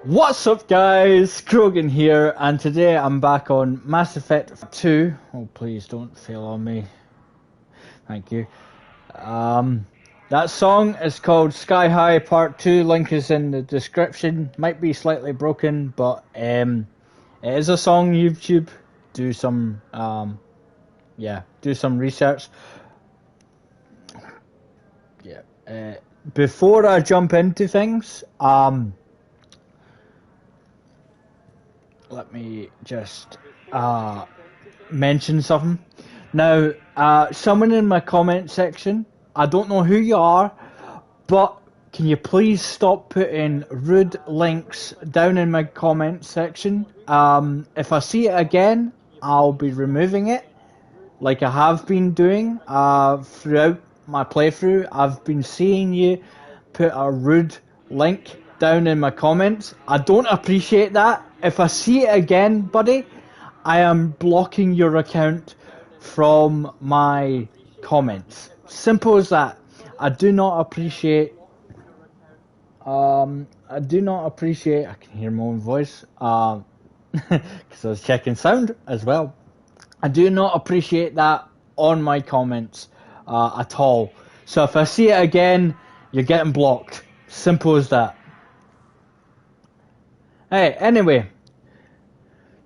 What's up guys, Krogan here, and today I'm back on Mass Effect 2. Oh please don't fail on me. Thank you. That song is called Sky High Part 2, link is in the description. Might be slightly broken, but it is a song YouTube. Do some do some research. Before I jump into things, let me just mention something. Now, someone in my comment section, I don't know who you are, but can you please stop putting rude links down in my comment section? If I see it again, I'll be removing it, like I have been doing throughout my playthrough. I've been seeing you put a rude link down in my comments. I don't appreciate that. If I see it again, buddy, I am blocking your account from my comments. Simple as that. I do not appreciate I can hear my own voice because I was checking sound as well. I do not appreciate that on my comments at all. So if I see it again, you're getting blocked. Simple as that. Hey, anyway,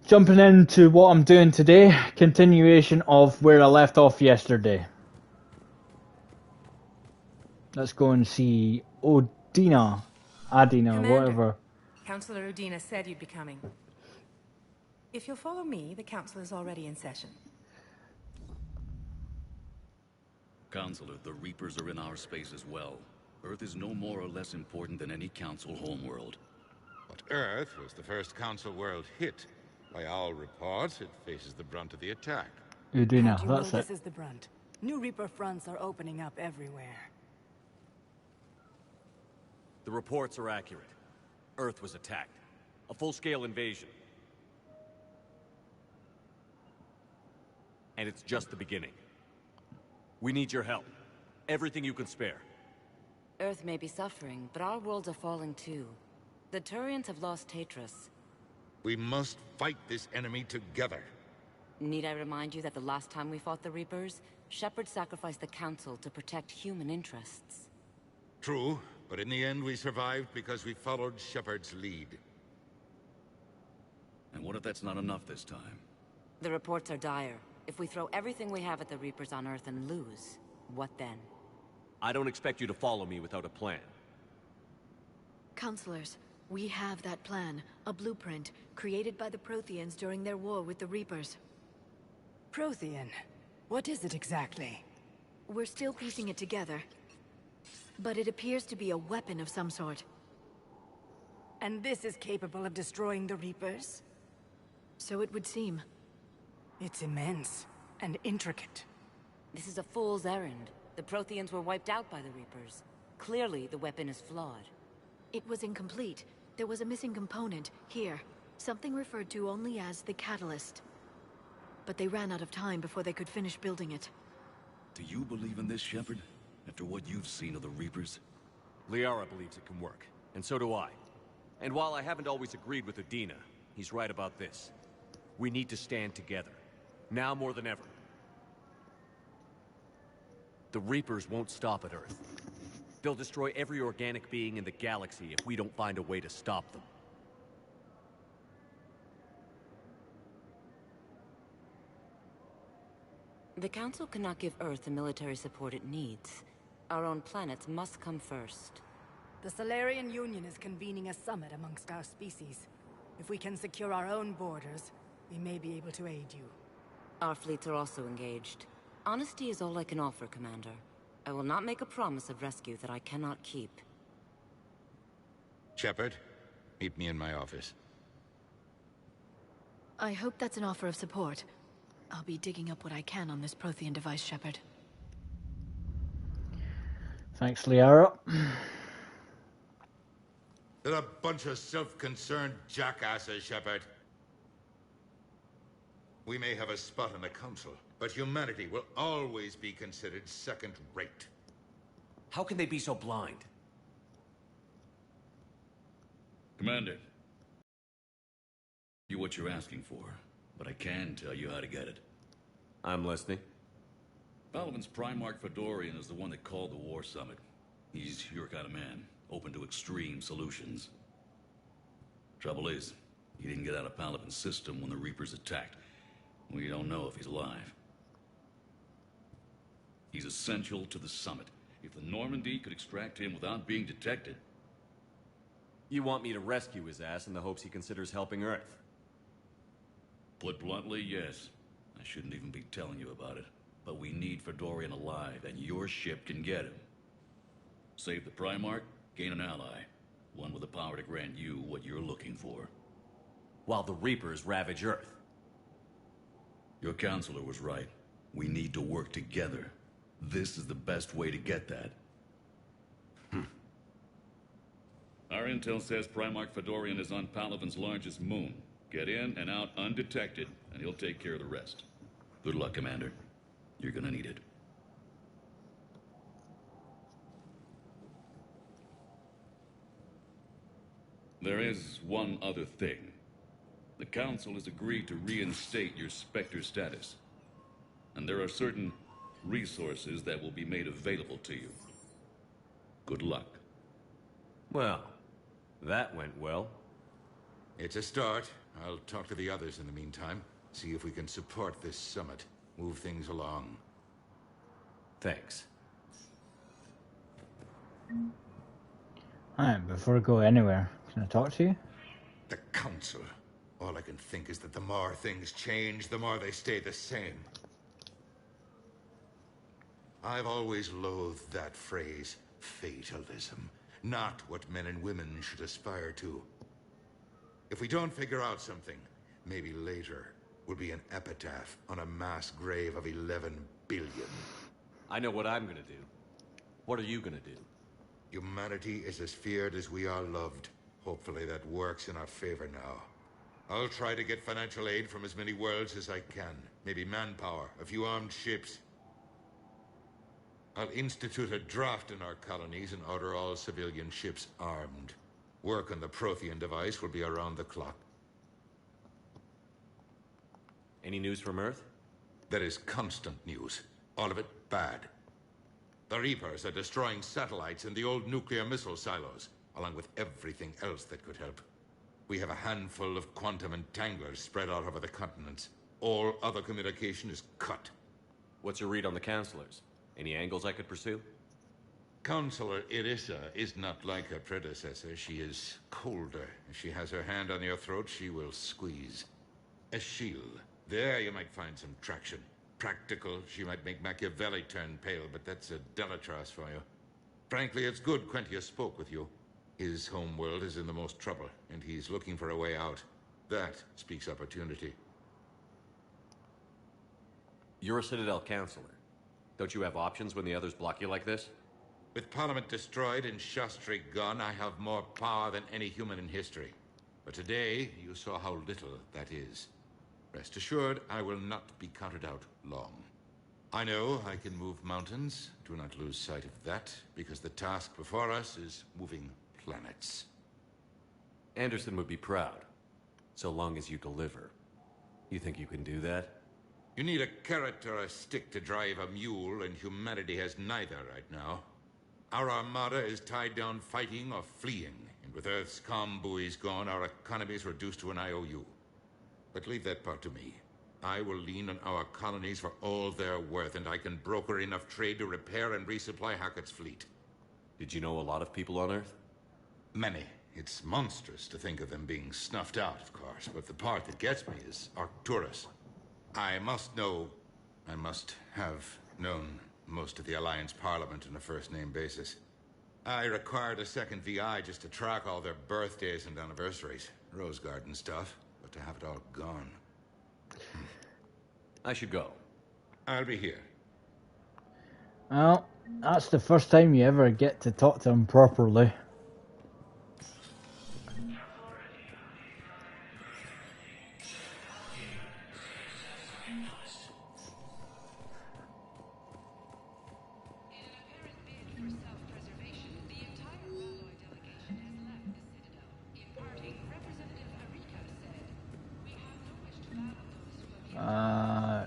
jumping into what I'm doing today, continuation of where I left off yesterday. Let's go and see Adina, Commander, whatever. Councillor Udina said you'd be coming. If you'll follow me, the council is already in session. Counselor, the Reapers are in our space as well. Earth is no more or less important than any Council homeworld. But Earth was the first Council world hit. By all reports, it faces the brunt of the attack. Udina, How do you that's know it. this is the brunt? New Reaper fronts are opening up everywhere. The reports are accurate. Earth was attacked. A full-scale invasion. And it's just the beginning. We need your help. Everything you can spare. Earth may be suffering, but our worlds are falling too. The Turians have lost Tatris. We must fight this enemy together. Need I remind you that the last time we fought the Reapers, Shepard sacrificed the Council to protect human interests? True, but in the end we survived because we followed Shepard's lead. And what if that's not enough this time? The reports are dire. If we throw everything we have at the Reapers on Earth and lose, what then? I don't expect you to follow me without a plan. Counselors, we have that plan. A blueprint, created by the Protheans during their war with the Reapers. Prothean? What is it exactly? We're still piecing it together. But it appears to be a weapon of some sort. And this is capable of destroying the Reapers? So it would seem. It's immense and intricate. This is a fool's errand. The Protheans were wiped out by the Reapers. Clearly, the weapon is flawed. It was incomplete. There was a missing component, here. Something referred to only as the catalyst. But they ran out of time before they could finish building it. Do you believe in this, Shepard? After what you've seen of the Reapers? Liara believes it can work, and so do I. And while I haven't always agreed with Udina, he's right about this. We need to stand together. Now more than ever. The Reapers won't stop at Earth. They'll destroy every organic being in the galaxy if we don't find a way to stop them. The Council cannot give Earth the military support it needs. Our own planets must come first. The Solarian Union is convening a summit amongst our species. If we can secure our own borders, we may be able to aid you. Our fleets are also engaged. Honesty is all I can offer, Commander. I will not make a promise of rescue that I cannot keep. Shepard, meet me in my office. I hope that's an offer of support. I'll be digging up what I can on this Prothean device, Shepard. Thanks, Liara. They're a bunch of self-concerned jackasses, Shepard. We may have a spot in the Council, but humanity will always be considered second-rate. How can they be so blind? Commander, you what you're asking for, but I can tell you how to get it. I'm listening. Palaven's Primarch Fedorian is the one that called the War Summit. He's your kind of man, open to extreme solutions. Trouble is, he didn't get out of Palaven's system when the Reapers attacked. We don't know if he's alive. He's essential to the summit. If the Normandy could extract him without being detected... You want me to rescue his ass in the hopes he considers helping Earth? Put bluntly, yes. I shouldn't even be telling you about it. But we need Fedorian alive, and your ship can get him. Save the Primarch, gain an ally. One with the power to grant you what you're looking for. While the Reapers ravage Earth. Your counselor was right. We need to work together. This is the best way to get that. Our intel says Primarch Fedorian is on Palaven's largest moon. Get in and out undetected, and he'll take care of the rest. Good luck, Commander. You're gonna need it. There is one other thing. The Council has agreed to reinstate your Spectre status. And there are certain resources that will be made available to you. Good luck. Well, that went well. It's a start. I'll talk to the others in the meantime. See if we can support this summit. Move things along. Thanks. Alright, before I go anywhere, can I talk to you? The Council. All I can think is that the more things change, the more they stay the same. I've always loathed that phrase, fatalism. Not what men and women should aspire to. If we don't figure out something, maybe later will be an epitaph on a mass grave of 11 billion. I know what I'm gonna do. What are you gonna do? Humanity is as feared as we are loved. Hopefully that works in our favor now. I'll try to get financial aid from as many worlds as I can. Maybe manpower, a few armed ships. I'll institute a draft in our colonies and order all civilian ships armed. Work on the Prothean device will be around the clock. Any news from Earth? There is constant news. All of it bad. The Reapers are destroying satellites and the old nuclear missile silos, along with everything else that could help. We have a handful of quantum entanglers spread out over the continents. All other communication is cut. What's your read on the counselors? Any angles I could pursue? Counselor Irissa is not like her predecessor. She is colder. If she has her hand on your throat, she will squeeze. Eschil. There you might find some traction. Practical, she might make Machiavelli turn pale, but that's a Delatras for you. Frankly, it's good Quentius spoke with you. His homeworld is in the most trouble, and he's looking for a way out. That speaks opportunity. You're a Citadel counselor. Don't you have options when the others block you like this? With Parliament destroyed and Shastri gone, I have more power than any human in history. But today, you saw how little that is. Rest assured, I will not be counted out long. I know I can move mountains. Do not lose sight of that, because the task before us is moving planets. Anderson would be proud, so long as you deliver. You think you can do that? You need a carrot or a stick to drive a mule, and humanity has neither right now. Our armada is tied down fighting or fleeing, and with Earth's calm buoys gone, our economy is reduced to an IOU. But leave that part to me. I will lean on our colonies for all they're worth, and I can broker enough trade to repair and resupply Hackett's fleet. Did you know a lot of people on Earth? Many. It's monstrous to think of them being snuffed out, of course, but the part that gets me is Arcturus. I must have known most of the Alliance Parliament on a first-name basis. I required a second VI just to track all their birthdays and anniversaries. Rose Garden stuff, but to have it all gone. I should go. I'll be here. Well, that's the first time you ever get to talk to him properly.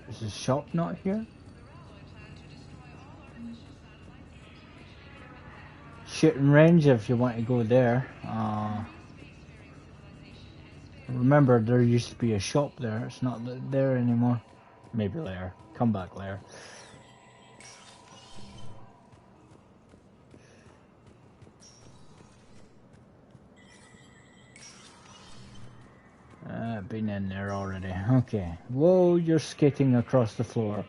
Is the shop not here? Shooting range if you want to go there. Remember, there used to be a shop there. It's not there anymore. Maybe later. Come back later. Been in there already. Okay. Whoa, you're skating across the floor.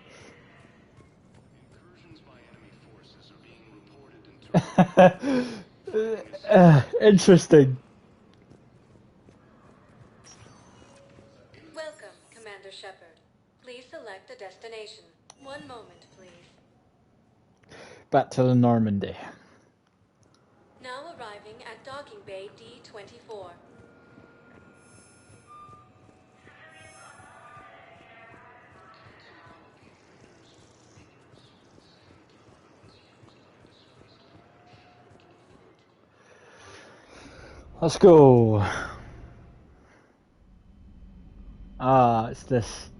Interesting. Welcome, Commander Shepard. Please select a destination. One moment, please. Back to the Normandy. Now arriving at Docking Bay D-24. Let's go. It's this.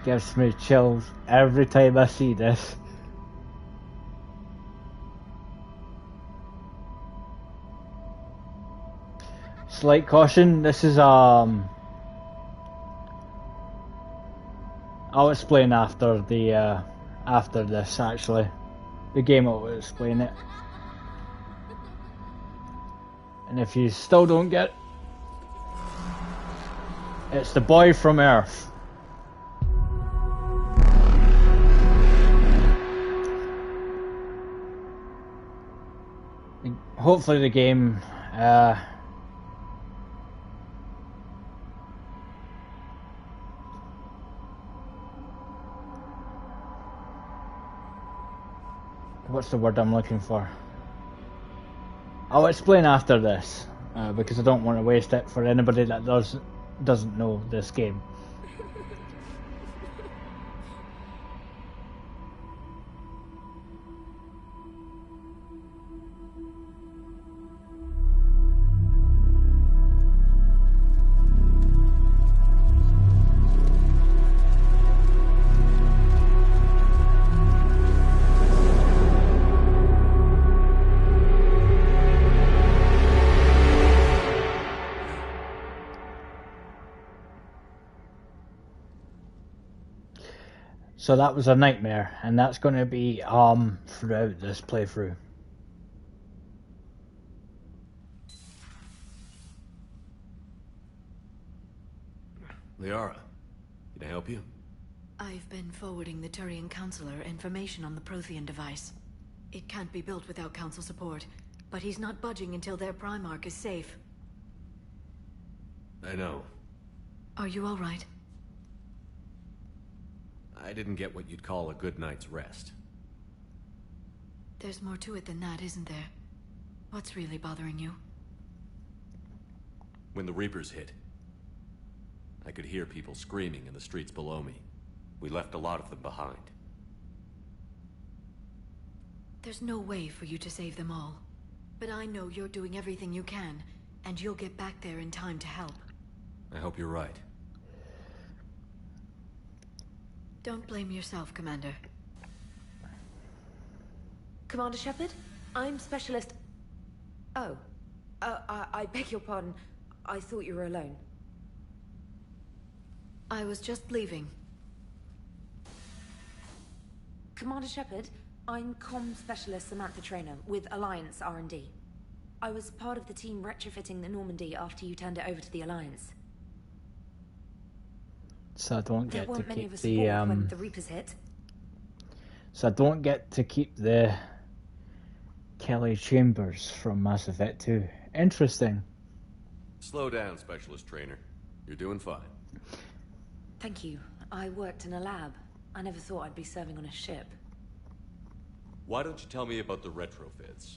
Gives me chills every time I see this. Slight caution, this is I'll explain after the after this actually. The game will explain it. And if you still don't get it, it's the boy from Earth. Hopefully the game what's the word I'm looking for? I'll explain after this, because I don't want to waste it for anybody that doesn't know this game. So that was a nightmare, and that's going to be throughout this playthrough. Liara, can I help you? I've been forwarding the Turian Counselor information on the Prothean device. It can't be built without Council support, but he's not budging until their Primarch is safe. I know. Are you all right? I didn't get what you'd call a good night's rest. There's more to it than that, isn't there? What's really bothering you? When the Reapers hit, I could hear people screaming in the streets below me. We left a lot of them behind. There's no way for you to save them all. But I know you're doing everything you can, and you'll get back there in time to help. I hope you're right. Don't blame yourself, Commander. Commander Shepard? I'm Specialist... Oh. I beg your pardon. I thought you were alone. I was just leaving. Commander Shepard, I'm Comm Specialist Samantha Traynor with Alliance R&D. I was part of the team retrofitting the Normandy after you turned it over to the Alliance. So I don't There get to weren't many keep of us the aboard when the Reapers hit. So I don't get to keep the Kelly Chambers from Mass Effect 2. Interesting. Slow down, Specialist Trainer. You're doing fine. Thank you. I worked in a lab. I never thought I'd be serving on a ship. Why don't you tell me about the retrofits?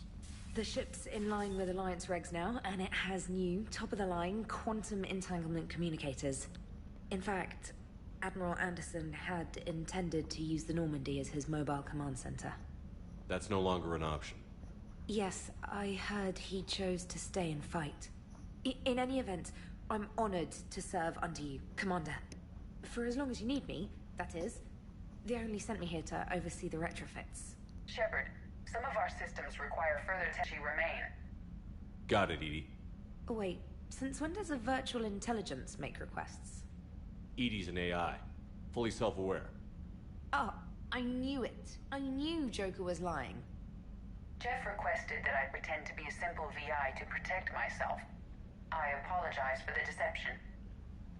The ship's in line with Alliance regs now, and it has new, top-of-the-line quantum entanglement communicators. In fact, Admiral Anderson had intended to use the Normandy as his mobile command center. That's no longer an option. Yes, I heard he chose to stay and fight. In any event, I'm honored to serve under you, Commander. For as long as you need me, that is. They only sent me here to oversee the retrofits. Shepard, some of our systems require further testing remain. Got it, Edie. Oh, wait, since when does a virtual intelligence make requests? Edie's an AI. Fully self-aware. Oh, I knew it. I knew Joker was lying. Jeff requested that I pretend to be a simple VI to protect myself. I apologize for the deception.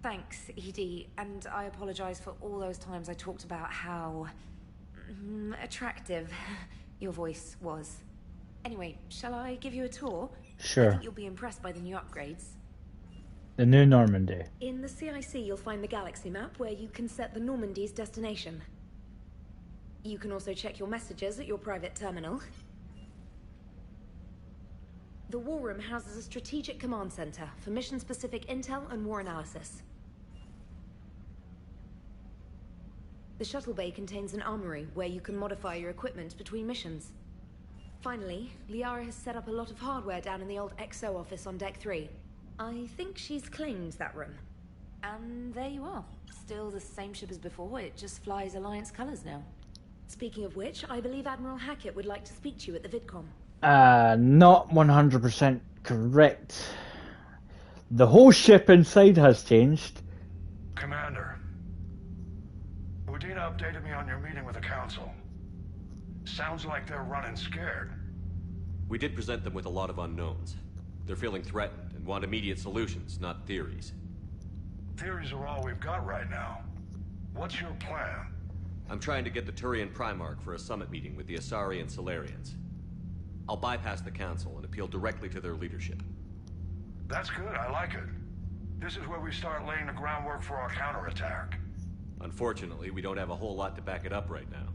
Thanks, Edie, and I apologize for all those times I talked about how... attractive your voice was. Anyway, shall I give you a tour? Sure. I think you'll be impressed by the new upgrades. The new Normandy. In the CIC, you'll find the galaxy map where you can set the Normandy's destination. You can also check your messages at your private terminal. The War Room houses a strategic command center for mission-specific intel and war analysis. The shuttle bay contains an armory where you can modify your equipment between missions. Finally, Liara has set up a lot of hardware down in the old XO office on Deck 3. I think she's claimed that room. And there you are. Still the same ship as before, it just flies Alliance colors now. Speaking of which, I believe Admiral Hackett would like to speak to you at the VidCom. Not 100% correct. The whole ship inside has changed. Commander, Udina updated me on your meeting with the Council. Sounds like they're running scared. We did present them with a lot of unknowns. They're feeling threatened and want immediate solutions, not theories. Theories are all we've got right now. What's your plan? I'm trying to get the Turian Primarch for a summit meeting with the Asari and Solarians. I'll bypass the Council and appeal directly to their leadership. That's good, I like it. This is where we start laying the groundwork for our counterattack. Unfortunately, we don't have a whole lot to back it up right now.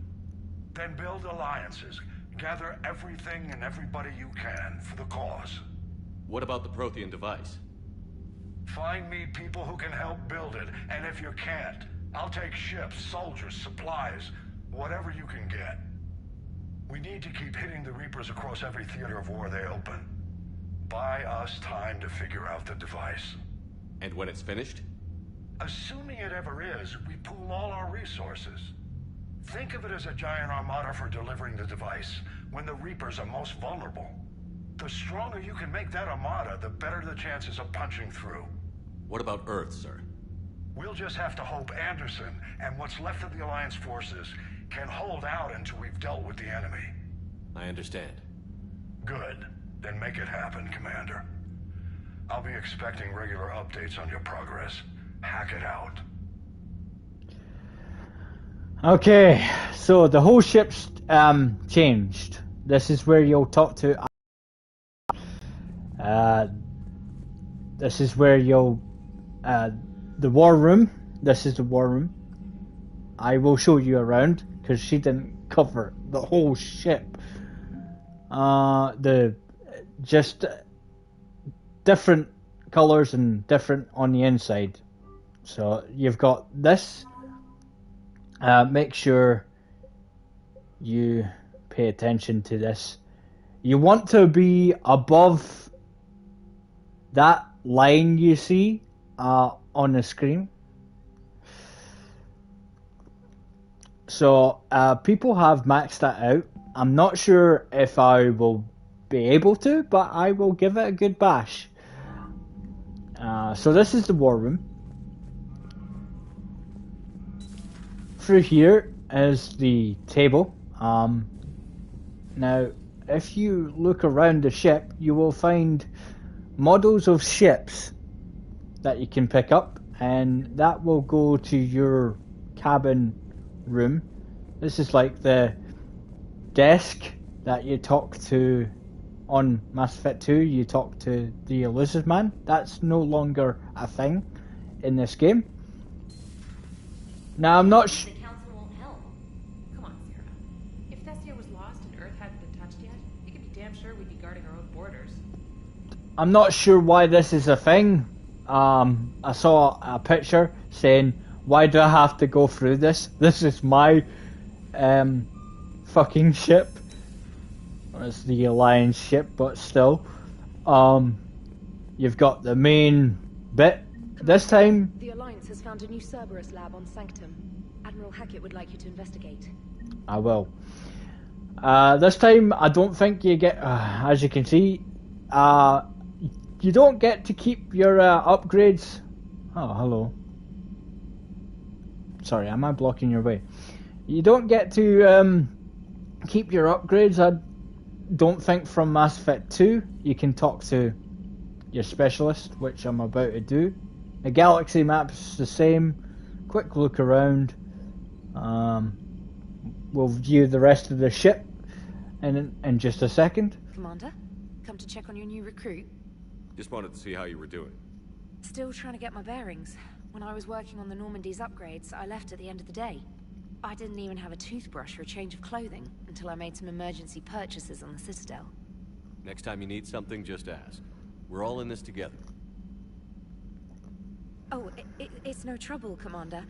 Then build alliances. Gather everything and everybody you can for the cause. What about the Prothean device? Find me people who can help build it, and if you can't, I'll take ships, soldiers, supplies, whatever you can get. We need to keep hitting the Reapers across every theater of war they open. Buy us time to figure out the device. And when it's finished? Assuming it ever is, we pool all our resources. Think of it as a giant armada for delivering the device, when the Reapers are most vulnerable. The stronger you can make that armada, the better the chances of punching through. What about Earth, sir? We'll just have to hope Anderson and what's left of the Alliance forces can hold out until we've dealt with the enemy. I understand. Good. Then make it happen, Commander. I'll be expecting regular updates on your progress. Hack it out. Okay, so the whole ship's changed. This is where you'll talk to. This is where you'll. The war room. This is the war room. I will show you around because she didn't cover the whole ship. The just different colors and different on the inside. So you've got this. Make sure you pay attention to this. You want to be above that line you see on the screen. So people have maxed that out. I'm not sure if I will be able to, but I will give it a good bash. So this is the war room. Through here is the table. Now, if you look around the ship, you will find models of ships that you can pick up, and that will go to your cabin room. This is like the desk that you talk to on Mass Effect 2. You talk to the Elusive Man. That's no longer a thing in this game. Now, I'm not sure. The Council won't help. Come on, Sarah. If Thessia was lost and Earth hadn't been touched yet, you can be damn sure we'd be guarding our own I'm not sure why this is a thing. I saw a picture saying, "Why do I have to go through this? This is my fucking ship." It's the Alliance ship, but still. You've got the main bit. This time, The Alliance has found a new Cerberus lab on Sanctum. Admiral Hackett would like you to investigate. I will. This time, I don't think you get, as you can see, you don't get to keep your upgrades. Oh, hello. Sorry, am I blocking your way? You don't get to keep your upgrades. I don't think from Mass Effect 2 you can talk to your specialist, which I'm about to do. The galaxy map's the same. Quick look around. We'll view the rest of the ship in just a second. Commander, come to check on your new recruit. Just wanted to see how you were doing. Still trying to get my bearings. When I was working on the Normandy's upgrades, I left at the end of the day. I didn't even have a toothbrush or a change of clothing until I made some emergency purchases on the Citadel. Next time you need something, just ask. We're all in this together. Oh, it's no trouble, Commander.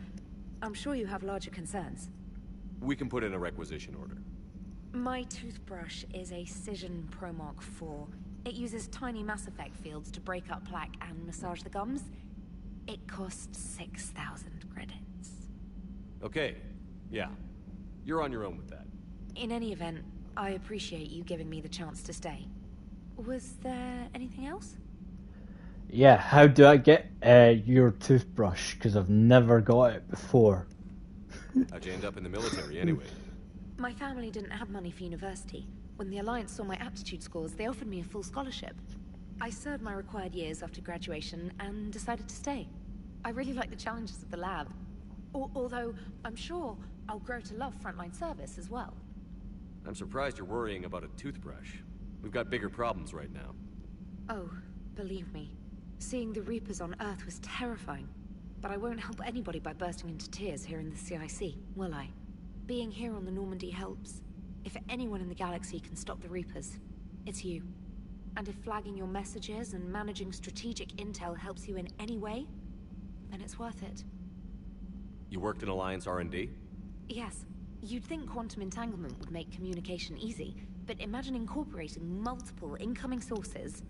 I'm sure you have larger concerns. We can put in a requisition order. My toothbrush is a Cision Pro Mark IV. It uses tiny Mass Effect fields to break up plaque and massage the gums. It costs 6,000 credits. Okay, yeah. You're on your own with that. In any event, I appreciate you giving me the chance to stay. Was there anything else? Yeah, how do I get your toothbrush? Because I've never got it before. How'd you end up in the military anyway? My family didn't have money for university. When the Alliance saw my aptitude scores, they offered me a full scholarship. I served my required years after graduation and decided to stay. I really like the challenges of the lab. Although, I'm sure I'll grow to love frontline service as well. I'm surprised you're worrying about a toothbrush. We've got bigger problems right now. Oh, believe me. Seeing the Reapers on Earth was terrifying. But I won't help anybody by bursting into tears here in the CIC, will I? Being here on the Normandy helps. If anyone in the galaxy can stop the Reapers, it's you. And if flagging your messages and managing strategic intel helps you in any way, then it's worth it. You worked in Alliance R&D? Yes. You'd think quantum entanglement would make communication easy, but imagine incorporating multiple incoming sources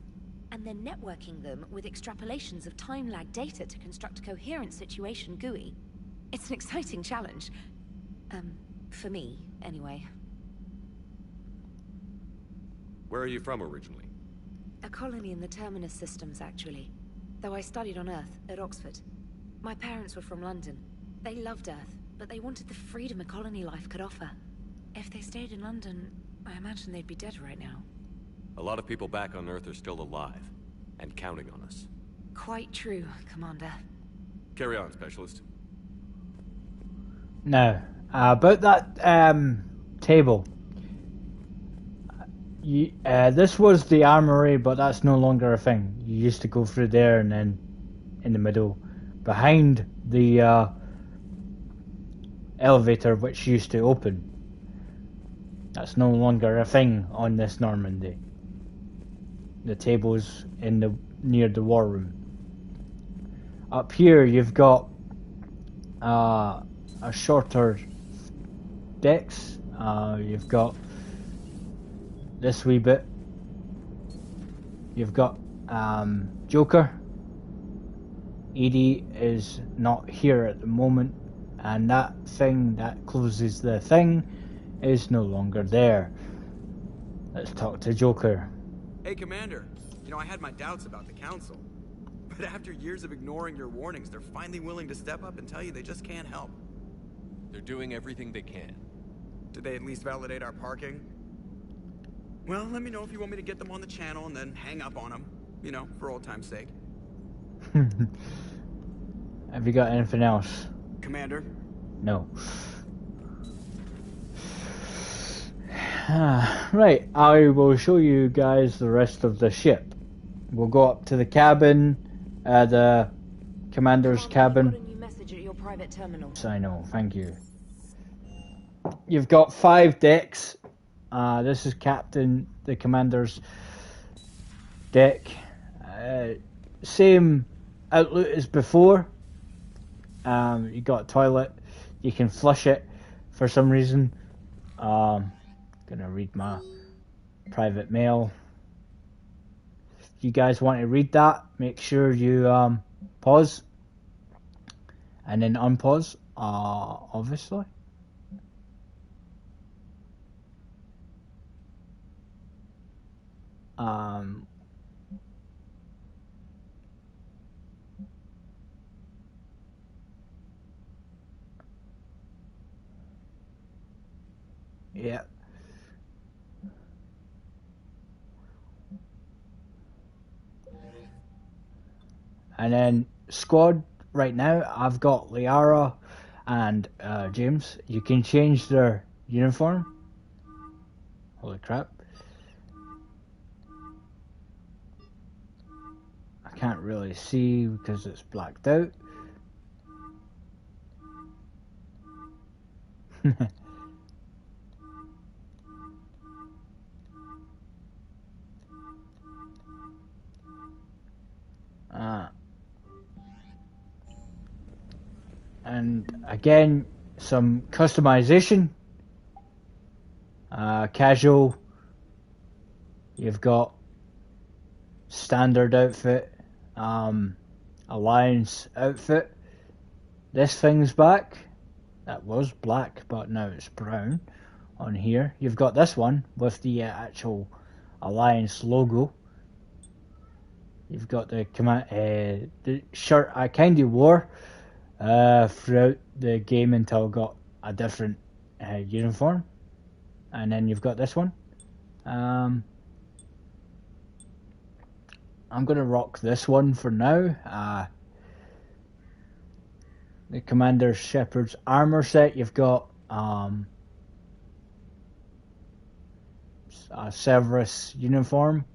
and then networking them with extrapolations of time-lag data to construct a coherent situation GUI. It's an exciting challenge. For me, anyway. Where are you from originally? A colony in the Terminus systems, actually. Though I studied on Earth, at Oxford. My parents were from London. They loved Earth, but they wanted the freedom a colony life could offer. If they stayed in London, I imagine they'd be dead right now. A lot of people back on Earth are still alive, and counting on us. Quite true, Commander. Carry on, Specialist. Now, about that table. This was the armory, but that's no longer a thing. You used to go through there and then in the middle, behind the elevator which used to open. That's no longer a thing on this Normandy. The table's near the war room. Up here you've got a shorter decks. You've got this wee bit. You've got Joker. Edie is not here at the moment, and that thing that closes the thing is no longer there. Let's talk to Joker. Hey, Commander. You know, I had my doubts about the Council. But after years of ignoring your warnings, they're finally willing to step up and tell you they just can't help. They're doing everything they can. Did they at least validate our parking? Well, let me know if you want me to get them on the channel and then hang up on them. You know, for old time's sake. Have you got anything else? Commander? No. Right, I will show you guys the rest of the ship. We'll go up to the cabin, the commander's cabin. Got a new message at your private terminal. Yes, I know, thank you. You've got 5 decks. This is the commander's deck. Same outlet as before. You got a toilet. You can flush it for some reason. Gonna read my private mail. If you guys want to read that, make sure you pause and then unpause, obviously. Yeah. And then squad, right now, I've got Liara and James. You can change their uniform. Holy crap. I can't really see because it's blacked out. And again, some customization. Casual. You've got standard outfit. Alliance outfit. This thing's back. That was black, but now it's brown on here. You've got this one with the actual Alliance logo. You've got the shirt I kind of wore throughout the game until I got a different uniform. And then you've got this one. I'm going to rock this one for now. The Commander Shepard's armor set. You've got a Cerberus uniform.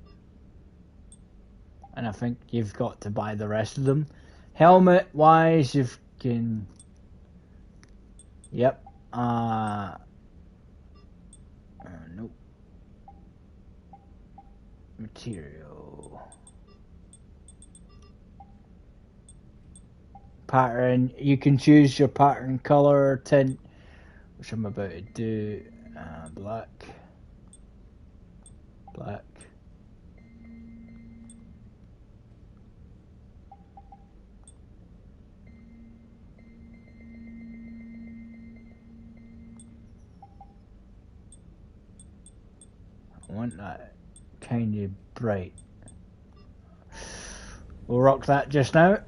And I think you've got to buy the rest of them. Helmet wise, you can. Yep. Nope. Material. Pattern. You can choose your pattern, color, tint, which I'm about to do. Black. Black. I want that kind of bright. We'll rock that just now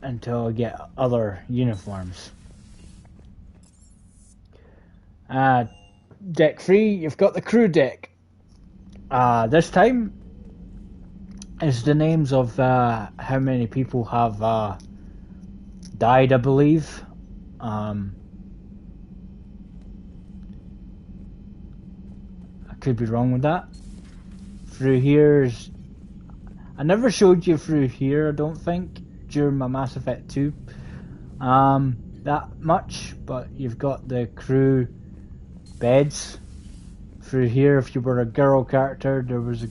until I get other uniforms. Deck 3, you've got the crew deck. This time is the names of how many people have died, I believe. Could be wrong with that. Through here's... I never showed you through here, I don't think, during my Mass Effect 2. That much, but you've got the crew beds. Through here, if you were a girl character, there was a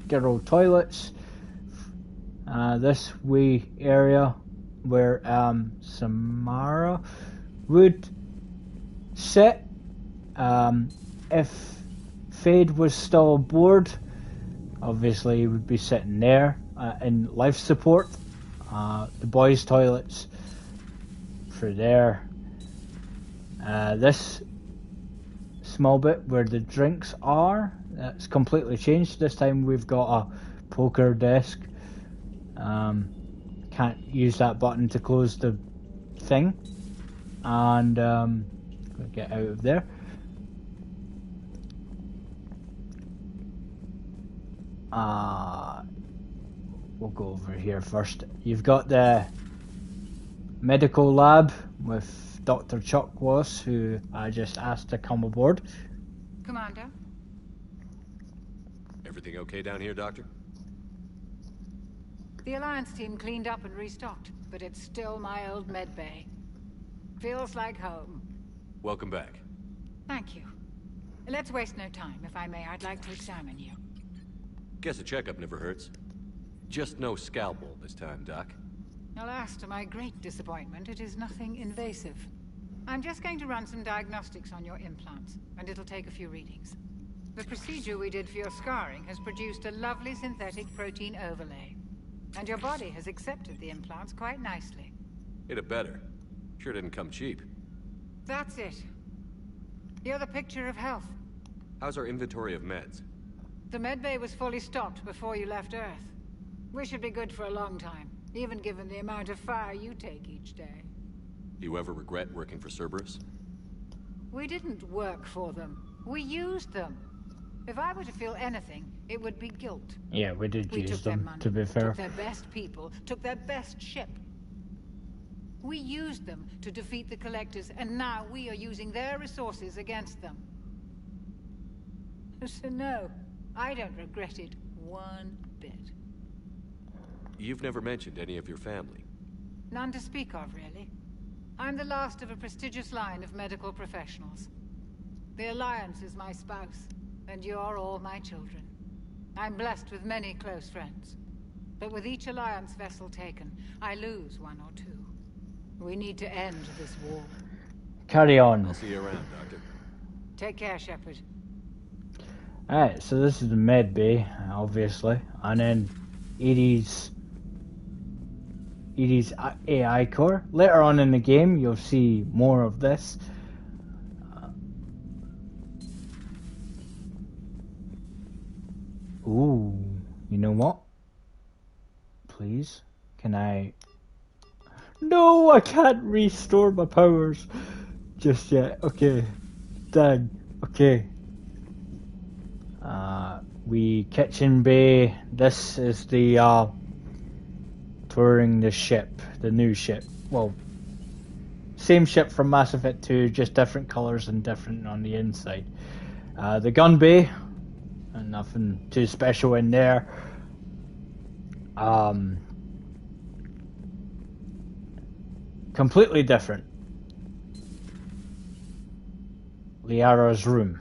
girl toilets. This wee area where Samara would sit. If Fade was still aboard, obviously he would be sitting there in life support. The boys' toilets through there. This small bit where the drinks are, that's completely changed. This time we've got a poker desk. Can't use that button to close the thing. And get out of there. We'll go over here first. You've got the medical lab with Dr. Chuck was, who I just asked to come aboard. Commander? Everything okay down here, Doctor? The Alliance team cleaned up and restocked, but it's still my old med bay. Feels like home. Welcome back. Thank you. Let's waste no time. If I may, I'd like to examine you. Guess a checkup never hurts. Just no scalpel this time, Doc. Alas, to my great disappointment, it is nothing invasive. I'm just going to run some diagnostics on your implants, and it'll take a few readings. The procedure we did for your scarring has produced a lovely synthetic protein overlay. And your body has accepted the implants quite nicely. It had better. Sure didn't come cheap. That's it. You're the picture of health. How's our inventory of meds? The medbay was fully stocked before you left Earth. We should be good for a long time, even given the amount of fire you take each day. You ever regret working for Cerberus? We didn't work for them. We used them. If I were to feel anything, it would be guilt. Yeah, we did use took their them, money, to be fair. took their best people, took their best ship. We used them to defeat the Collectors, and now we are using their resources against them. So no, I don't regret it one bit. You've never mentioned any of your family. None to speak of, really. I'm the last of a prestigious line of medical professionals. The Alliance is my spouse, and you're all my children. I'm blessed with many close friends. But with each Alliance vessel taken, I lose one or two. We need to end this war. Carry on. I'll see you around, Doctor. Take care, Shepard. Alright, so this is the med bay, obviously. And then Edie's AI core. Later on in the game, you'll see more of this. Ooh, you know what? Please, can I... No, I can't restore my powers just yet. Okay, dang. Okay. We kitchen bay. This is the touring the ship, the new ship. Well, same ship from Mass Effect 2, just different colors and different on the inside. The gun bay, and nothing too special in there. Completely different. Liara's room.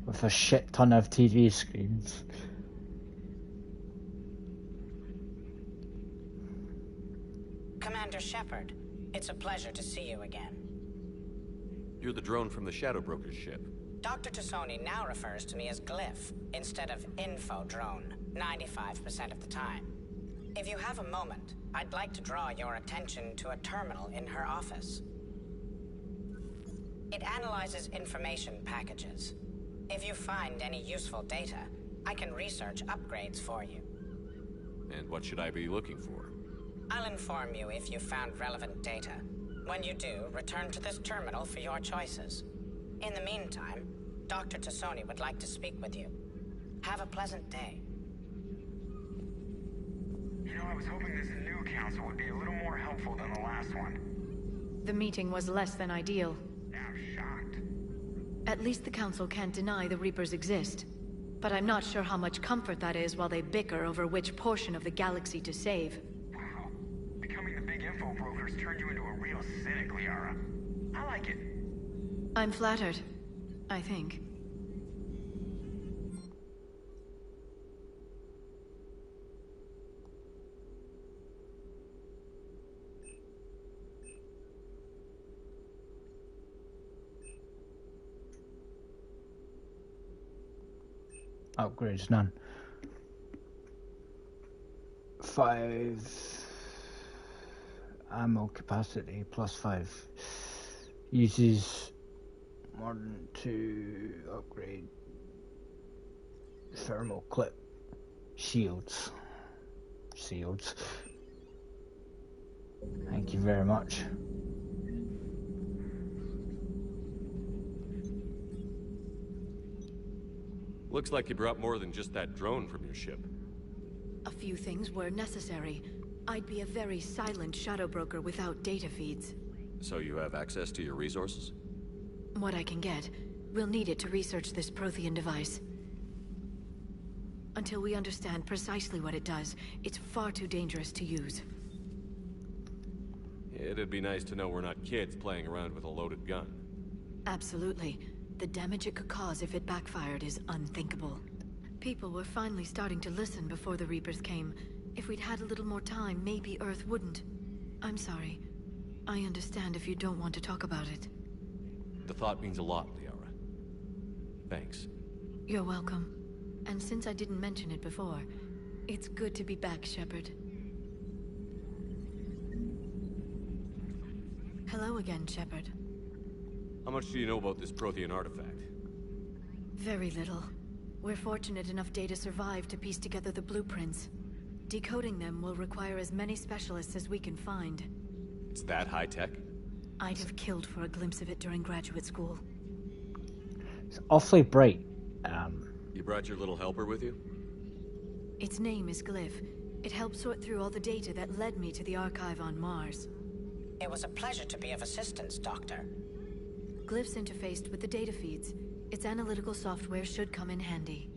With a shit ton of TV screens. Commander Shepard, it's a pleasure to see you again. You're the drone from the Shadow Broker's ship. Dr. Tassoni now refers to me as Glyph instead of Info Drone, 95% of the time. If you have a moment, I'd like to draw your attention to a terminal in her office. It analyzes information packages. If you find any useful data, I can research upgrades for you. And what should I be looking for? I'll inform you if you found relevant data. When you do, return to this terminal for your choices. In the meantime, Dr. Tassoni would like to speak with you. Have a pleasant day. You know, I was hoping this new council would be a little more helpful than the last one. The meeting was less than ideal. I'm shocked. At least the council can't deny the Reapers exist. But I'm not sure how much comfort that is while they bicker over which portion of the galaxy to save. Wow. Becoming the big info brokers turned you into a real cynic, Liara. I like it. I'm flattered, I think. Upgrades, none. 5 ammo capacity +5. Uses more than 2 upgrade. Thermal clip. Shields. Thank you very much. Looks like you brought more than just that drone from your ship. A few things were necessary. I'd be a very silent shadow broker without data feeds. So you have access to your resources? What I can get. We'll need it to research this Prothean device. Until we understand precisely what it does, it's far too dangerous to use. It'd be nice to know we're not kids playing around with a loaded gun. Absolutely. The damage it could cause if it backfired is unthinkable. People were finally starting to listen before the Reapers came. If we'd had a little more time, maybe Earth wouldn't. I'm sorry. I understand if you don't want to talk about it. The thought means a lot, Liara. Thanks. You're welcome. And since I didn't mention it before, it's good to be back, Shepard. Hello again, Shepard. How much do you know about this Prothean artifact? Very little. We're fortunate enough Data survived to piece together the blueprints. Decoding them will require as many specialists as we can find. It's that high-tech? I'd have killed for a glimpse of it during graduate school. It's awfully bright. You brought your little helper with you? Its name is Glyph. It helped sort through all the data that led me to the archive on Mars. It was a pleasure to be of assistance, Doctor. Glyph's interfaced with the data feeds. Its analytical software should come in handy.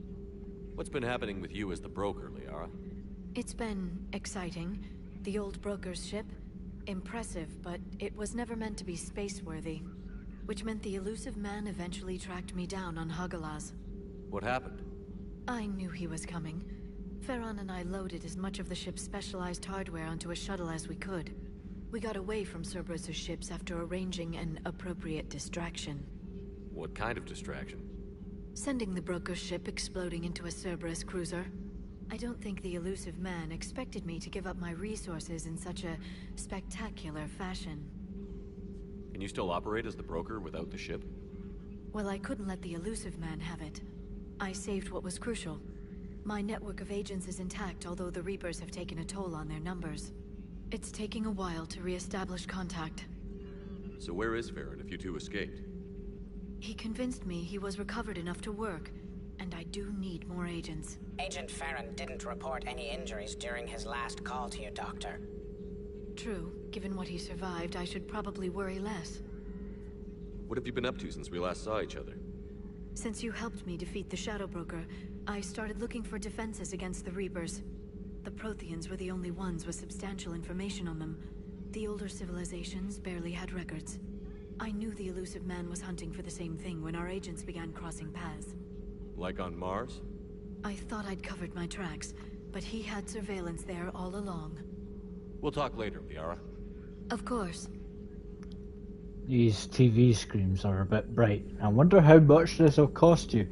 What's been happening with you as the broker, Liara? It's been exciting. The old broker's ship? Impressive, but it was never meant to be space-worthy. Which meant the elusive man eventually tracked me down on Hagalaz. What happened? I knew he was coming. Farron and I loaded as much of the ship's specialized hardware onto a shuttle as we could. We got away from Cerberus' ships after arranging an appropriate distraction. What kind of distraction? Sending the broker's ship exploding into a Cerberus cruiser. I don't think the elusive man expected me to give up my resources in such a spectacular fashion. Can you still operate as the broker without the ship? Well, I couldn't let the elusive man have it. I saved what was crucial. My network of agents is intact, although the Reapers have taken a toll on their numbers. It's taking a while to re-establish contact. So where is Farron if you two escaped? He convinced me he was recovered enough to work, and I do need more agents. Agent Farron didn't report any injuries during his last call to you, Doctor. True. Given what he survived, I should probably worry less. What have you been up to since we last saw each other? Since you helped me defeat the Shadow Broker, I started looking for defenses against the Reapers. The Protheans were the only ones with substantial information on them. The older civilizations barely had records. I knew the elusive man was hunting for the same thing when our agents began crossing paths. Like on Mars? I thought I'd covered my tracks, but he had surveillance there all along. We'll talk later, Liara. Of course. These TV screens are a bit bright. I wonder how much this will cost you.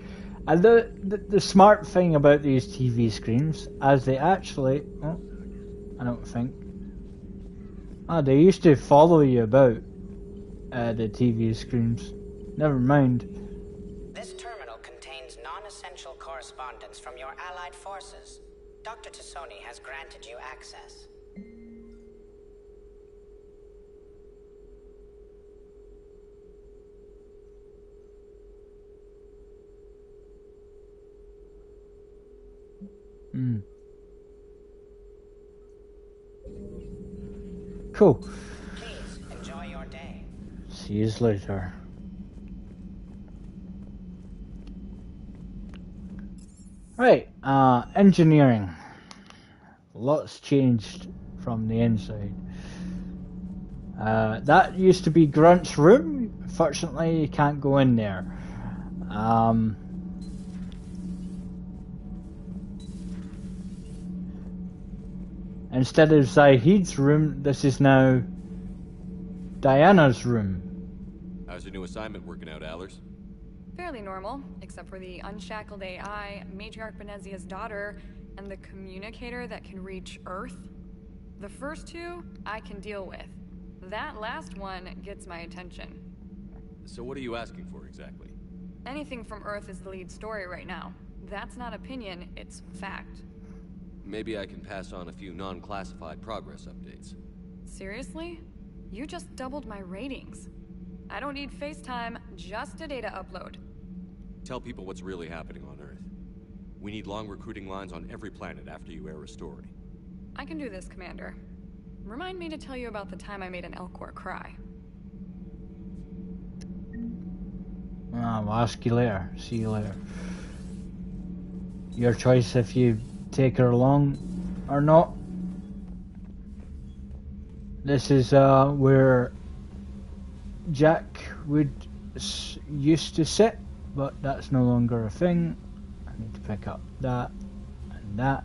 And the smart thing about these TV screens, as they actually... Oh, I don't think... they used to follow you about the TV screens. Never mind. This terminal contains non-essential correspondence from your allied forces. Dr. Tassoni has granted you access. Cool. Please, enjoy your day. See you later. Right, engineering. Lots changed from the inside. That used to be Grunt's room. Fortunately, you can't go in there. Instead of Zahid's room, this is now Diana's room. How's your new assignment working out, Allers? Fairly normal, except for the unshackled AI, Matriarch Benezia's daughter, and the communicator that can reach Earth. The first two, I can deal with. That last one gets my attention. So what are you asking for, exactly? Anything from Earth is the lead story right now. That's not opinion, it's fact. Maybe I can pass on a few non-classified progress updates. Seriously? You just doubled my ratings. I don't need FaceTime, just a data upload. Tell people what's really happening on Earth. We need long recruiting lines on every planet after you air a story. I can do this, Commander. Remind me to tell you about the time I made an Elcor cry. I'll ask you later. See you later. Your choice if you take her along or not. This is where Jack would used to sit but that's no longer a thing. I need to pick up that and that.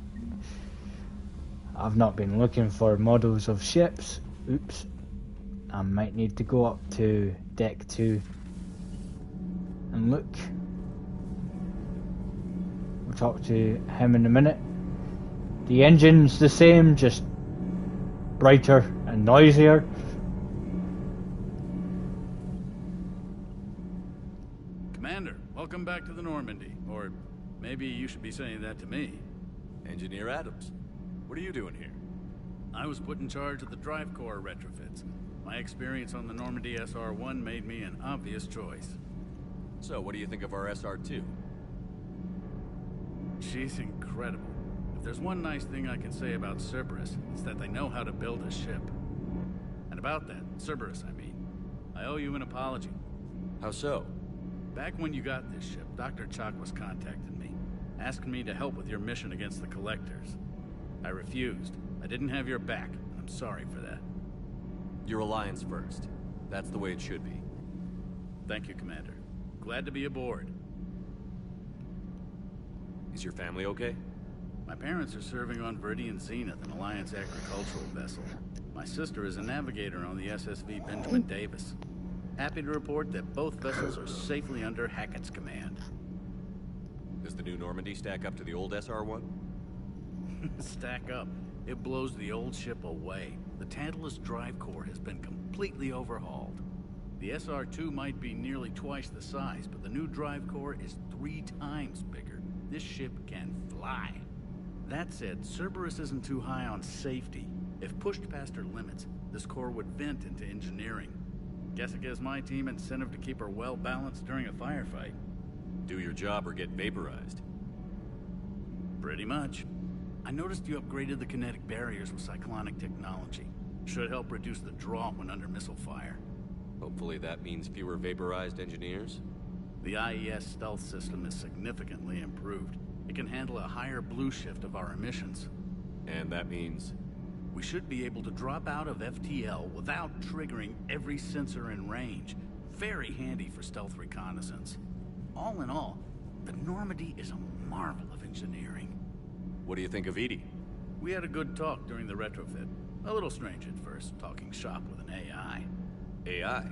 I've not been looking for models of ships. Oops. I might need to go up to deck 2 and look. We'll talk to him in a minute. The engine's the same, just brighter and noisier. Commander, welcome back to the Normandy. Or maybe you should be saying that to me. Engineer Adams, what are you doing here? I was put in charge of the drive core retrofits. My experience on the Normandy SR-1 made me an obvious choice. So, what do you think of our SR-2? She's incredible. If there's one nice thing I can say about Cerberus, it's that they know how to build a ship. And about that, Cerberus, I mean, I owe you an apology. How so? Back when you got this ship, Dr. Chakwas contacted me, asking me to help with your mission against the Collectors. I refused. I didn't have your back, and I'm sorry for that. Your alliance first. That's the way it should be. Thank you, Commander. Glad to be aboard. Is your family okay? My parents are serving on Viridian Zenith, an Alliance agricultural vessel. My sister is a navigator on the SSV Benjamin Davis. Happy to report that both vessels are safely under Hackett's command. Does the new Normandy stack up to the old SR-1? Stack up. It blows the old ship away. The Tantalus drive core has been completely overhauled. The SR-2 might be nearly twice the size, but the new drive core is 3 times bigger. This ship can fly. That said, Cerberus isn't too high on safety. If pushed past her limits, this core would vent into engineering. Guess it gives my team incentive to keep her well balanced during a firefight. Do your job or get vaporized. Pretty much. I noticed you upgraded the kinetic barriers with cyclonic technology. Should help reduce the draw when under missile fire. Hopefully that means fewer vaporized engineers? The IES stealth system is significantly improved. It can handle a higher blue shift of our emissions. And that means? We should be able to drop out of FTL without triggering every sensor in range. Very handy for stealth reconnaissance. All in all, the Normandy is a marvel of engineering. What do you think of Edie? We had a good talk during the retrofit. A little strange at first, talking shop with an AI. AI?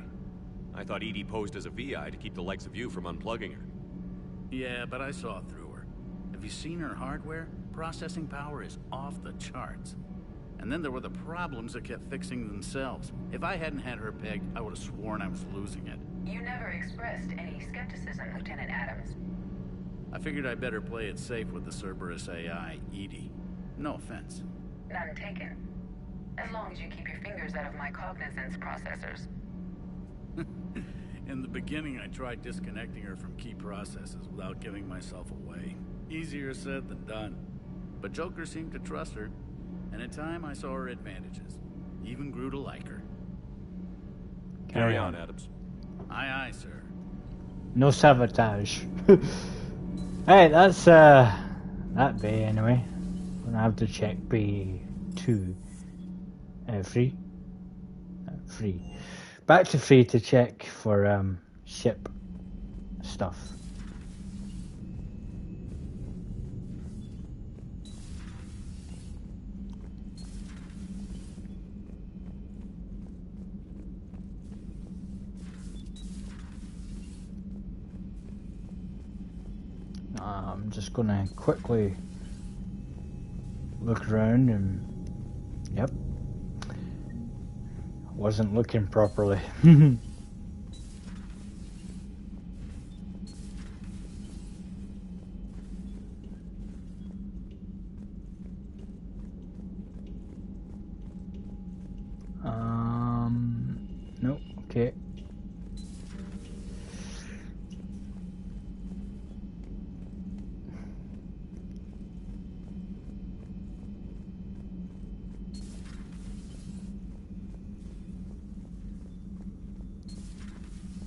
I thought Edie posed as a VI to keep the likes of you from unplugging her. Yeah, but I saw through her. Have you seen her hardware? Processing power is off the charts. And then there were the problems that kept fixing themselves. If I hadn't had her pegged, I would have sworn I was losing it. You never expressed any skepticism, Lieutenant Adams. I figured I'd better play it safe with the Cerberus AI, Edie. No offense. None taken. As long as you keep your fingers out of my cognizance processors. In the beginning, I tried disconnecting her from key processes without giving myself away. Easier said than done. But Joker seemed to trust her, and in time I saw her advantages. Even grew to like her. Carry on, Adams. Aye, aye, sir. No sabotage. Hey, that's that bay anyway. Gonna have to check bay 2. 3. 3. Back to 3 to check for ship stuff. I'm just gonna quickly look around and yep, wasn't looking properly. Nope, okay.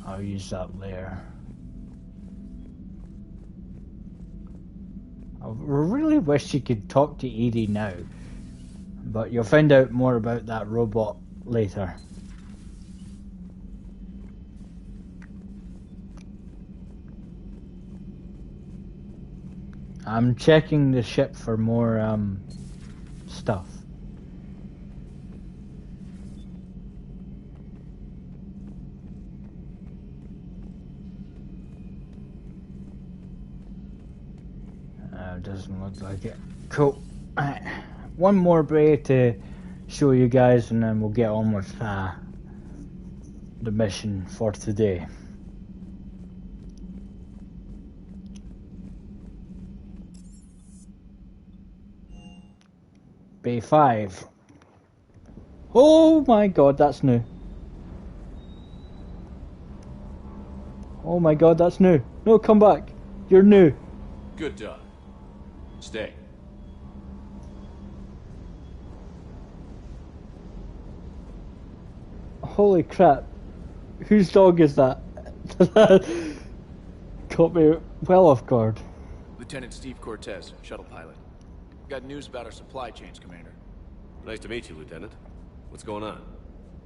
I'll use that layer. I really wish you could talk to Edie now, but you'll find out more about that robot later. I'm checking the ship for more stuff. Doesn't look like it. Cool. Alright. One more bay to show you guys, and then we'll get on with the mission for today. Bay 5. Oh my god, that's new. Oh my god, that's new. No, come back. You're new. Good dog. Stay. Holy crap. Whose dog is that? Caught me well off guard. Lieutenant Steve Cortez, shuttle pilot. Got news about our supply chains, Commander. Nice to meet you, Lieutenant. What's going on?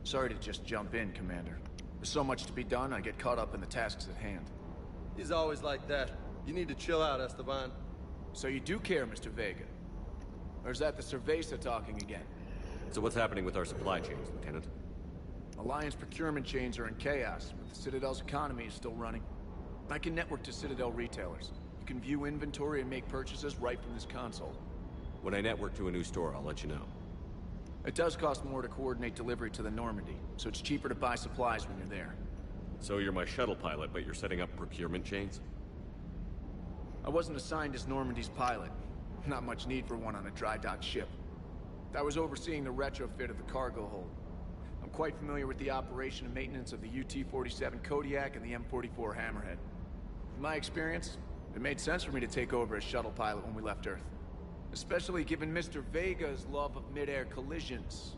Sorry to just jump in, Commander. There's so much to be done, I get caught up in the tasks at hand. He's always like that. You need to chill out, Esteban. So you do care, Mr. Vega? Or is that the Cerveza talking again? So what's happening with our supply chains, Lieutenant? Alliance procurement chains are in chaos, but the Citadel's economy is still running. I can network to Citadel retailers. You can view inventory and make purchases right from this console. When I network to a new store, I'll let you know. It does cost more to coordinate delivery to the Normandy, so it's cheaper to buy supplies when you're there. So you're my shuttle pilot, but you're setting up procurement chains? I wasn't assigned as Normandy's pilot. Not much need for one on a dry dock ship. I was overseeing the retrofit of the cargo hold. I'm quite familiar with the operation and maintenance of the UT-47 Kodiak and the M44 Hammerhead. In my experience, it made sense for me to take over as shuttle pilot when we left Earth. Especially given Mr. Vega's love of mid-air collisions.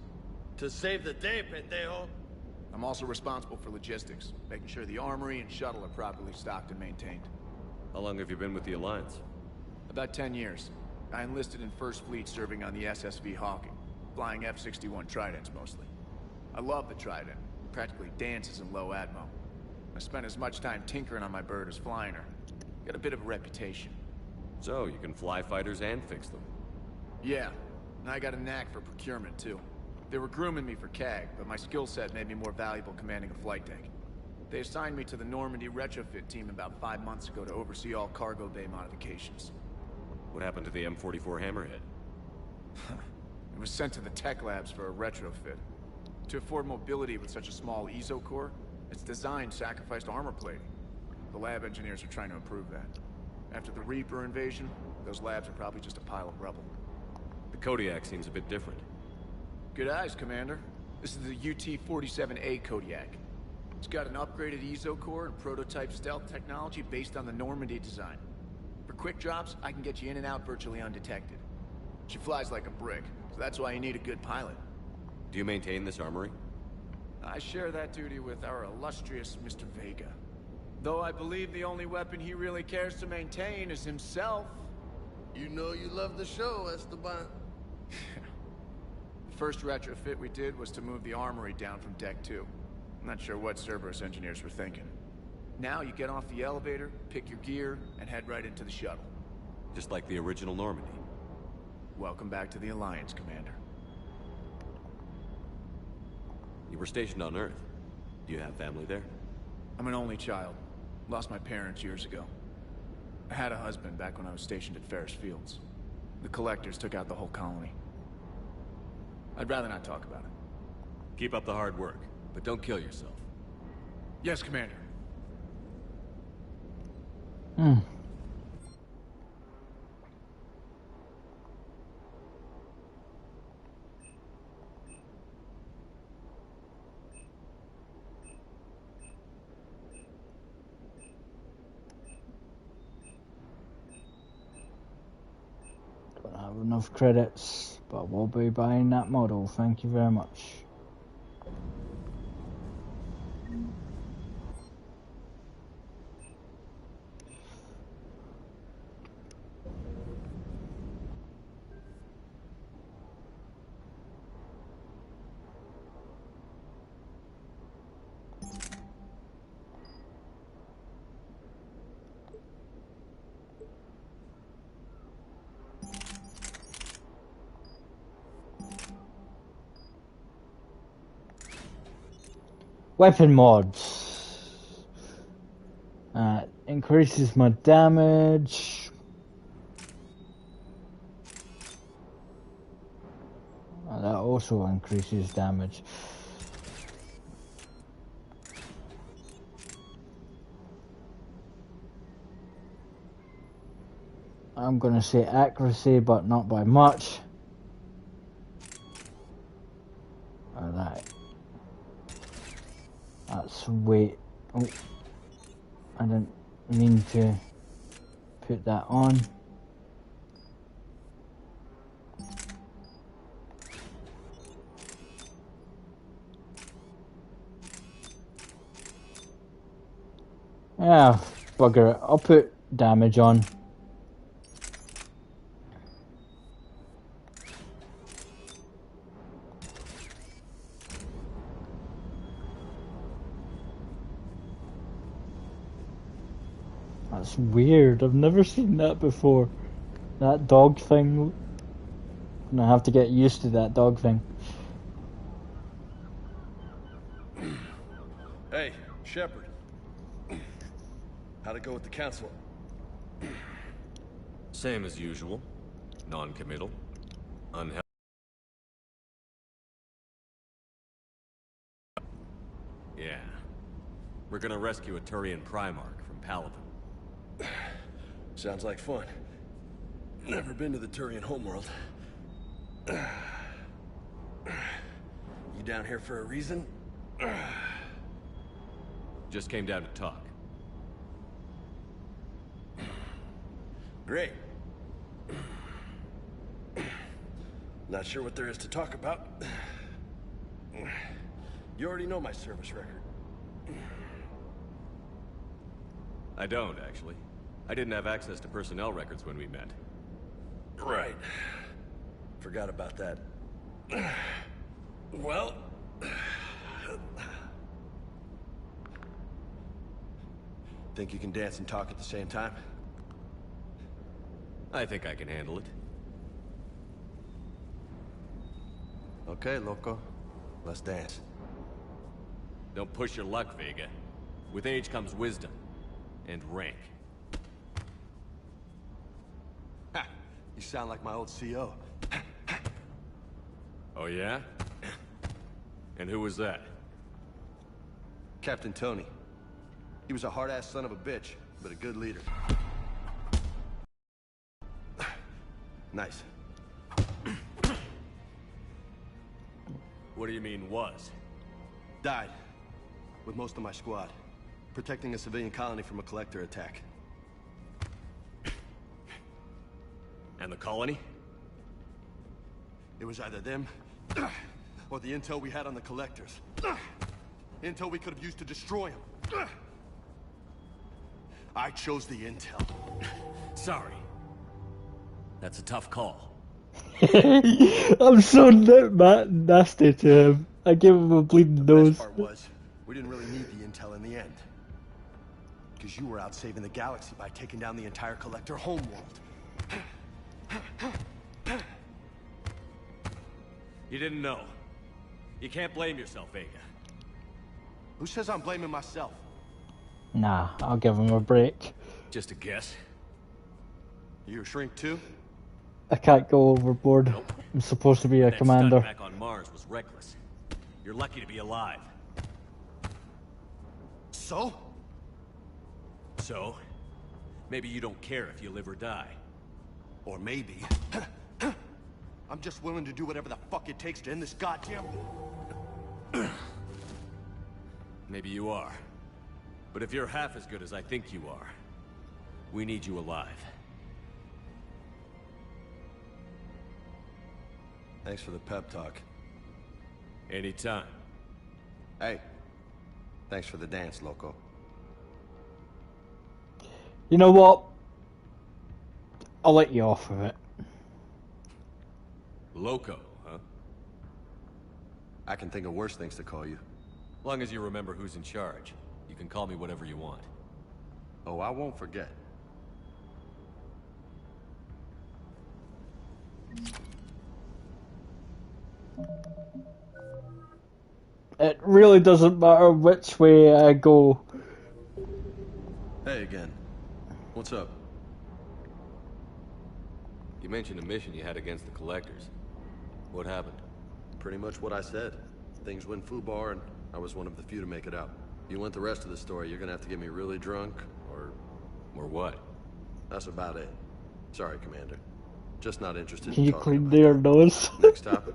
To save the day, pendejo. I'm also responsible for logistics, making sure the armory and shuttle are properly stocked and maintained. How long have you been with the Alliance? About 10 years. I enlisted in First Fleet serving on the SSV Hawking, flying F-61 Tridents mostly. I love the Trident. It practically dances in low atmo. I spent as much time tinkering on my bird as flying her. Got a bit of a reputation. So, you can fly fighters and fix them? Yeah, and I got a knack for procurement too. They were grooming me for CAG, but my skill set made me more valuable commanding a flight deck. They assigned me to the Normandy retrofit team about 5 months ago to oversee all cargo bay modifications. What happened to the M44 Hammerhead? It was sent to the tech labs for a retrofit. To afford mobility with such a small ESO core, its design sacrificed armor plating. The lab engineers are trying to improve that. After the Reaper invasion, those labs are probably just a pile of rubble. The Kodiak seems a bit different. Good eyes, Commander. This is the UT-47A Kodiak. It's got an upgraded ESO core and prototype stealth technology based on the Normandy design. For quick drops, I can get you in and out virtually undetected. She flies like a brick, so that's why you need a good pilot. Do you maintain this armory? I share that duty with our illustrious Mr. Vega. Though I believe the only weapon he really cares to maintain is himself. You know you love the show, Esteban. The first retrofit we did was to move the armory down from Deck 2. I'm not sure what Cerberus engineers were thinking. Now you get off the elevator, pick your gear, and head right into the shuttle. Just like the original Normandy. Welcome back to the Alliance, Commander. You were stationed on Earth. Do you have family there? I'm an only child. Lost my parents years ago. I had a husband back when I was stationed at Ferris Fields. The Collectors took out the whole colony. I'd rather not talk about it. Keep up the hard work, but don't kill yourself. Yes, Commander. Don't have enough credits, but we'll be buying that model. Thank you very much. Weapon mods. Increases my damage. That also increases damage. I'm gonna say accuracy, but not by much. Alright. That's weight. Oh, I didn't mean to put that on. Yeah, bugger it. I'll put damage on. That's weird. I've never seen that before. That dog thing. I'm gonna have to get used to that dog thing. Hey, Shepard. How'd it go with the council? Same as usual. Non-committal. Unhelpful. Yeah. We're gonna rescue a Turian Primarch from Palaven. Sounds like fun. Never been to the Turian homeworld. You down here for a reason? Just came down to talk. Great. Not sure what there is to talk about. You already know my service record. I don't, actually. I didn't have access to personnel records when we met. Right. Forgot about that. Well... Think you can dance and talk at the same time? I think I can handle it. Okay, loco. Let's dance. Don't push your luck, Vega. With age comes wisdom. And rank. Ha! You sound like my old CO. Oh yeah? And who was that? Captain Tony. He was a hard-ass son of a bitch, but a good leader. Nice. What do you mean, was? Died. With most of my squad. Protecting a civilian colony from a collector attack. And the colony? It was either them, or the intel we had on the collectors. Intel we could have used to destroy them. I chose the intel. Sorry. That's a tough call. I'm so nasty to him. I gave him a bleeding nose. The best part was, we didn't really need the intel in the end. Because you were out saving the galaxy by taking down the entire Collector homeworld. You didn't know. You can't blame yourself, Vega. Who says I'm blaming myself? Nah, I'll give him a break. Just a guess. You a shrink too? I can't go overboard. Nope. I'm supposed to be a commander. That stunt back on Mars was reckless. You're lucky to be alive. So? So? Maybe you don't care if you live or die. Or maybe... I'm just willing to do whatever the fuck it takes to end this goddamn... Maybe you are. But if you're half as good as I think you are, we need you alive. Thanks for the pep talk. Anytime. Hey, thanks for the dance, loco. You know what? I'll let you off of it. Loco, huh? I can think of worse things to call you. Long as you remember who's in charge, you can call me whatever you want. Oh, I won't forget. It really doesn't matter which way I go. Hey again. What's up? You mentioned a mission you had against the Collectors. What happened? Pretty much what I said. Things went foobar, and I was one of the few to make it out. If you want the rest of the story, you're gonna have to get me really drunk, or... Or what? That's about it. Sorry, Commander. Just not interested Can in you talking clean about your nose? Next topic.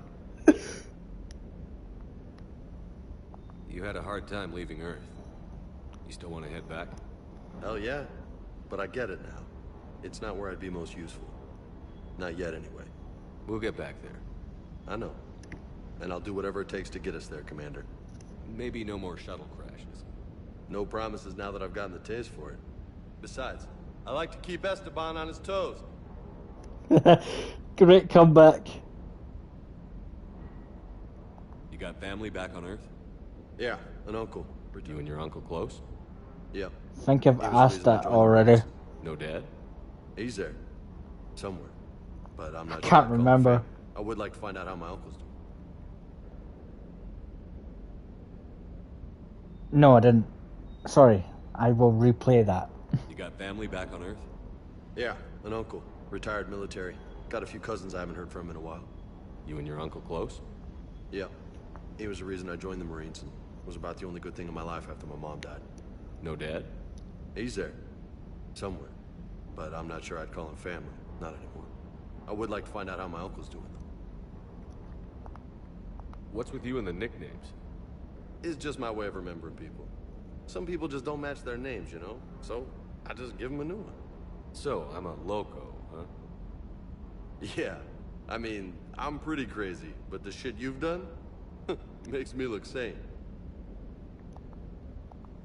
You had a hard time leaving Earth. You still want to head back? Hell yeah. But I get it now. It's not where I'd be most useful. Not yet, anyway. We'll get back there. I know. And I'll do whatever it takes to get us there, Commander. Maybe no more shuttle crashes. No promises now that I've gotten the taste for it. Besides, I like to keep Esteban on his toes. Great comeback. You got family back on Earth? Yeah, an uncle. You and your uncle close? Yep. I think I've asked that already. No dad? He's there. Somewhere. But I'm not I sure. can't remember. I would like to find out how my uncle's doing. No, I didn't. Sorry. I will replay that. You got family back on Earth? Yeah, an uncle. Retired military. Got a few cousins I haven't heard from in a while. You and your uncle close? Yeah. He was the reason I joined the Marines and was about the only good thing in my life after my mom died. No dad? He's there. Somewhere. But I'm not sure I'd call him family. Not anymore. I would like to find out how my uncle's doing, though. What's with you and the nicknames? It's just my way of remembering people. Some people just don't match their names, you know? So, I just give them a new one. So, I'm a loco, huh? Yeah. I mean, I'm pretty crazy, but the shit you've done makes me look sane.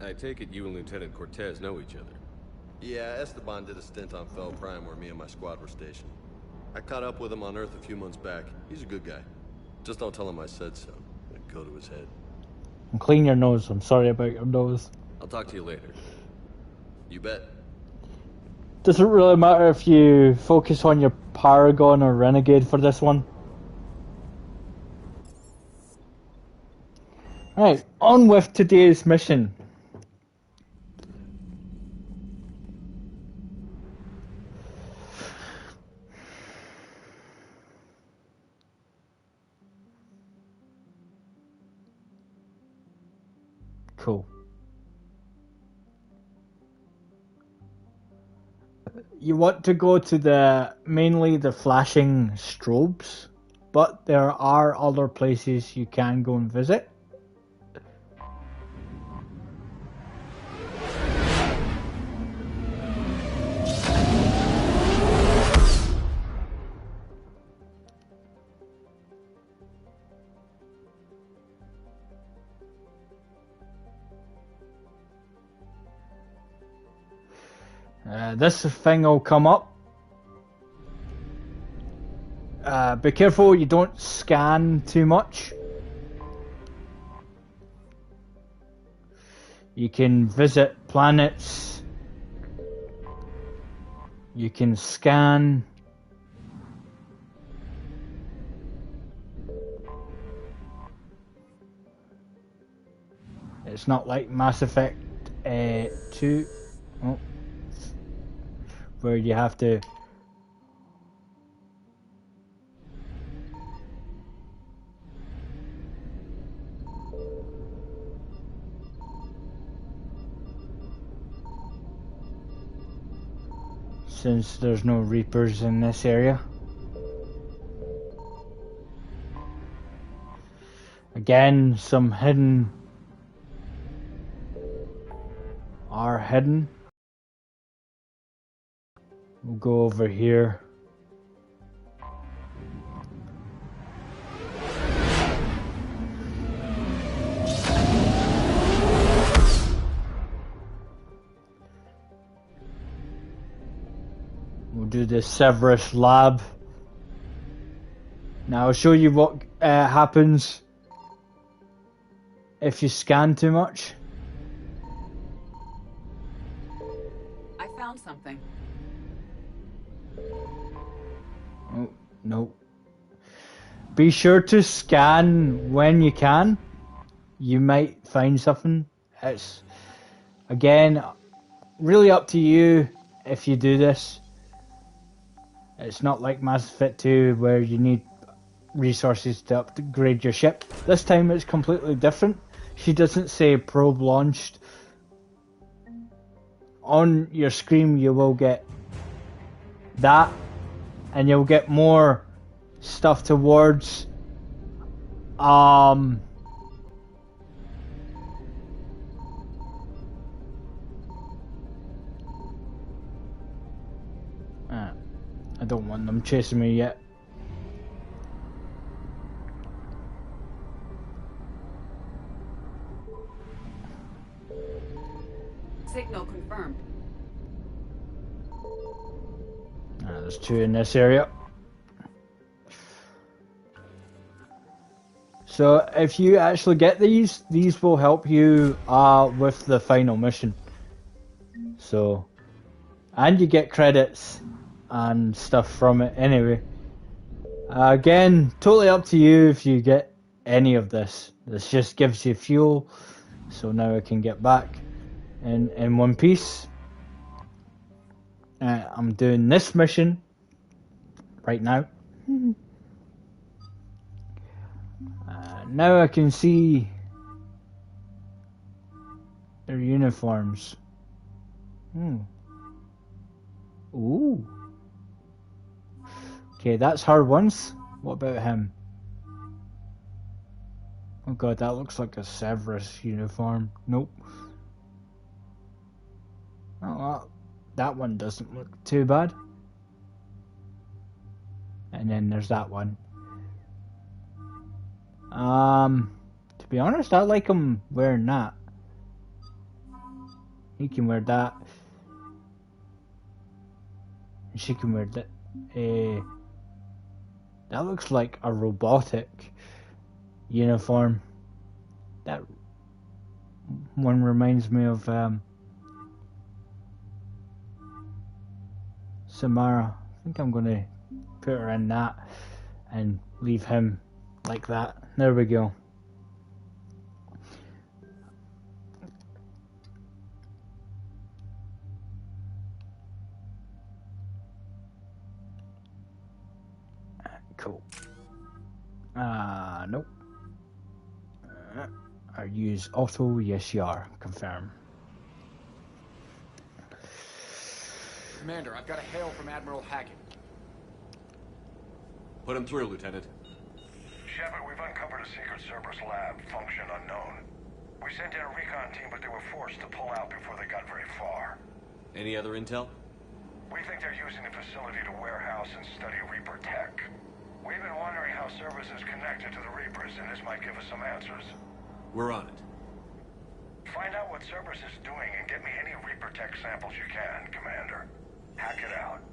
I take it you and Lieutenant Cortez know each other. Yeah, Esteban did a stint on Fel Prime where me and my squad were stationed. I caught up with him on Earth a few months back. He's a good guy. Just don't tell him I said so. It'd go to his head. And clean your nose. I'm sorry about your nose. I'll talk to you later. You bet. Doesn't really matter if you focus on your Paragon or Renegade for this one. Right, on with today's mission. Cool. You want to go to mainly the flashing strobes, but there are other places you can go and visit. This thing will come up. Be careful you don't scan too much. You can visit planets. You can scan. It's not like Mass Effect 2. Oh. Where you have to since there's no Reapers in this area. Again, some hidden are hidden. We'll go over here. We'll do the Severus lab. Now I'll show you what happens if you scan too much. I found something. Oh, no. Be sure to scan when you can. you might find something. It's, again, really up to you if you do this. It's not like Mass Effect 2 where you need resources to upgrade your ship. This time it's completely different. She doesn't say probe launched. On your screen you will get that, and you'll get more stuff towards I don't want them chasing me yet. Signal confirmed. There's two in this area. So if you actually get these will help you with the final mission. So, and you get credits and stuff from it anyway. Again, totally up to you if you get any of this. This just gives you fuel. So now I can get back in one piece. I'm doing this mission right now. Now I can see their uniforms. Ooh. Okay, that's her once. What about him? Oh god, that looks like a Severus uniform. Nope. Oh, that one doesn't look too bad. And then there's that one. To be honest, I like him wearing that. He can wear that. And she can wear that. That looks like a robotic uniform. That one reminds me of Samara. I think I'm going to put her in that and leave him like that. There we go. Cool. Nope. I use auto. Yes, you are. Confirm. Commander, I've got a hail from Admiral Hackett. Put him through, Lieutenant. Shepard, we've uncovered a secret Cerberus lab, function unknown. We sent in a recon team, but they were forced to pull out before they got very far. Any other intel? We think they're using the facility to warehouse and study Reaper tech. We've been wondering how Cerberus is connected to the Reapers, and this might give us some answers. We're on it. Find out what Cerberus is doing and get me any Reaper tech samples you can, Commander. Hack it out.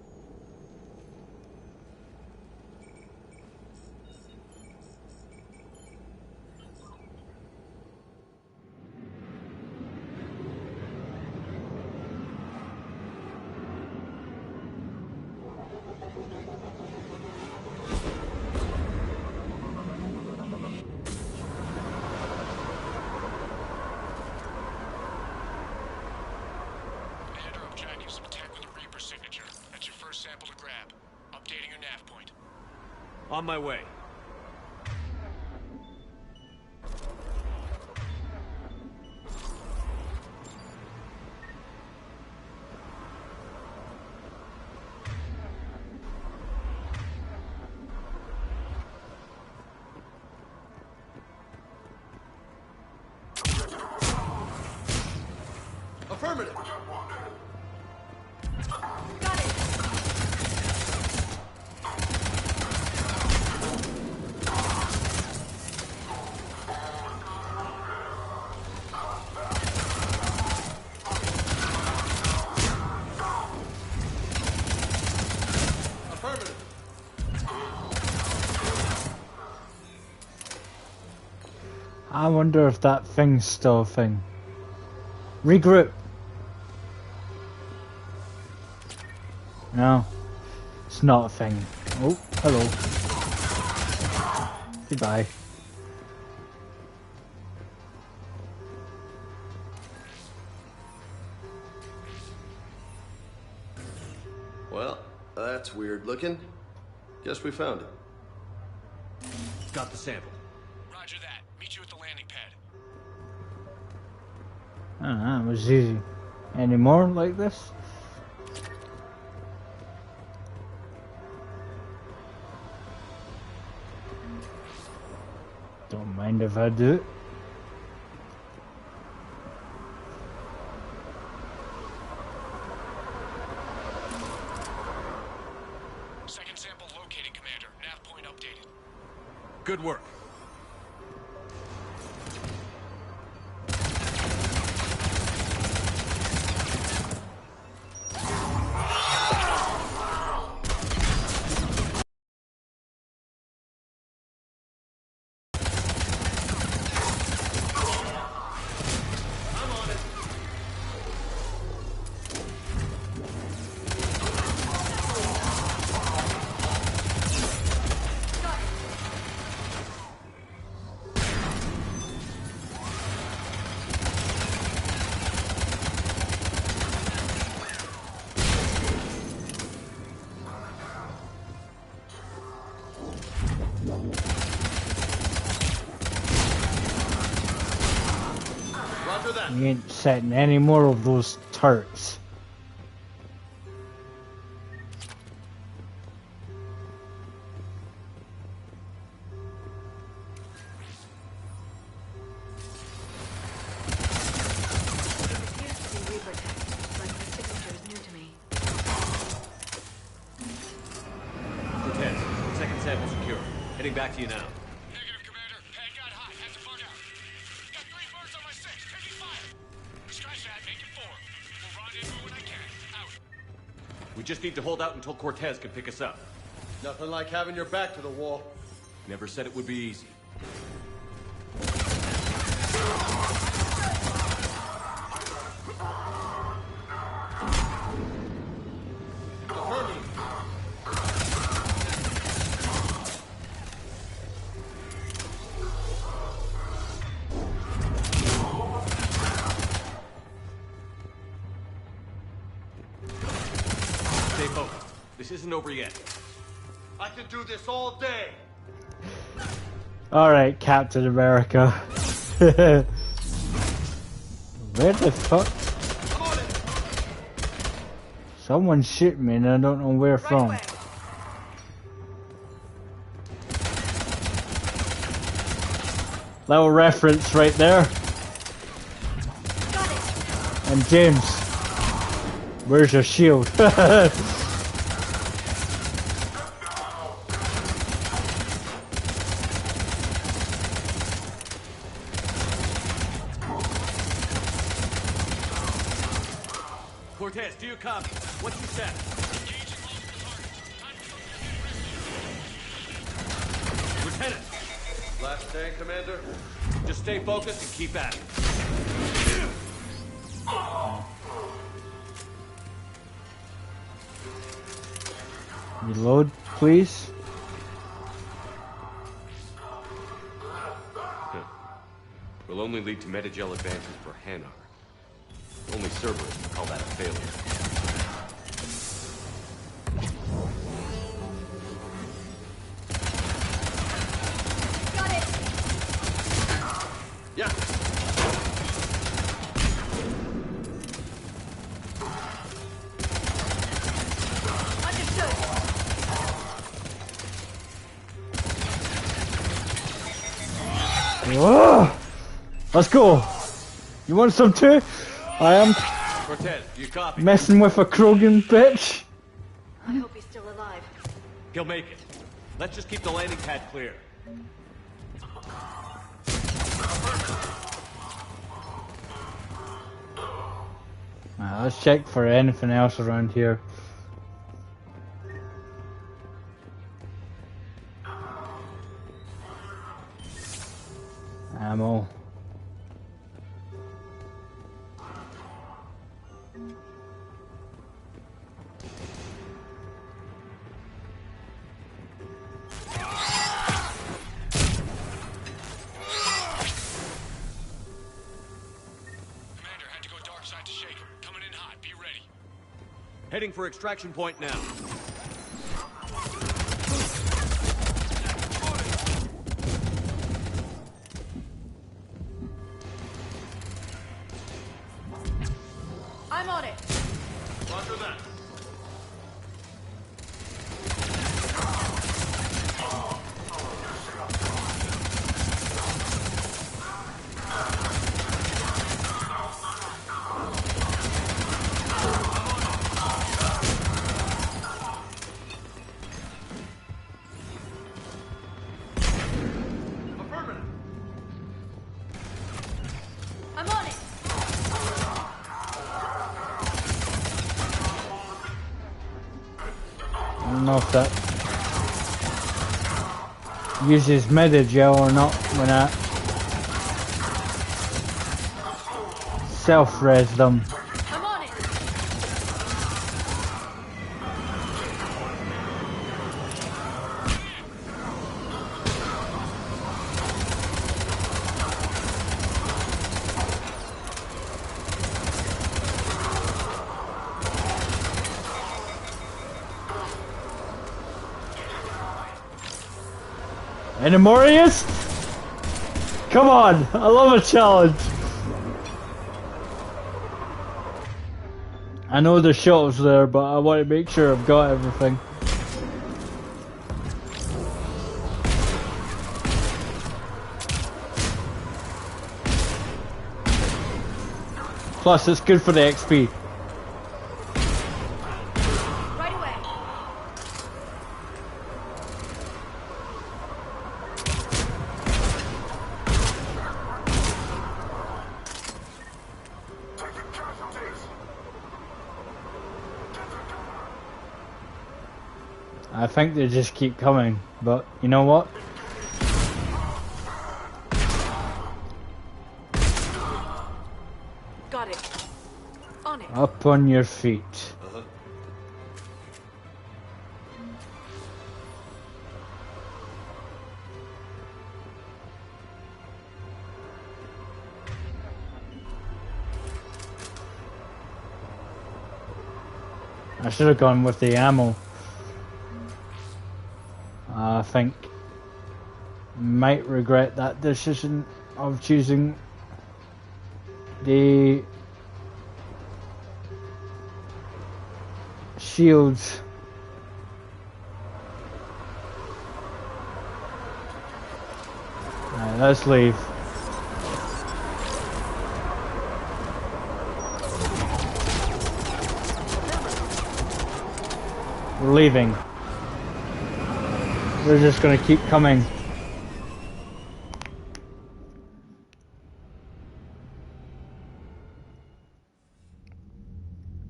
On my way. Affirmative. I wonder if that thing's still a thing. Regroup. No, it's not a thing. Oh, hello. Goodbye. weird looking. Guess we found it. Got the sample. Roger that. Meet you at the landing pad. That was easy. Any more like this? Don't mind if I do it. Second sample located, Commander. Nav point updated. Good work. You ain't setting any more of those turrets. Cortez, second sample secure. Heading back to you now. Negative, Commander. Pad got hot. Have to bug out. Got 3 birds on my 6. Taking fire. Scratch that. Make it 4. We'll rendezvous when I can. Out. We just need to hold out until Cortez can pick us up. Nothing like having your back to the wall. Never said it would be easy. Stay focused. This isn't over yet. I can do this all day. Alright, Captain America. Where the fuck? Someone's shooting me and I don't know where from. Little reference right there. And James, where's your shield? Cortez, do you copy? What's your set? Lieutenant! Last stand, Commander? Just stay focused and keep at it. Reload, please. Will only lead to Metagel advances for Hanar. Only Cerberus can call that a failure. Got it! Yeah. Understood. Whoa! Let's go. You want some too? I am Cortez, do you copy? messing with a Krogan bitch. I hope he's still alive. He'll make it. Let's just keep the landing pad clear. Let's check for anything else around here. Ammo. Heading for extraction point now. don't know if that uses meta-gel or not when I self-res them. I'm on it. Any more of yous? Come on, I love a challenge. I know the shuttle's there, but I want to make sure I've got everything. Plus, it's good for the XP. Right away. I think they just keep coming, but you know what? Got it. On it. Up on your feet. I should have gone with the ammo. I think might regret that decision of choosing the shields. Alright, let's leave. We're leaving. We're just gonna keep coming.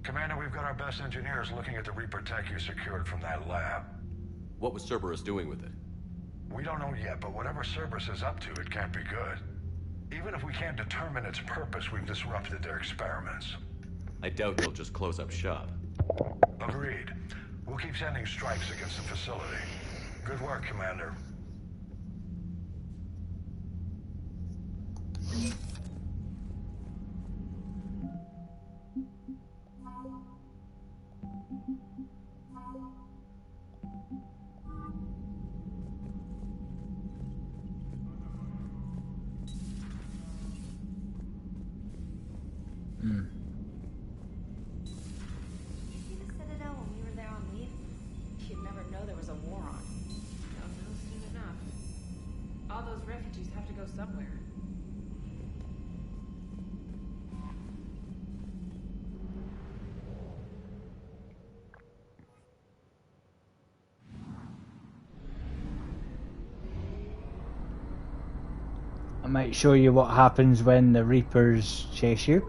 Commander, we've got our best engineers looking at the Reaper tech you secured from that lab. What was Cerberus doing with it? We don't know yet, but whatever Cerberus is up to, it can't be good. Even if we can't determine its purpose, we've disrupted their experiments. I doubt they'll just close up shop. Agreed. We'll keep sending strikes against the facility. Good work, Commander. You'd never know there was a war on. Don't know soon enough. All those refugees have to go somewhere. I might show you what happens when the Reapers chase you.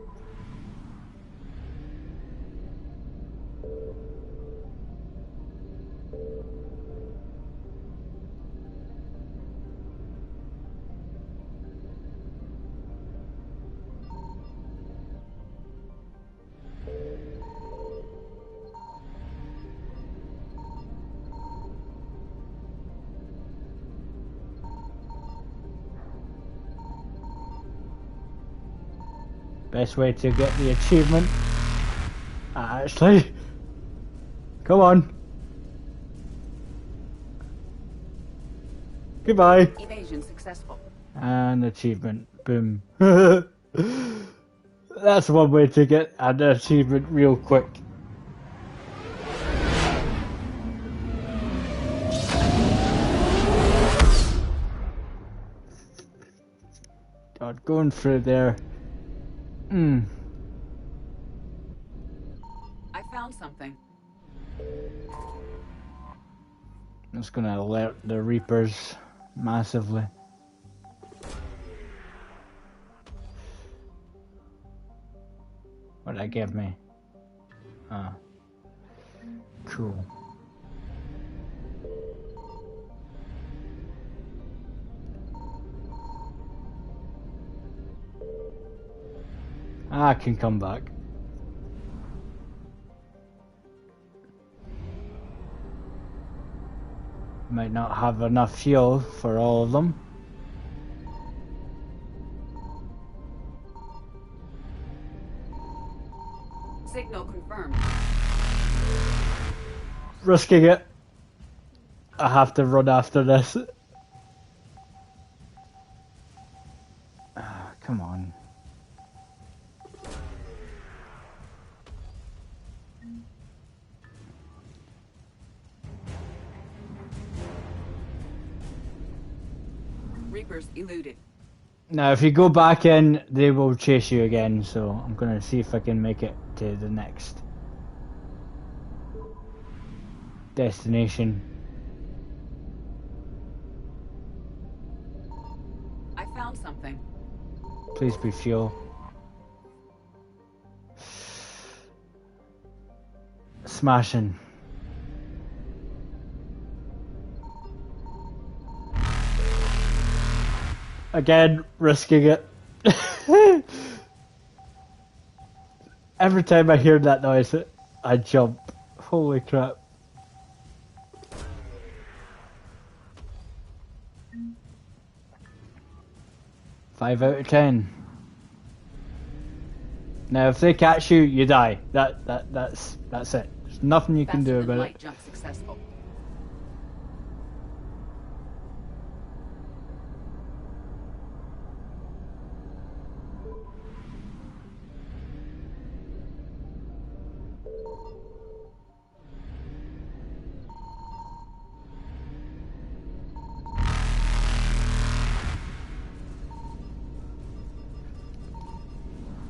Best way to get the achievement. Actually, come on. Goodbye. Evasion successful. And achievement. Boom. That's one way to get an achievement real quick. God, going through there. I found something. It's gonna alert the Reapers massively. What did that give me? Ah, cool. I can come back. Might not have enough fuel for all of them. Signal confirmed. Risking it. I have to run after this. Come on. Reapers eluded. Now, if you go back in, they will chase you again, so I'm gonna see if I can make it to the next destination. I found something. Please be fuel. Smashing. Again, risking it. Every time I hear that noise, I jump. Holy crap. Five out of 10. Now, if they catch you, you die. That's it. There's nothing you can do about light it. jump successful.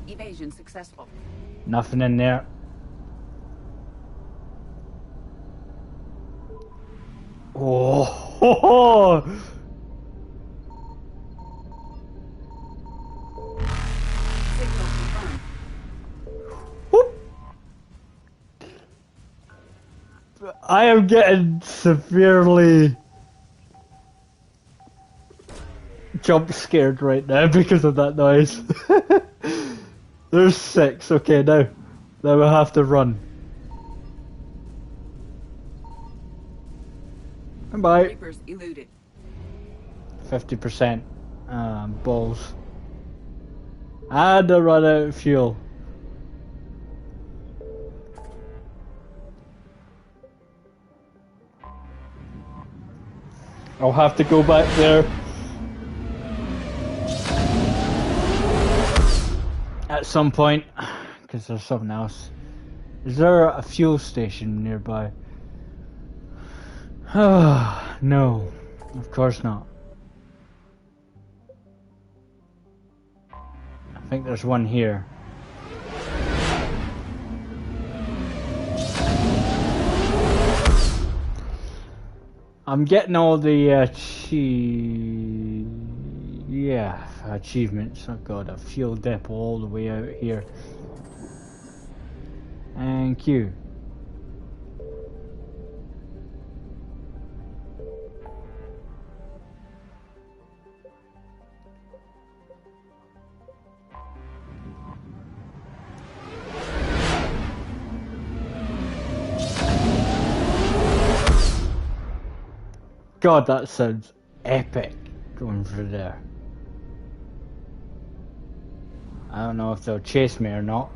Evasion successful. Nothing in there. Oh, Signal confirmed. I am getting severely jump scared right now because of that noise. There's 6. Okay, now we have to run. Bye. Reapers eluded. 50%. Balls. And I run out of fuel. I'll have to go back there. At some point, because there's something else. Is there a fuel station nearby? No, of course not. I think there's one here. I'm getting all the achievements. Oh god, a fuel depot all the way out here. Thank you. God, that sounds epic going through there. I don't know if they'll chase me or not.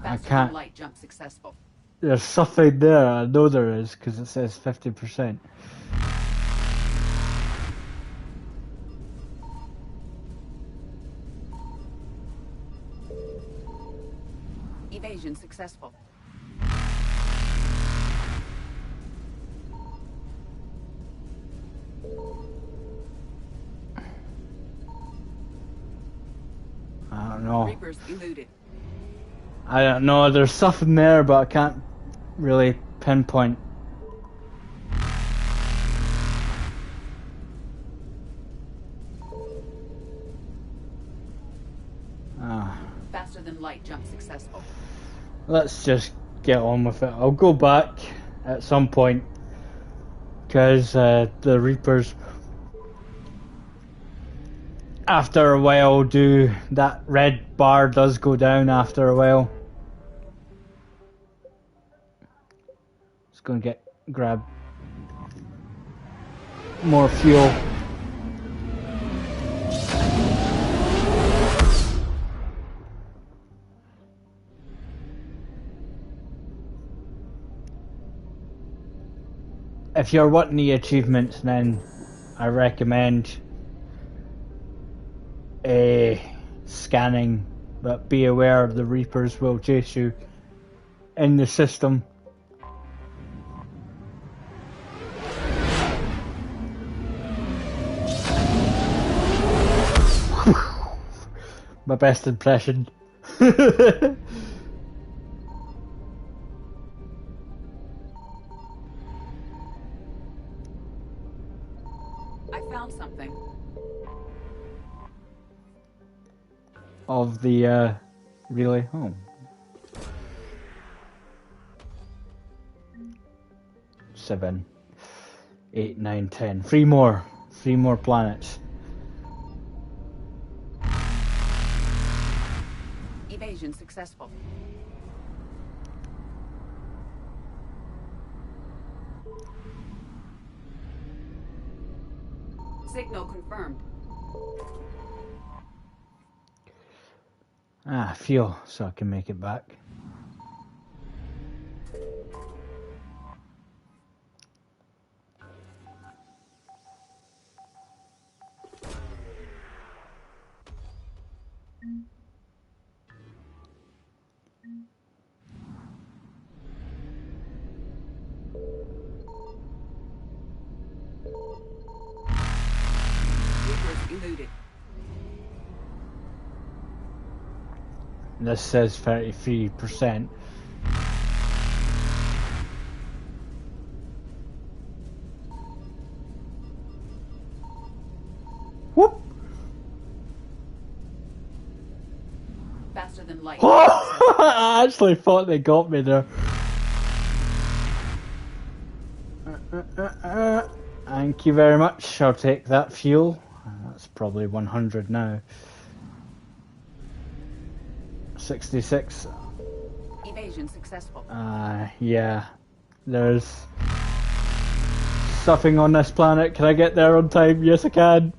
I can't. Light jump successful. There's something there. I know there is because it says 50%. Evasion successful. I don't know. Reapers eluded. I don't know. There's something there, but I can't really pinpoint. Ah. Faster than light jump successful. Let's just get on with it. I'll go back at some point because the Reapers, after a while, do that red bar does go down after a while. Just gonna grab more fuel. If you're wanting the achievements, then I recommend scanning, but be aware the Reapers will chase you in the system. My best impression. I found something. Of the relay home. 7, 8, 9, 10. Three more planets. Evasion successful. Signal confirmed. Fuel, so I can make it back. Eluded. This says 33%. Whoop! Faster than light. I actually thought they got me there. Thank you very much. I'll take that fuel. That's probably 100 now. 66. Evasion successful. Yeah. There's something on this planet. Can I get there on time? Yes, I can.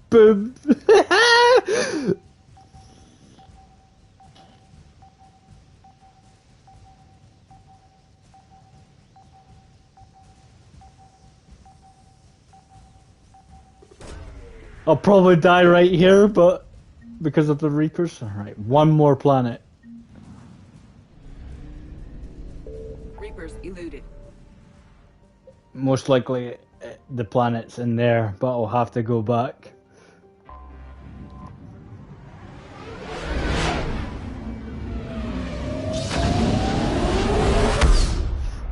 Boom. I'll probably die right here, but because of the Reapers. Alright, one more planet. Reapers eluded. Most likely the planet's in there, but I'll have to go back.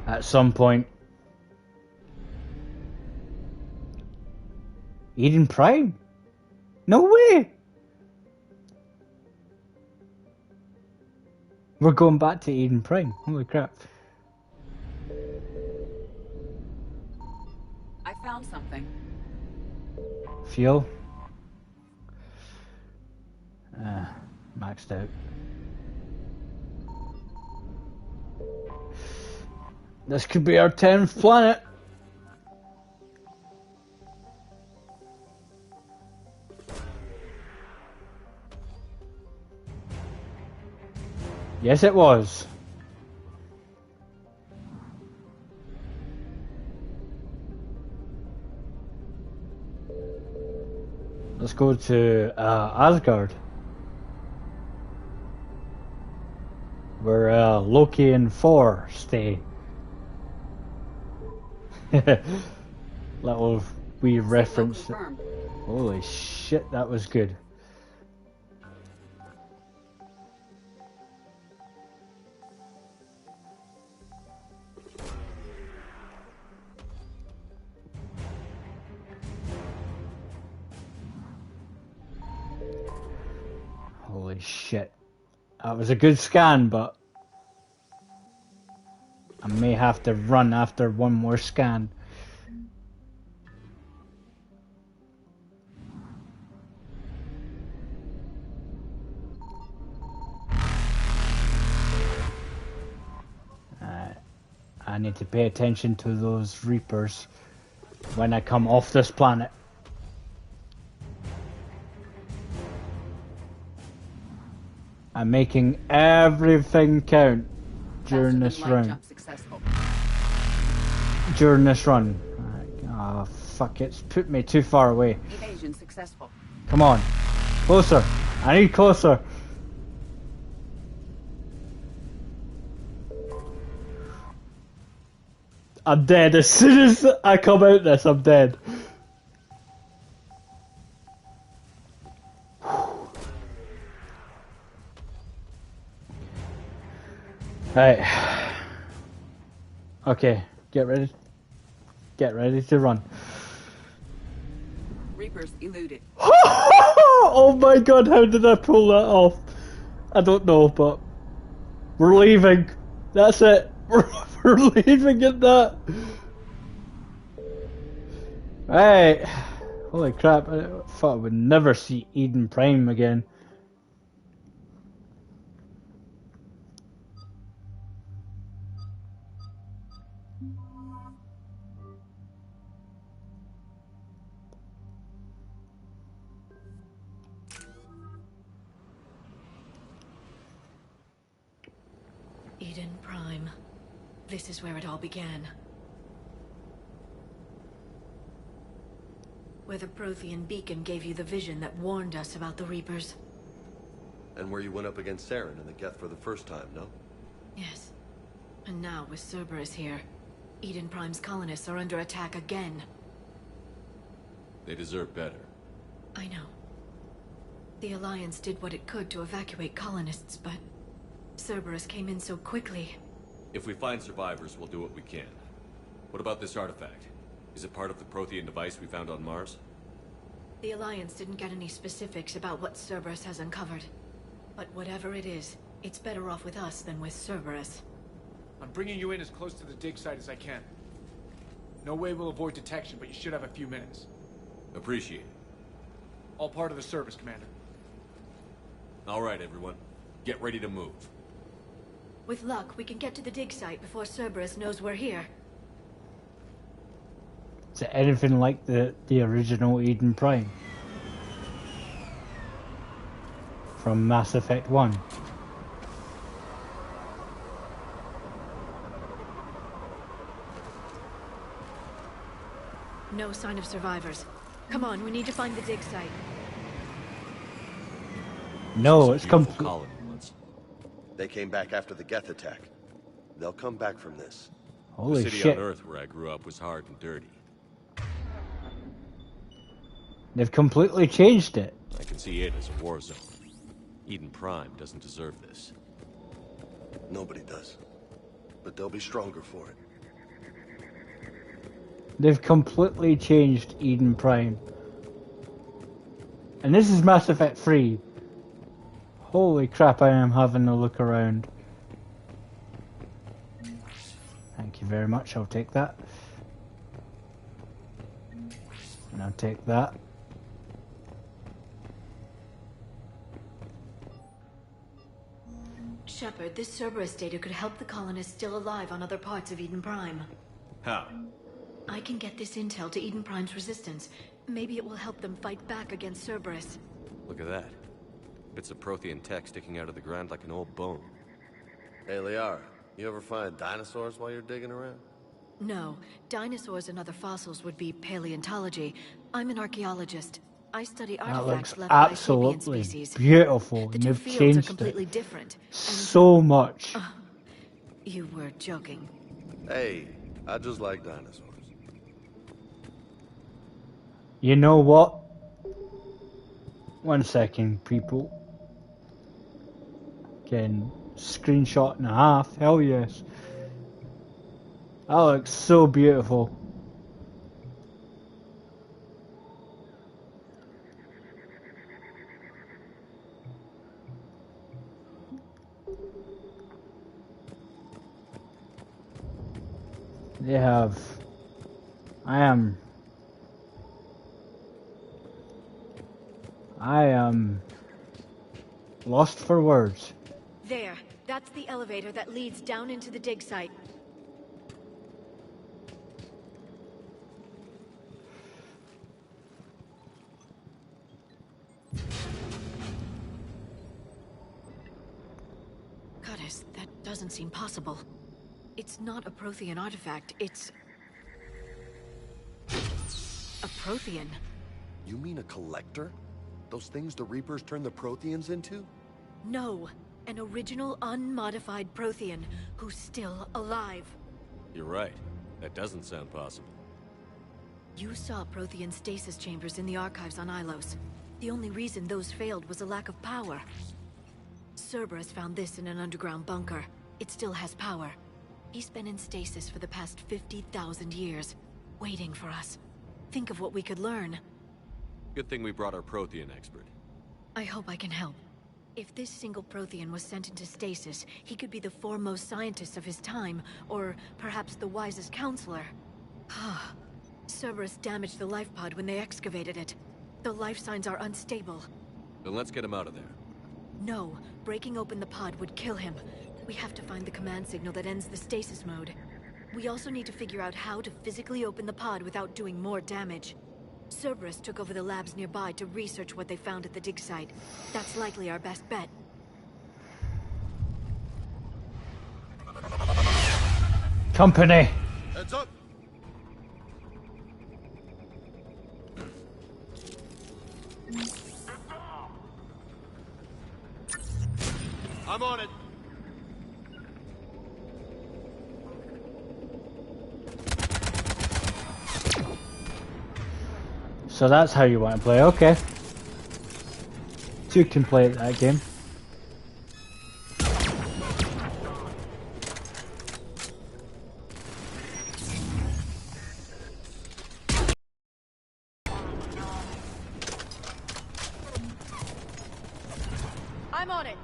At some point. Eden Prime? No way! We're going back to Eden Prime. Holy crap. I found something. Fuel. Maxed out. This could be our 10th planet. Yes, it was. Let's go to Asgard, where Loki and Thor stay. Little wee reference. Holy shit, that was good. Holy shit. That was a good scan, but I may have to run after one more scan. I need to pay attention to those Reapers when I come off this planet. I'm making everything count during this run. During this run. Ah, oh, fuck, it's put me too far away. Evasion successful. Come on. Closer. I need closer. I'm dead. As soon as I come out this, I'm dead. Right. Okay, get ready. Get ready to run. Reapers eluded. Oh my god, how did I pull that off? I don't know, but we're leaving. That's it. We're leaving at that. Right. Holy crap, I thought I would never see Eden Prime again. Eden Prime. This is where it all began. Where the Prothean beacon gave you the vision that warned us about the Reapers. And where you went up against Saren and the Geth for the first time, no? Yes. And now, with Cerberus here, Eden Prime's colonists are under attack again. They deserve better. I know. The Alliance did what it could to evacuate colonists, but Cerberus came in so quickly. If we find survivors, we'll do what we can. What about this artifact? Is it part of the Prothean device we found on Mars? The Alliance didn't get any specifics about what Cerberus has uncovered. But whatever it is, it's better off with us than with Cerberus. I'm bringing you in as close to the dig site as I can. No way we'll avoid detection, but you should have a few minutes. Appreciate it. All part of the service, Commander. All right, everyone. Get ready to move. With luck, we can get to the dig site before Cerberus knows we're here. Is it anything like the original Eden Prime? From Mass Effect 1? No sign of survivors. Come on, we need to find the dig site. No, it's colony once. They came back after the Geth attack. They'll come back from this. Holy the city shit. on Earth where I grew up was hard and dirty. They've completely changed it. I can see it as a war zone. Eden Prime doesn't deserve this. Nobody does. But they'll be stronger for it. They've completely changed Eden Prime. And this is Mass Effect 3. Holy crap, I am having a look around. Thank you very much, I'll take that. And I'll take that. Shepard, this Cerberus data could help the colonists still alive on other parts of Eden Prime. How? I can get this intel to Eden Prime's resistance. Maybe it will help them fight back against Cerberus. Look at that. Bits of Prothean tech sticking out of the ground like an old bone. Hey, Liara, you ever find dinosaurs while you're digging around? No. Dinosaurs and other fossils would be paleontology. I'm an archaeologist. I study That artifacts looks left by sapient absolutely species. beautiful. The And two they've fields are changed completely it different. And so much. you were joking. Hey, I just like dinosaurs. You know what? 1 second, people. Again, screenshot and a half. Hell yes. That looks so beautiful. They have. I am lost for words. There. That's the elevator that leads down into the dig site. Goddess, that doesn't seem possible. It's not a Prothean artifact, it's... a Prothean. You mean a collector? Those things the Reapers turn the Protheans into? No. An original, unmodified Prothean who's still alive. You're right. That doesn't sound possible. You saw Prothean stasis chambers in the archives on Ilos. The only reason those failed was a lack of power. Cerberus found this in an underground bunker. It still has power. He's been in stasis for the past 50,000 years, waiting for us. Think of what we could learn. Good thing we brought our Prothean expert. I hope I can help. If this single Prothean was sent into stasis, he could be the foremost scientist of his time, or perhaps the wisest counselor. Cerberus damaged the life pod when they excavated it. The life signs are unstable. Then let's get him out of there. No, breaking open the pod would kill him. We have to find the command signal that ends the stasis mode. We also need to figure out how to physically open the pod without doing more damage. Cerberus took over the labs nearby to research what they found at the dig site. That's likely our best bet. Company. Heads up! I'm on it. So that's how you want to play, okay. So you can play that game. I'm on it.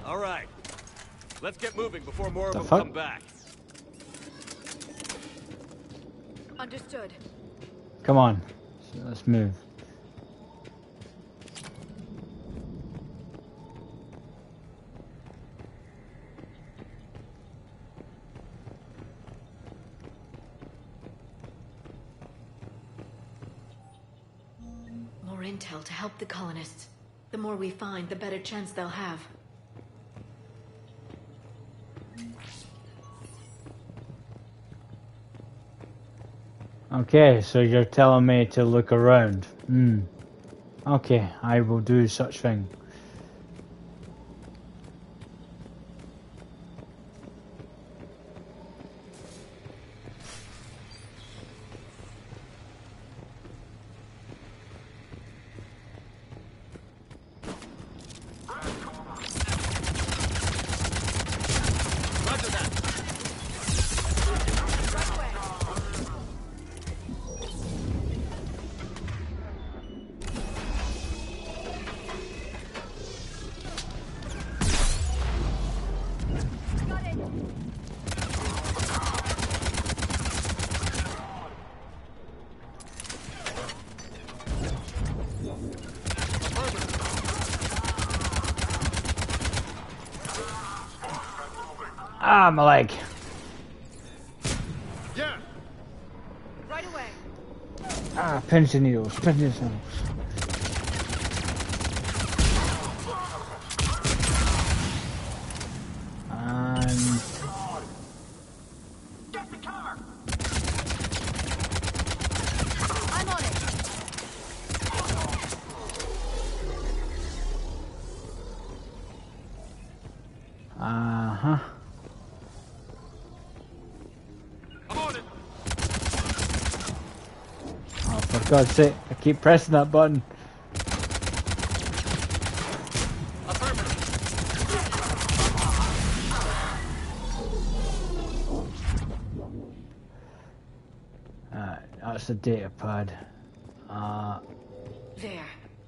All right. Let's get moving before more of them fuck? come back. Understood. Come on. So let's move. More intel to help the colonists. The more we find, the better chance they'll have. Okay, so you're telling me to look around. Okay, I will do such thing. Ah, my leg. Yeah. Right away. Ah, pins and needles, pins and needles. And... I'm on it. Uh-huh. Oh, for God's sake, I keep pressing that button. That's the data pad. There.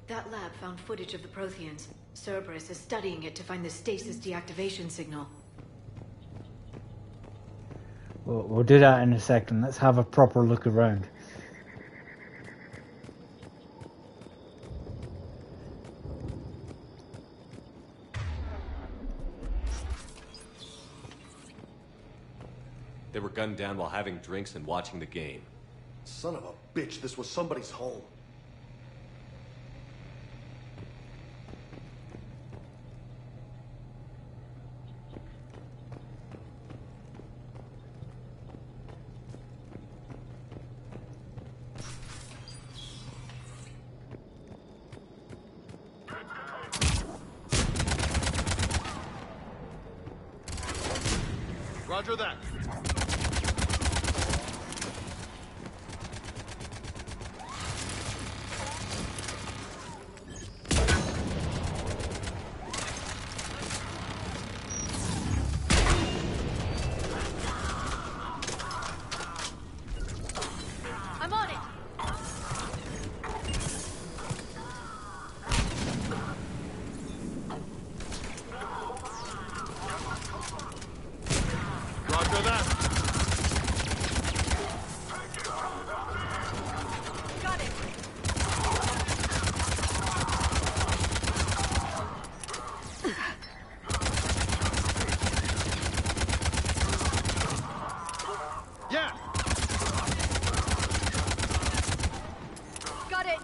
That lab found footage of the Protheans. Cerberus is studying it to find the stasis deactivation signal. We'll do that in a second. Let's have a proper look around. They were gunned down while having drinks and watching the game. Son of a bitch, this was somebody's home. Roger that. I'm on it! Roger that. Got it! Yeah. Got it!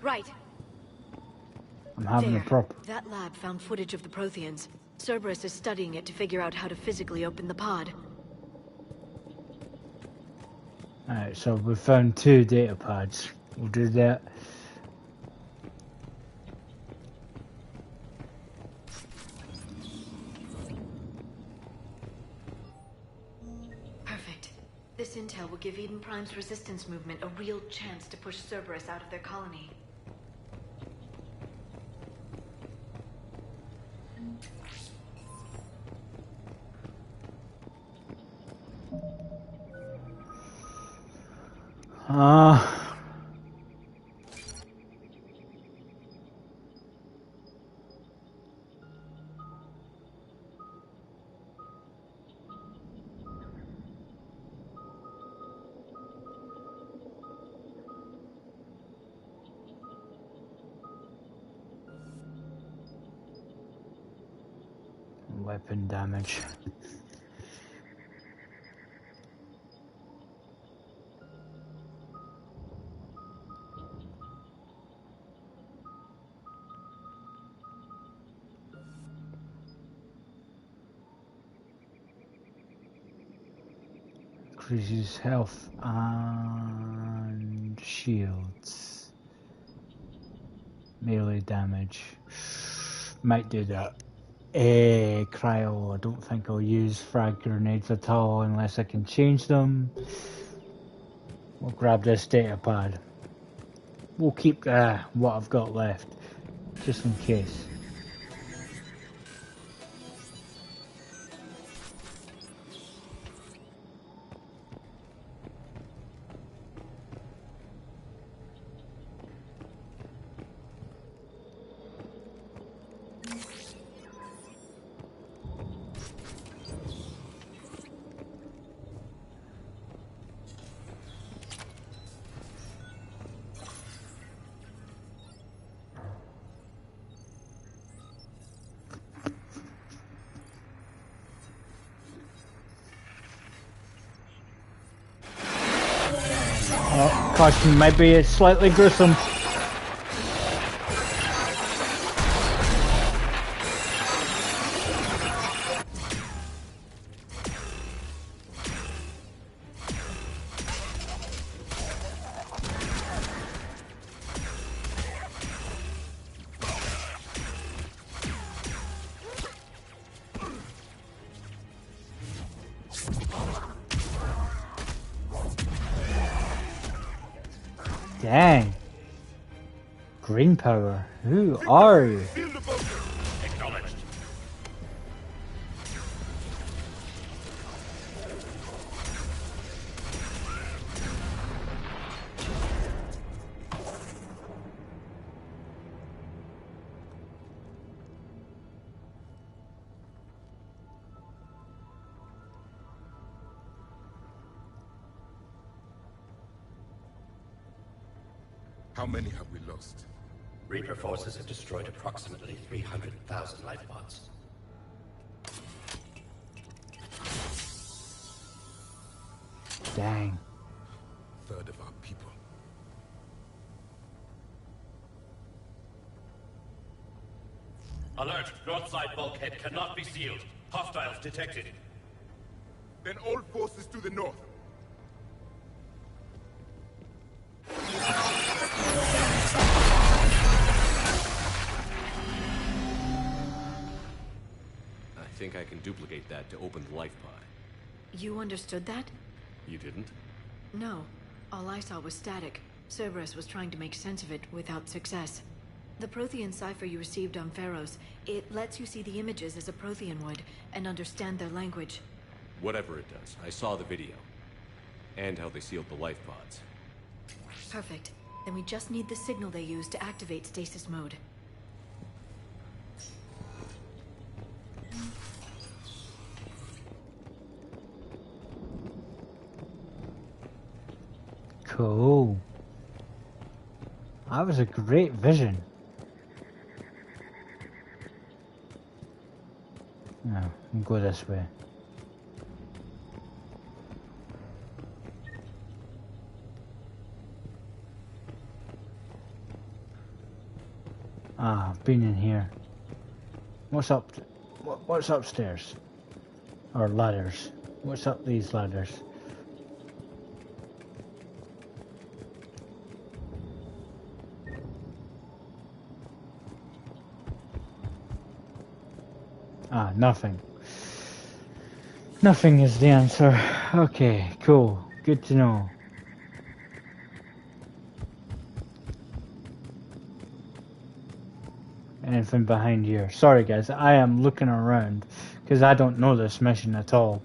Right. I'm having There. a proper... That lab found footage of the Protheans. Cerberus is studying it to figure out how to physically open the pod. Alright, so we found 2 data pads. We'll do that. Perfect. This intel will give Eden Prime's resistance movement a real chance to push Cerberus out of their colony. Weapon damage. Increases health and shields. Melee damage. Might do that. Cryo, I don't think I'll use frag grenades at all unless I can change them. We'll grab this data pad. We'll keep what I've got left, just in case. Caution, might be slightly gruesome. Dang. Green power. Who are you? Acknowledged. How many have we lost? Reaper forces have destroyed approximately 300,000 lifebots. Dang. Third of our people. Alert! North side bulkhead cannot be sealed. Hostiles detected. Then all forces to the north. I think I can duplicate that to open the life pod. You understood that? You didn't? No. All I saw was static. Cerberus was trying to make sense of it without success. The Prothean cipher you received on Pharaohs, it lets you see the images as a Prothean would, and understand their language. Whatever it does, I saw the video. And how they sealed the life pods. Perfect. Then we just need the signal they use to activate stasis mode. Cool. That was a great vision. No, we'll go this way. Ah, I've been in here. What's up? What's upstairs? Or ladders? What's up these ladders? Ah, nothing. Nothing is the answer. Okay, cool. Good to know. Anything behind here? Sorry guys, I am looking around because I don't know this mission at all.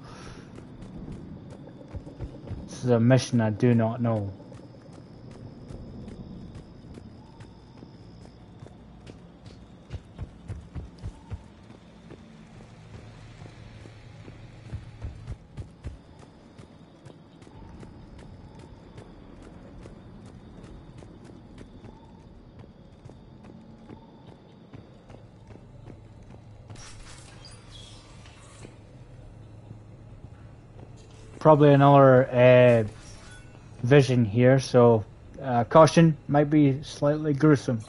This is a mission I do not know. Probably another vision here, so caution, might be slightly gruesome.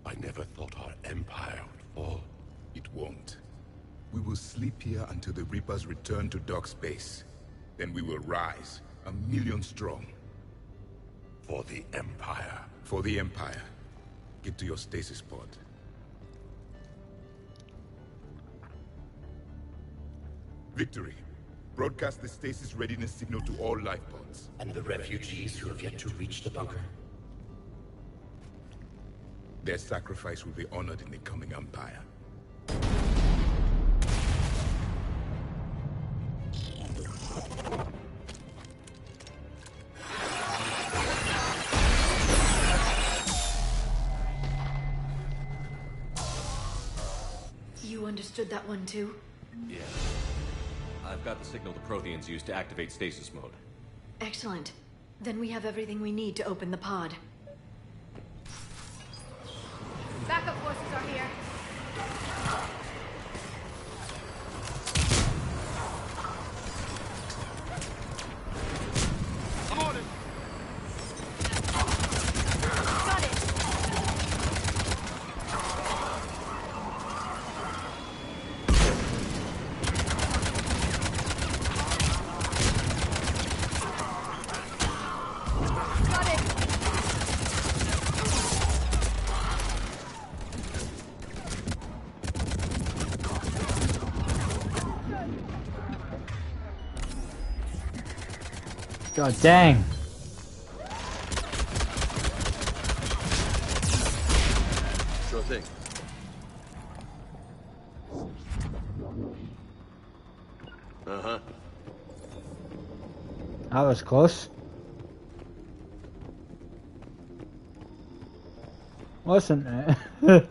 I never thought our empire would fall. It won't. We will sleep here until the Reapers return to dock space. Then we will rise, 1,000,000 strong. For the Empire. For the Empire. Get to your stasis pod. Victory. Broadcast the stasis readiness signal to all lifeboats. And the refugees who have yet to reach the bunker. Their sacrifice will be honored in the coming Empire. You understood that one too? Yeah. I've got the signal the Protheans use to activate stasis mode. Excellent. Then we have everything we need to open the pod. Backup forces are here. I'm on it! God dang. Sure thing. Uh-huh. That was close. Wasn't it?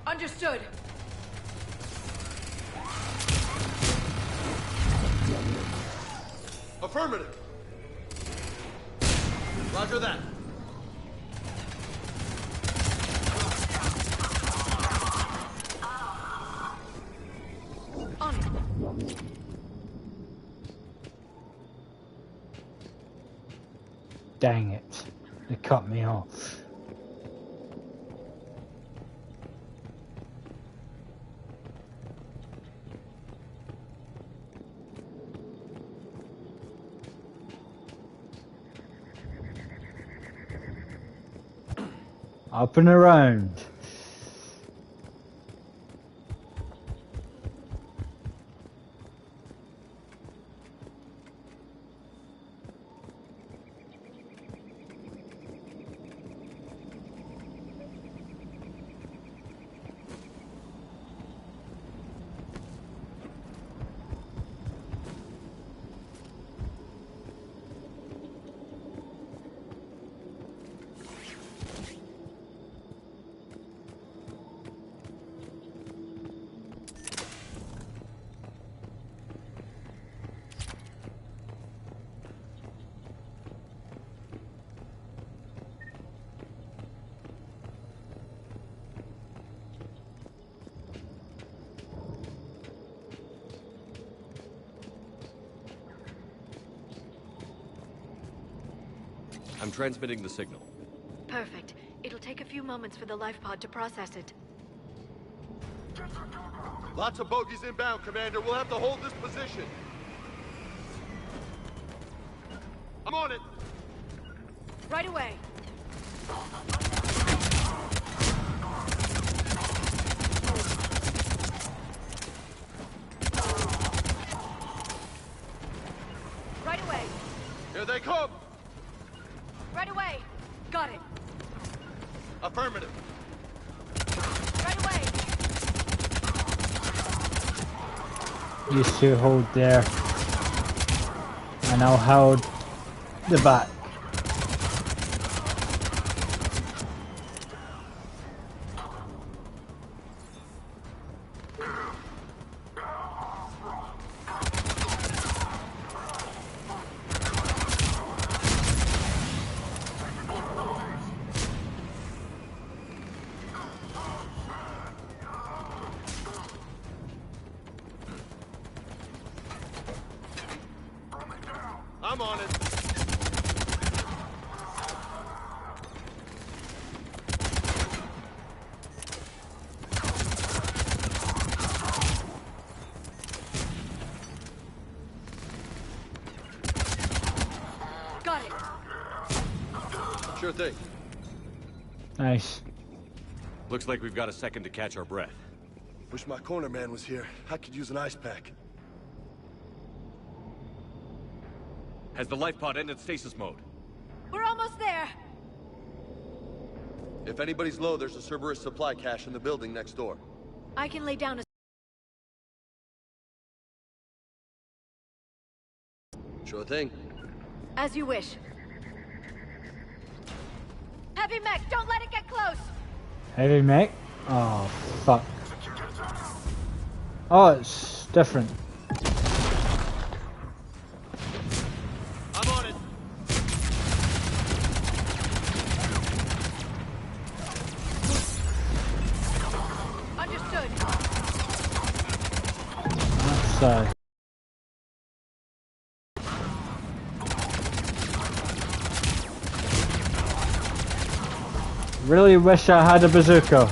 Understood. Affirmative. Roger that. On it. Dang it. They cut me off. Up and around. I'm transmitting the signal. Perfect. It'll take a few moments for the life pod to process it. Lots of bogies inbound, Commander. We'll have to hold this position. I'm on it. Right away. Right away. Here they come. Right away. Got it. Affirmative. Right away. You two hold there. And I'll hold the back. I'm on it. Got it. Sure thing. Nice. Looks like we've got a second to catch our breath. Wish my corner man was here. I could use an ice pack. Has the life pod ended stasis mode? We're almost there. If anybody's low, there's a Cerberus supply cache in the building next door. I can lay down a... Sure thing. As you wish. Heavy mech, don't let it get close. Heavy mech? Oh, fuck. Oh, it's different. I'm on it. So. Really wish I had a bazooka.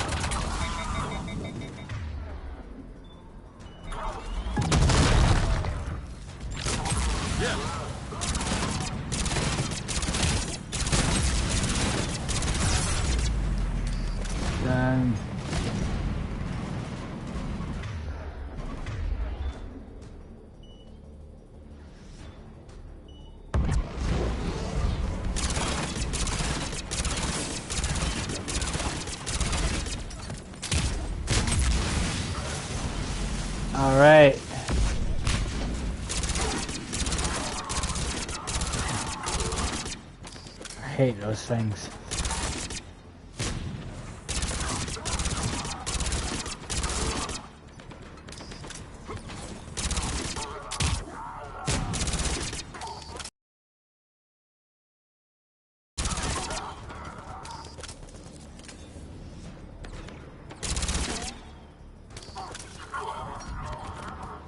Down. All right. I hate those things.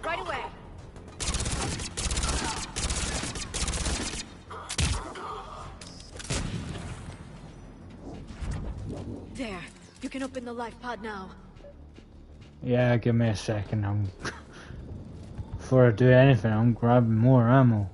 Right away. There. You can open the life pod now. Yeah, give me a second. Before I do anything, I'm grabbing more ammo.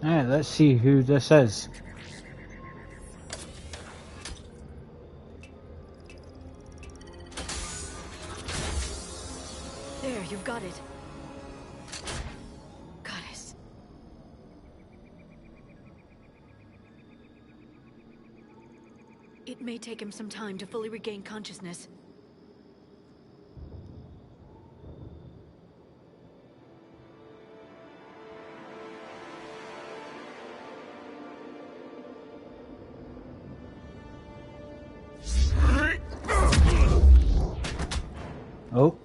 Alright, let's see who this is. There, you've got it. Goddess. It may take him some time to fully regain consciousness. Oh.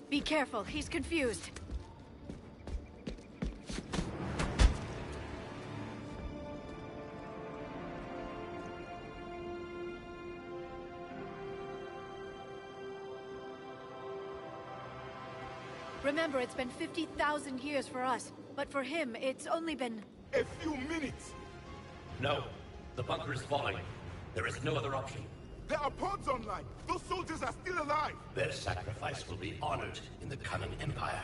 Be careful, he's confused. Remember, it's been 50,000 years for us, but for him, it's only been... A few minutes! No. The bunker is falling. There is no other option. There are pods online! Those soldiers are still alive! Their sacrifice will be honored in the coming Empire.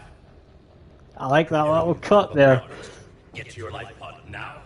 I like that little cut there. Get to your life pod now.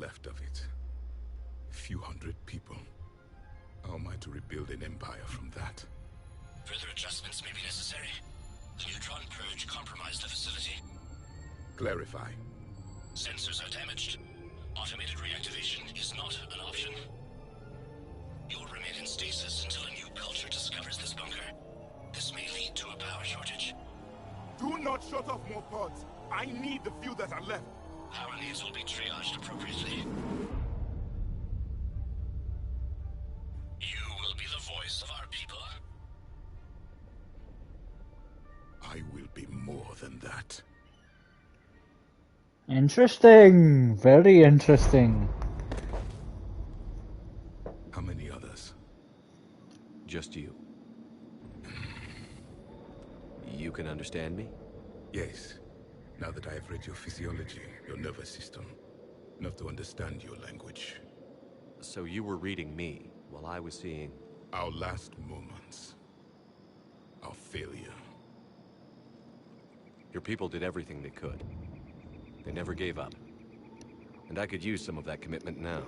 Left of it. A few hundred people. How am I to rebuild an empire from that? Further adjustments may be necessary. The neutron purge compromised the facility. Clarify. Sensors are damaged. Automated reactivation is not an option. You'll remain in stasis until a new culture discovers this bunker. This may lead to a power shortage. Do not shut off more pods. I need the few that are left. Power needs will be triaged appropriately. You will be the voice of our people. I will be more than that. Interesting. Very interesting. How many others? Just you. You can understand me? Yes. Now that I have read your physiology, your nervous system, enough to understand your language. So you were reading me, while I was seeing... Our last moments. Our failure. Your people did everything they could. They never gave up. And I could use some of that commitment now.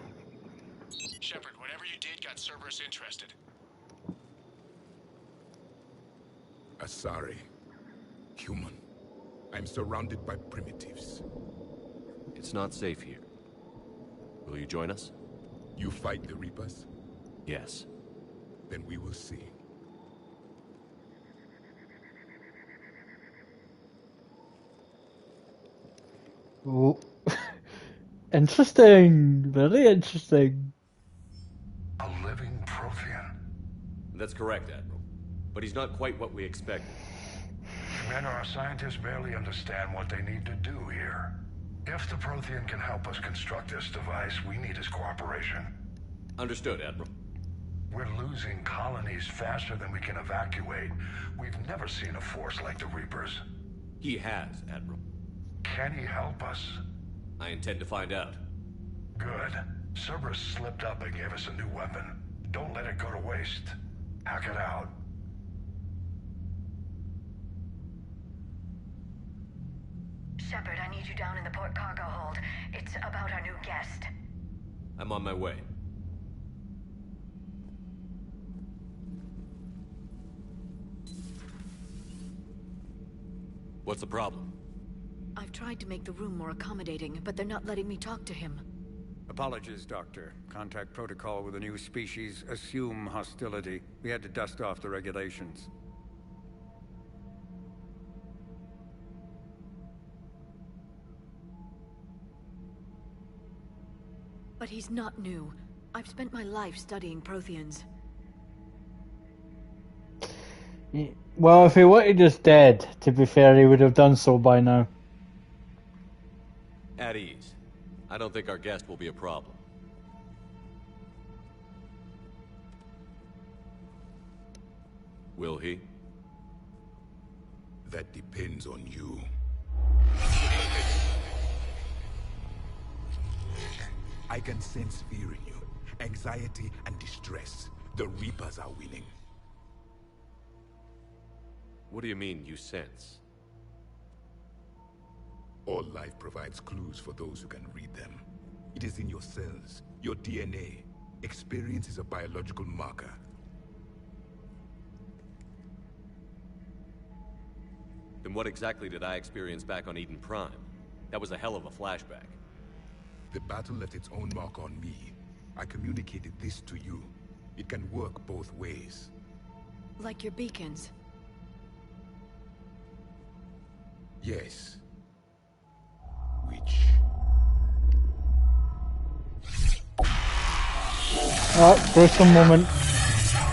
Shepard, whatever you did got Cerberus interested. Asari. Human. I'm surrounded by primitives. It's not safe here. Will you join us? You fight the Reapers? Yes. Then we will see. Oh. Interesting. Very interesting. A living Prothean. That's correct, Admiral. But he's not quite what we expected. Commander, our scientists barely understand what they need to do here. If the Prothean can help us construct this device, we need his cooperation. Understood, Admiral. We're losing colonies faster than we can evacuate. We've never seen a force like the Reapers. He has, Admiral. Can he help us? I intend to find out. Good. Cerberus slipped up and gave us a new weapon. Don't let it go to waste. Hack it out. Shepard, I need you down in the port cargo hold. It's about our new guest. I'm on my way. What's the problem? I've tried to make the room more accommodating, but they're not letting me talk to him. Apologies, Doctor. Contact protocol with a new species. Assume hostility. We had to dust off the regulations. But he's not new. I've spent my life studying Protheans. Well, if he wanted us dead, to be fair, he would have done so by now. At ease. I don't think our guest will be a problem. Will he? That depends on you. I can sense fear in you. Anxiety and distress. The Reapers are winning. What do you mean, you sense? All life provides clues for those who can read them. It is in your cells, your DNA. Experience is a biological marker. Then what exactly did I experience back on Eden Prime? That was a hell of a flashback. The battle left its own mark on me. I communicated this to you. It can work both ways. Like your beacons. Yes. Which? Oh, gruesome moment.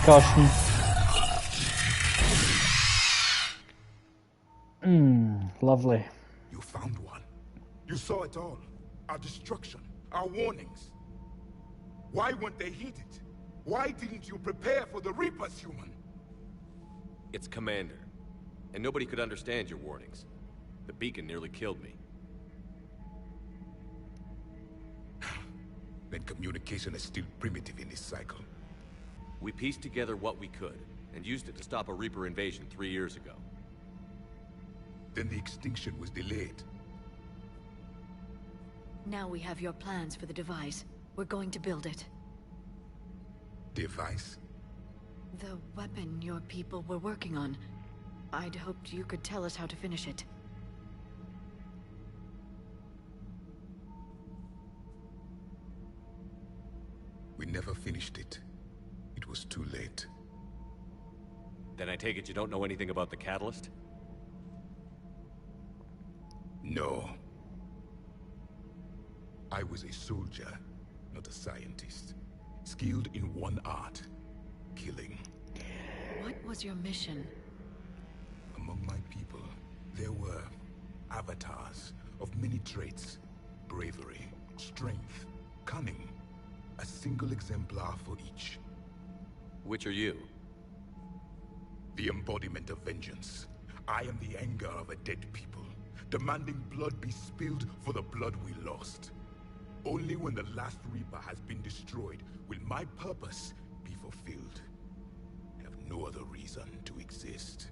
Caution. Lovely. You found one. You saw it all. Our destruction. Our warnings. Why weren't they heeded? Why didn't you prepare for the Reapers, human? It's Commander. And nobody could understand your warnings. The beacon nearly killed me. Then communication is still primitive in this cycle. We pieced together what we could, and used it to stop a Reaper invasion 3 years ago. Then the extinction was delayed. Now we have your plans for the device. We're going to build it. Device? The weapon your people were working on. I'd hoped you could tell us how to finish it. We never finished it. It was too late. Then I take it you don't know anything about the catalyst? No. I was a soldier, not a scientist. Skilled in one art, killing. What was your mission? Among my people, there were avatars of many traits. Bravery, strength, cunning. A single exemplar for each. Which are you? The embodiment of vengeance. I am the anger of a dead people, demanding blood be spilled for the blood we lost. Only when the last Reaper has been destroyed will my purpose be fulfilled. reason to exist.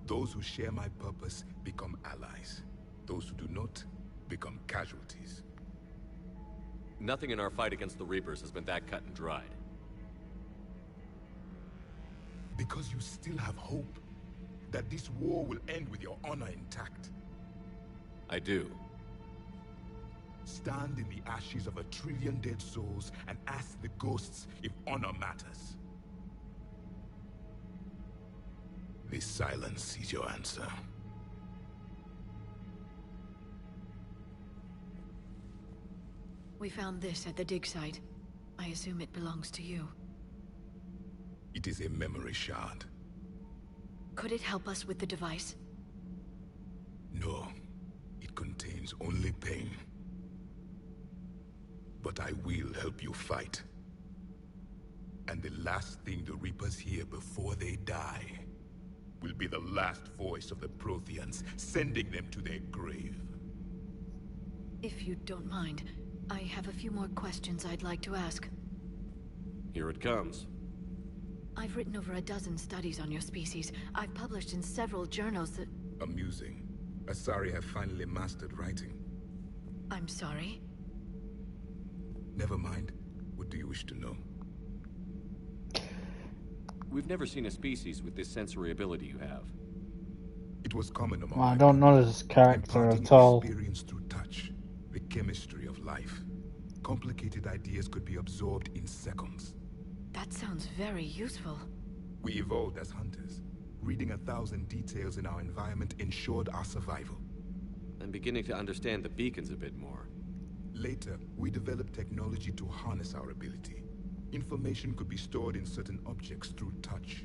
Those who share my purpose become allies. Those who do not become casualties. Nothing in our fight against the Reapers has been that cut and dried. Because you still have hope that this war will end with your honor intact. I do. Stand in the ashes of 1 trillion dead souls and ask the ghosts if honor matters. This silence is your answer. We found this at the dig site. I assume it belongs to you. It is a memory shard. Could it help us with the device? No. It contains only pain. But I will help you fight. And the last thing the Reapers hear before they die will be the last voice of the Protheans, sending them to their grave. If you don't mind, I have a few more questions I'd like to ask. Here it comes. I've written over a dozen studies on your species. I've published in several journals that... Amusing. Asari have finally mastered writing. I'm sorry? Never mind. What do you wish to know? We've never seen a species with this sensory ability you have. It was common among I don't know this character at all. Experience through touch, the chemistry of life. Complicated ideas could be absorbed in seconds. That sounds very useful. We evolved as hunters. Reading 1,000 details in our environment ensured our survival. I'm beginning to understand the beacons a bit more. Later, we developed technology to harness our ability. Information could be stored in certain objects through touch.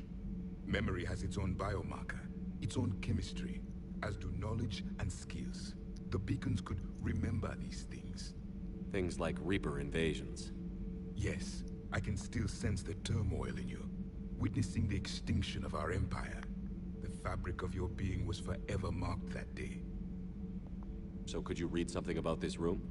Memory has its own biomarker, its own chemistry, as do knowledge and skills. The beacons could remember these things. Things like Reaper invasions. Yes, I can still sense the turmoil in you, witnessing the extinction of our empire. The fabric of your being was forever marked that day. So could you read something about this room?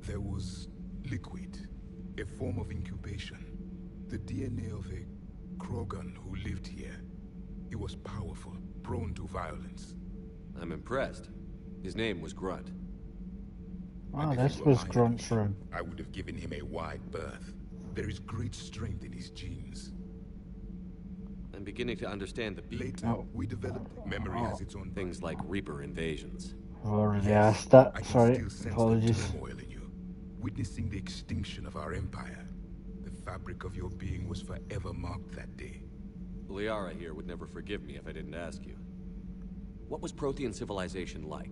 There was liquid, a form of incubation. The DNA of a Krogan who lived here. He was powerful, prone to violence. I'm impressed. His name was Grunt. Oh, this was Grunt's room. I would have given him a wide berth. There is great strength in his genes. I'm beginning to understand the beat. Later, we developed memory has its own things like Reaper invasions. I've already asked that. I can Sorry, still sense apologies. the turmoil in you, witnessing the extinction of our empire. The fabric of your being was forever marked that day. Liara here would never forgive me if I didn't ask you. What was Prothean civilization like?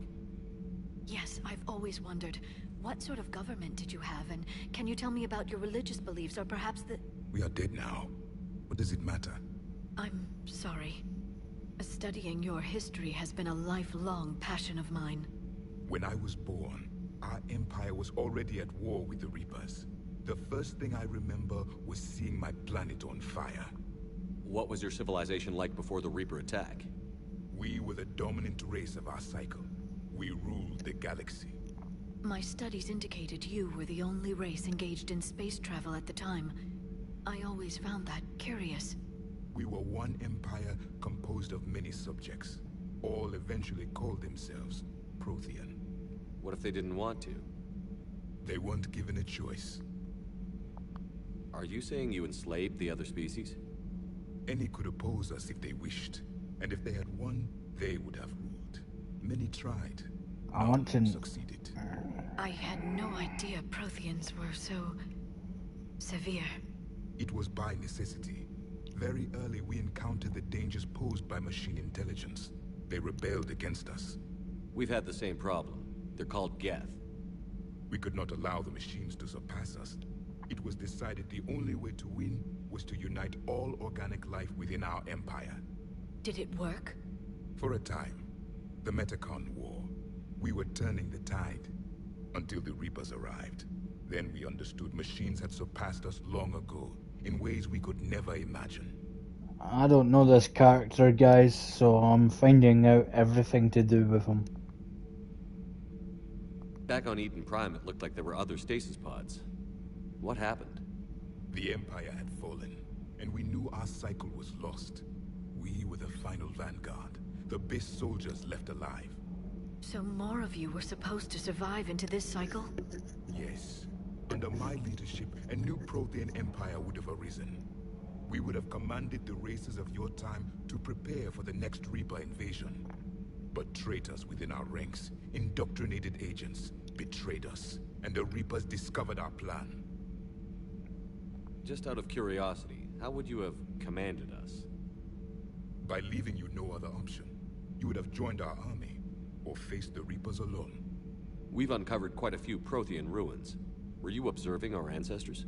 Yes, I've always wondered. What sort of government did you have, and can you tell me about your religious beliefs, or perhaps the... We are dead now. What does it matter? I'm sorry. Studying your history has been a lifelong passion of mine. When I was born, our empire was already at war with the Reapers. The first thing I remember was seeing my planet on fire. What was your civilization like before the Reaper attack? We were the dominant race of our cycle. We ruled the galaxy. My studies indicated you were the only race engaged in space travel at the time. I always found that curious. We were one empire composed of many subjects. All eventually called themselves Prothean. What if they didn't want to? They weren't given a choice. Are you saying you enslaved the other species? Any could oppose us if they wished. And if they had won, they would have ruled. Many tried. I want to... succeeded. I had no idea Protheans were so... severe. It was by necessity. Very early we encountered the dangers posed by machine intelligence. They rebelled against us. We've had the same problem. They're called Geth. We could not allow the machines to surpass us. It was decided the only way to win was to unite all organic life within our empire. Did it work? For a time. The Metacon War. We were turning the tide. Until the Reapers arrived. Then we understood machines had surpassed us long ago, in ways we could never imagine. I don't know this character, guys, so I'm finding out everything to do with him. Back on Eden Prime, it looked like there were other stasis pods. What happened? The Empire had fallen, and we knew our cycle was lost. We were the final vanguard, the best soldiers left alive. So more of you were supposed to survive into this cycle? Yes. Under my leadership, a new Prothean empire would have arisen. We would have commanded the races of your time to prepare for the next Reaper invasion. But traitors within our ranks, indoctrinated agents, betrayed us, and the Reapers discovered our plan. Just out of curiosity, how would you have commanded us? By leaving you no other option. You would have joined our army, or faced the Reapers alone. We've uncovered quite a few Prothean ruins. Were you observing our ancestors?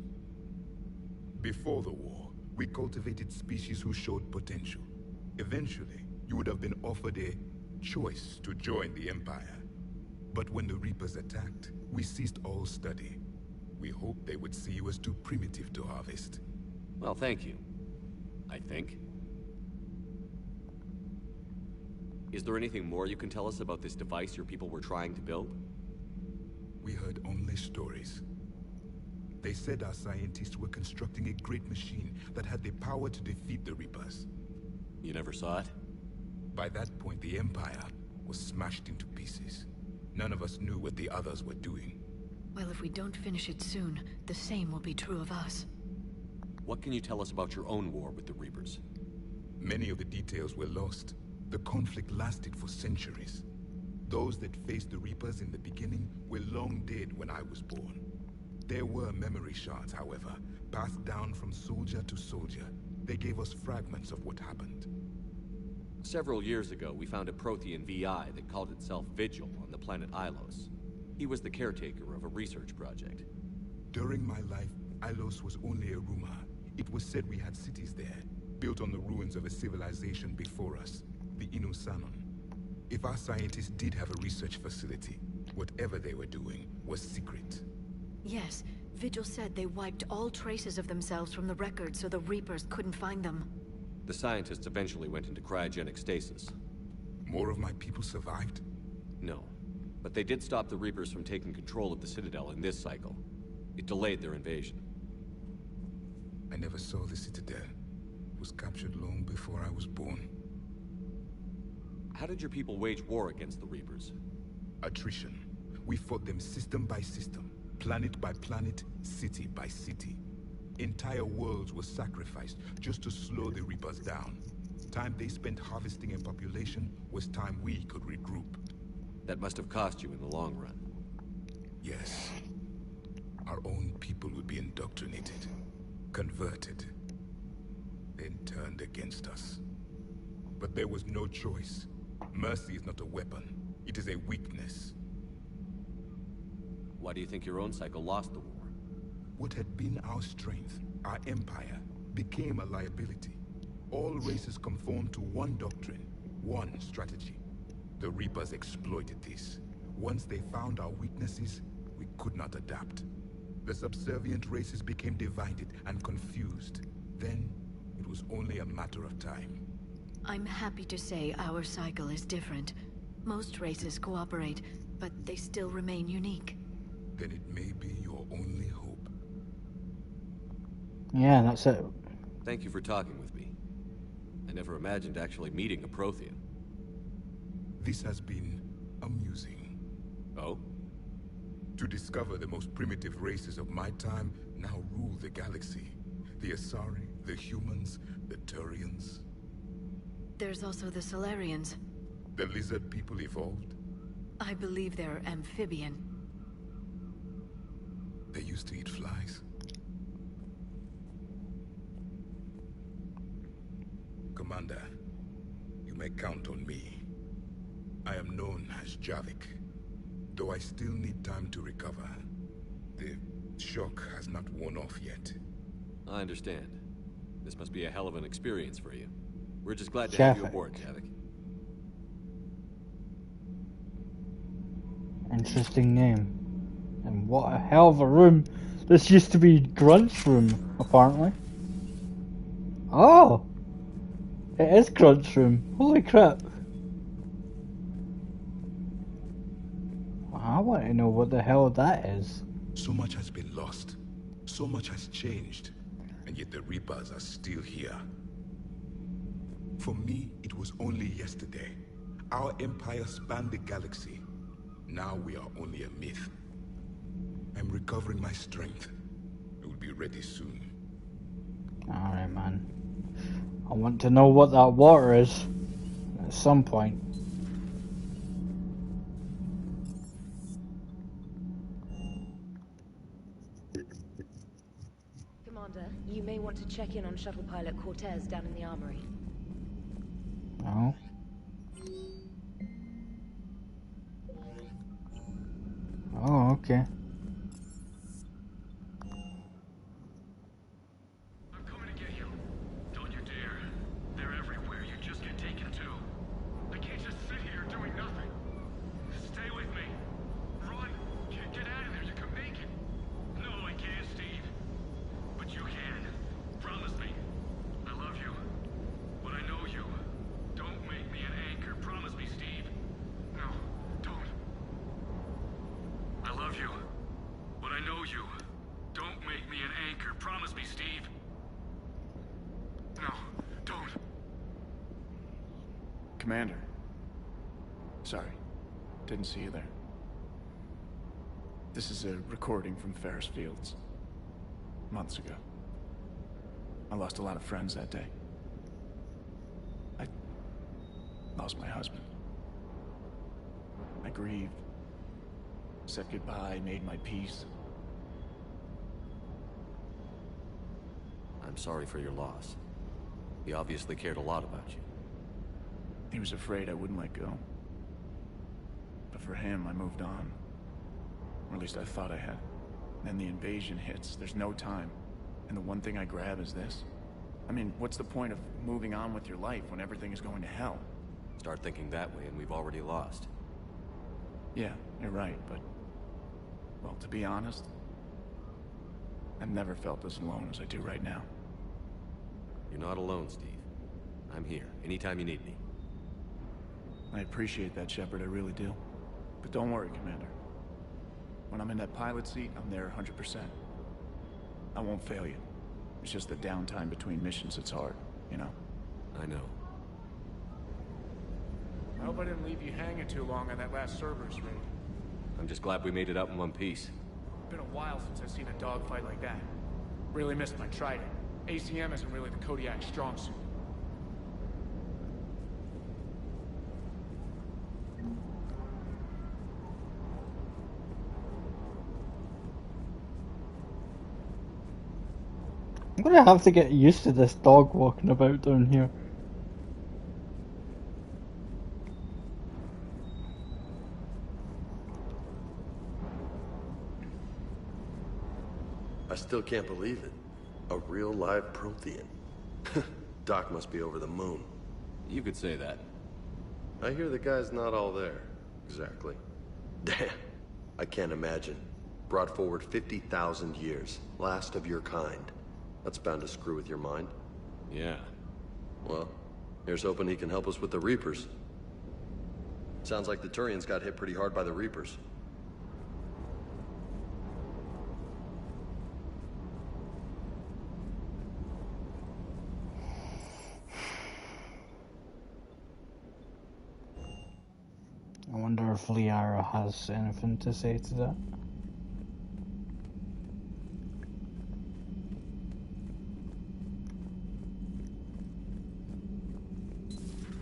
Before the war, we cultivated species who showed potential. Eventually, you would have been offered a choice to join the Empire. But when the Reapers attacked, we ceased all study. We hoped they would see you as too primitive to harvest. Well, thank you. I think. Is there anything more you can tell us about this device your people were trying to build? We heard only stories. They said our scientists were constructing a great machine that had the power to defeat the Reapers. You never saw it? By that point, the Empire was smashed into pieces. None of us knew what the others were doing. Well, if we don't finish it soon, the same will be true of us. What can you tell us about your own war with the Reapers? Many of the details were lost. The conflict lasted for centuries. Those that faced the Reapers in the beginning were long dead when I was born. There were memory shards, however, passed down from soldier to soldier. They gave us fragments of what happened. Several years ago, we found a Prothean VI that called itself Vigil on the planet Ilos. He was the caretaker of a research project. During my life, Ilos was only a rumor. It was said we had cities there, built on the ruins of a civilization before us, the Inusanon. If our scientists did have a research facility, whatever they were doing was secret. Yes, Vigil said they wiped all traces of themselves from the record so the Reapers couldn't find them. The scientists eventually went into cryogenic stasis. More of my people survived? No, but they did stop the Reapers from taking control of the Citadel in this cycle. It delayed their invasion. I never saw the Citadel. It was captured long before I was born. How did your people wage war against the Reapers? Attrition. We fought them system by system, planet by planet, city by city. Entire worlds were sacrificed just to slow the Reapers down. Time they spent harvesting a population was time we could regroup. That must have cost you in the long run. Yes. Our own people would be indoctrinated, converted, then turned against us. But there was no choice. Mercy is not a weapon. It is a weakness. Why do you think your own cycle lost the war? What had been our strength, our empire, became a liability. All races conformed to one doctrine, one strategy. The Reapers exploited this. Once they found our weaknesses, we could not adapt. The subservient races became divided and confused. Then, it was only a matter of time. I'm happy to say our cycle is different. Most races cooperate, but they still remain unique. Then it may be your only hope. Yeah, that's it. Thank you for talking with me. I never imagined actually meeting a Prothean. This has been amusing. Oh? To discover the most primitive races of my time now rule the galaxy. The Asari, the humans, the Turians. There's also the Solarians. The lizard people evolved? I believe they're amphibian. They used to eat flies. Commander, you may count on me. I am known as Javik, though I still need time to recover. The shock has not worn off yet. I understand. This must be a hell of an experience for you. We're just glad to have you aboard, Javik. Interesting name. And what a hell of a room. This used to be Grunt's room, apparently. Oh! It is Crunch Room. Holy crap. I want to know what the hell that is. So much has been lost. So much has changed. And yet the Reapers are still here. For me, it was only yesterday. Our empire spanned the galaxy. Now we are only a myth. I'm recovering my strength. I will be ready soon. Alright, man. I want to know what that water is at some point. Commander, you may want to check in on shuttle pilot Cortez down in the armory. Oh. Oh, okay. I'm coming to get you. Don't you dare. They're everywhere. You just get taken too. I can't just sit here doing nothing. Stay with me. Run. Get out of there. You can make it. No, I can't, Steve. But you can. Promise me. I love you. But I know you. Don't make me an anchor. Promise me, Steve. No, don't. I love you. But I know you. Don't make me an anchor. Promise me, Steve. No, don't. Commander. Sorry. Didn't see you there. This is a recording from Ferris Fields. Months ago. I lost a lot of friends that day. I lost my husband. I grieved. Said goodbye, made my peace. I'm sorry for your loss. He obviously cared a lot about you. He was afraid I wouldn't let go. But for him, I moved on. Or at least I thought I had. Then the invasion hits, there's no time. And the one thing I grab is this. I mean, what's the point of moving on with your life when everything is going to hell? Start thinking that way and we've already lost. Yeah, you're right, but... well, to be honest, I've never felt as alone as I do right now. You're not alone, Steve. I'm here, anytime you need me. I appreciate that, Shepard, I really do. But don't worry, Commander. When I'm in that pilot seat, I'm there 100%. I won't fail you. It's just the downtime between missions that's hard, you know? I know. I hope I didn't leave you hanging too long on that last Cerberus raid. I'm just glad we made it out in one piece. Been a while since I've seen a dogfight like that. Really missed my trident. ACM isn't really the Kodiak strong suit. I'm gonna have to get used to this dog walking about down here. I still can't believe it. A real live Prothean. Doc must be over the moon. You could say that. I hear the guy's not all there. Exactly. Damn. I can't imagine. Brought forward 50,000 years. Last of your kind. That's bound to screw with your mind. Yeah. Well, here's hoping he can help us with the Reapers. Sounds like the Turians got hit pretty hard by the Reapers. I wonder if Liara has anything to say to that.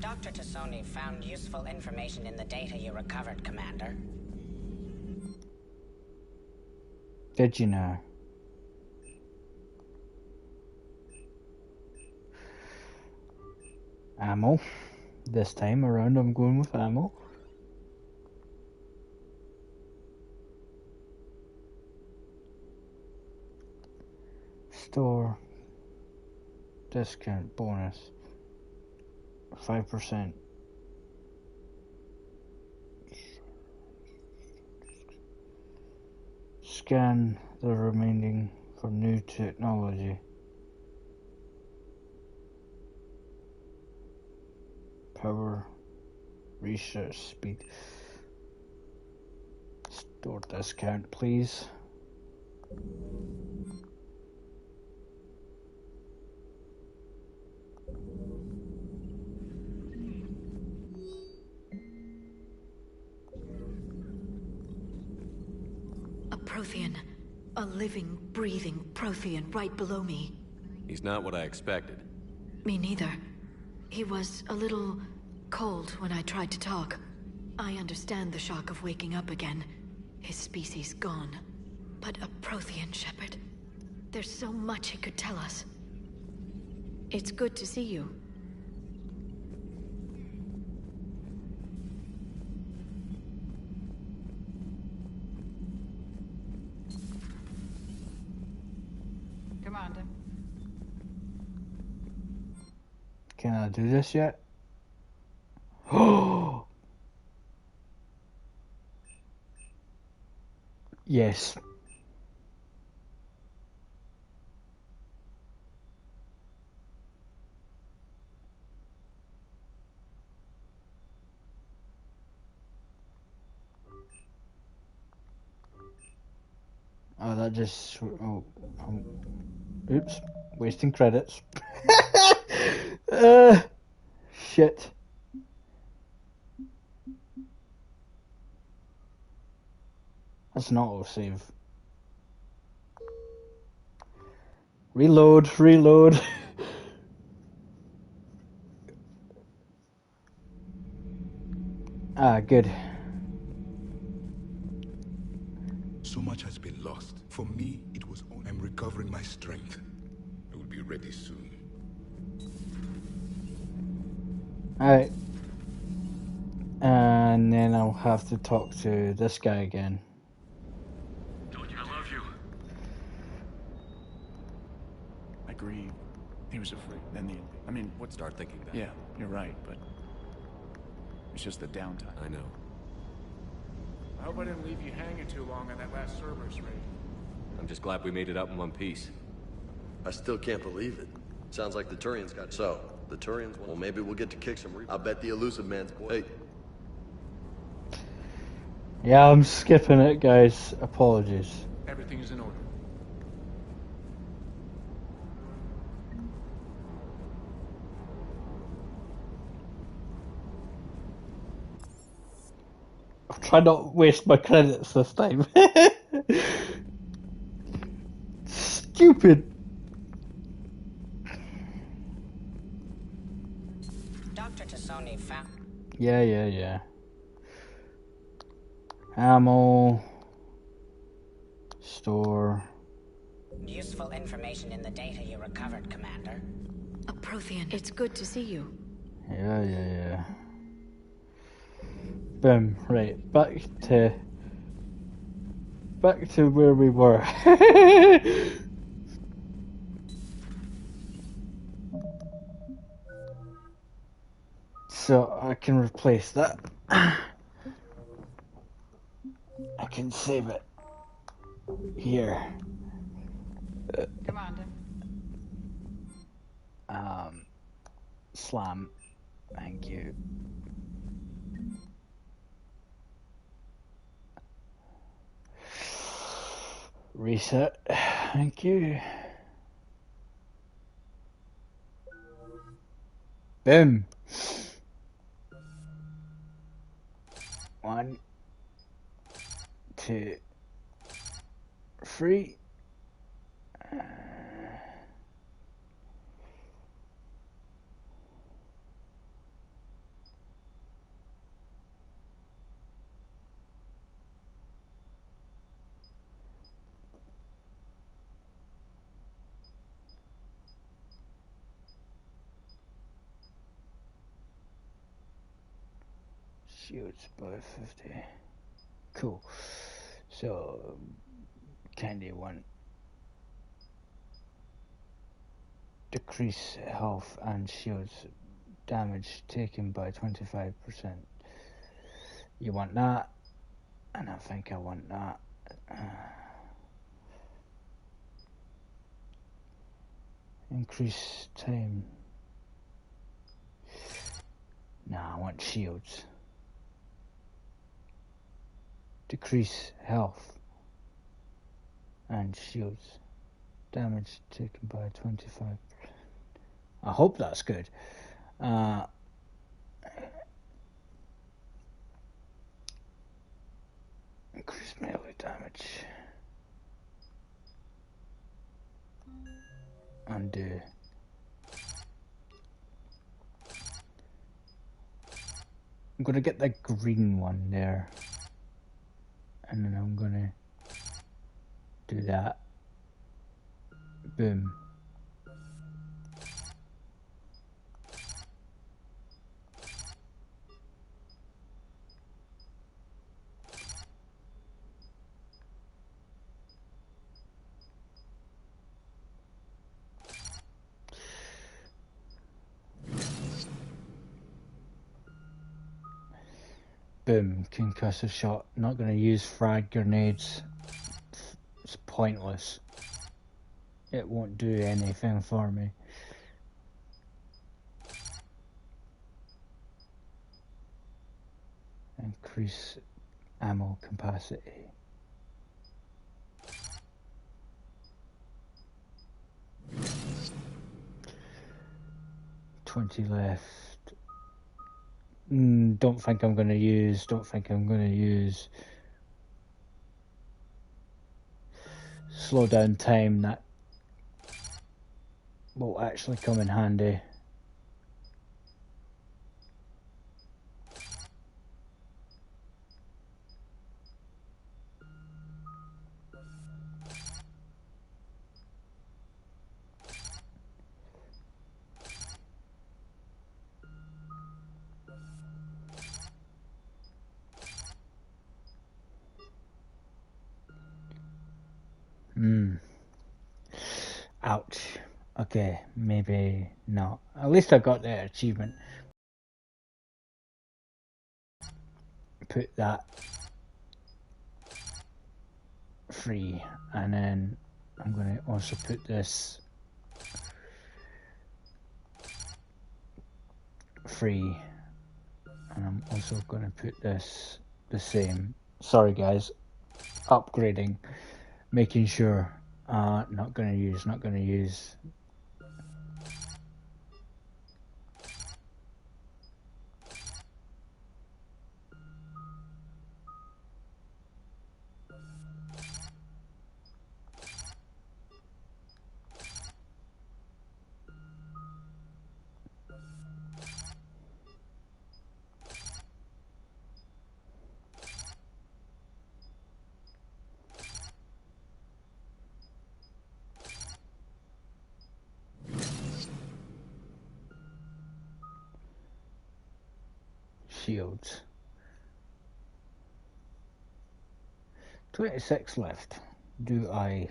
Dr. Tassoni found useful information in the data you recovered, Commander. Did you know? Ammo. This time around I'm going with ammo. Store. Discount bonus. 5%. Scan the remaining for new technology. Power. Research speed. Store discount, please. A Prothean. A living, breathing Prothean right below me. He's not what I expected. Me neither. He was a little cold when I tried to talk. I understand the shock of waking up again. His species gone. But a Prothean, Shepard. There's so much he could tell us. It's good to see you. Commander. Can I do this yet? Oh! Yes. Oh, that just... Oh, oops. Wasting credits. Shit. That's an autosave. Reload, reload. Ah, good. So much has been lost. For me, it was only I'm recovering my strength. I will be ready soon. Alright. And then I'll have to talk to this guy again. Told you I love you. I grieve. He was afraid. Then I mean, what? Start thinking that. Yeah, you're right, but it's just the downtime. I know. I hope I didn't leave you hanging too long on that last Cerberus raid. I'm just glad we made it up in one piece. I still can't believe it. Sounds like the Turians got... So, the Turians... Well, maybe we'll get to kick some... I'll bet the elusive man's... Hey. Yeah, I'm skipping it, guys. Apologies. Everything is in order. I'll try not to waste my credits this time. Stupid. Dr. Tassoni found... Yeah. Ammo. Store. useful information in the data you recovered, Commander. A Prothean. It's good to see you. Yeah. Boom. Right. Back to where we were. So I can replace that. I can save it here. Commander. Slam. Thank you. Reset. Thank you. Boom. 1, 2, 3. Shields by 50. Cool. So, Candy 1. Decrease health and shields damage taken by 25%. You want that? And I think I want that. Increase time. Nah, I want shields. Decrease health and shields. Damage taken by 25. I hope that's good. Increase melee damage. Undo. I'm gonna get the green one there. And then I'm gonna do that. Boom. Boom, concussive shot. Not going to use frag grenades. It's pointless. It won't do anything for me. Increase ammo capacity. $20 left. Don't think I'm going to use. Slow down time. That will actually come in handy. Ouch. Okay, maybe not. At least I got the achievement. Put that free, and then I'm going to also put this free, and I'm also going to put this the same. Sorry guys, upgrading, making sure. Not going to use. Shields. 26 left. Do I?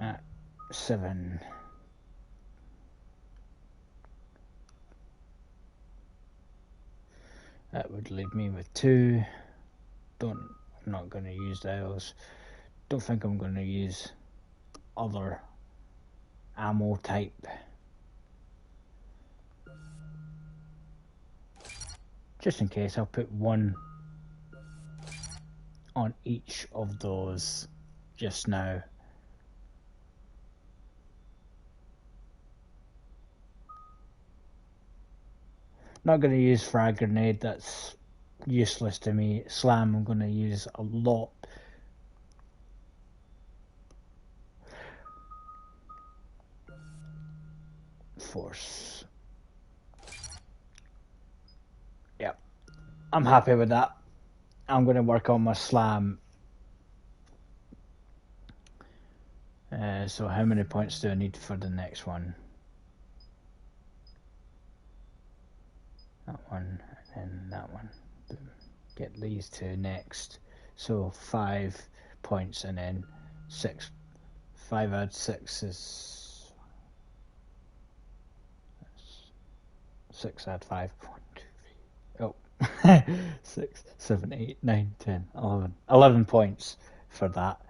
At 7. That would leave me with 2. I'm not going to use those. Don't think I'm going to use other ammo type. Just in case, I'll put 1 on each of those just now. Not going to use frag grenade, that's useless to me. Slam I'm going to use a lot. Force. Yep, I'm happy with that. I'm going to work on my slam So how many points do I need for the next one? That one, and then that one. Boom. Get these two next. So 5 points, and then 6. 5 add 6 is... 6 add 5. 1, 2, 3. Oh. 6, 7, 8, 9, 10, 11. 11 points for that.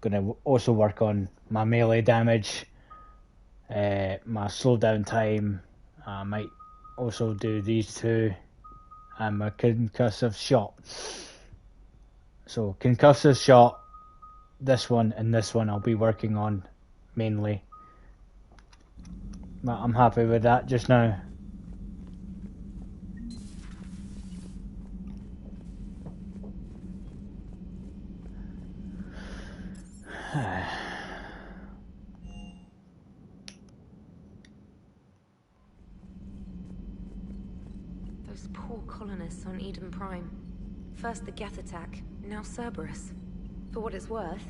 Gonna also work on my melee damage, my slowdown time. I might also do these two, and my concussive shot. So concussive shot, this one and this one I'll be working on mainly. But I'm happy with that just now. Those poor colonists on Eden Prime. First the Geth attack, now Cerberus. For what it's worth,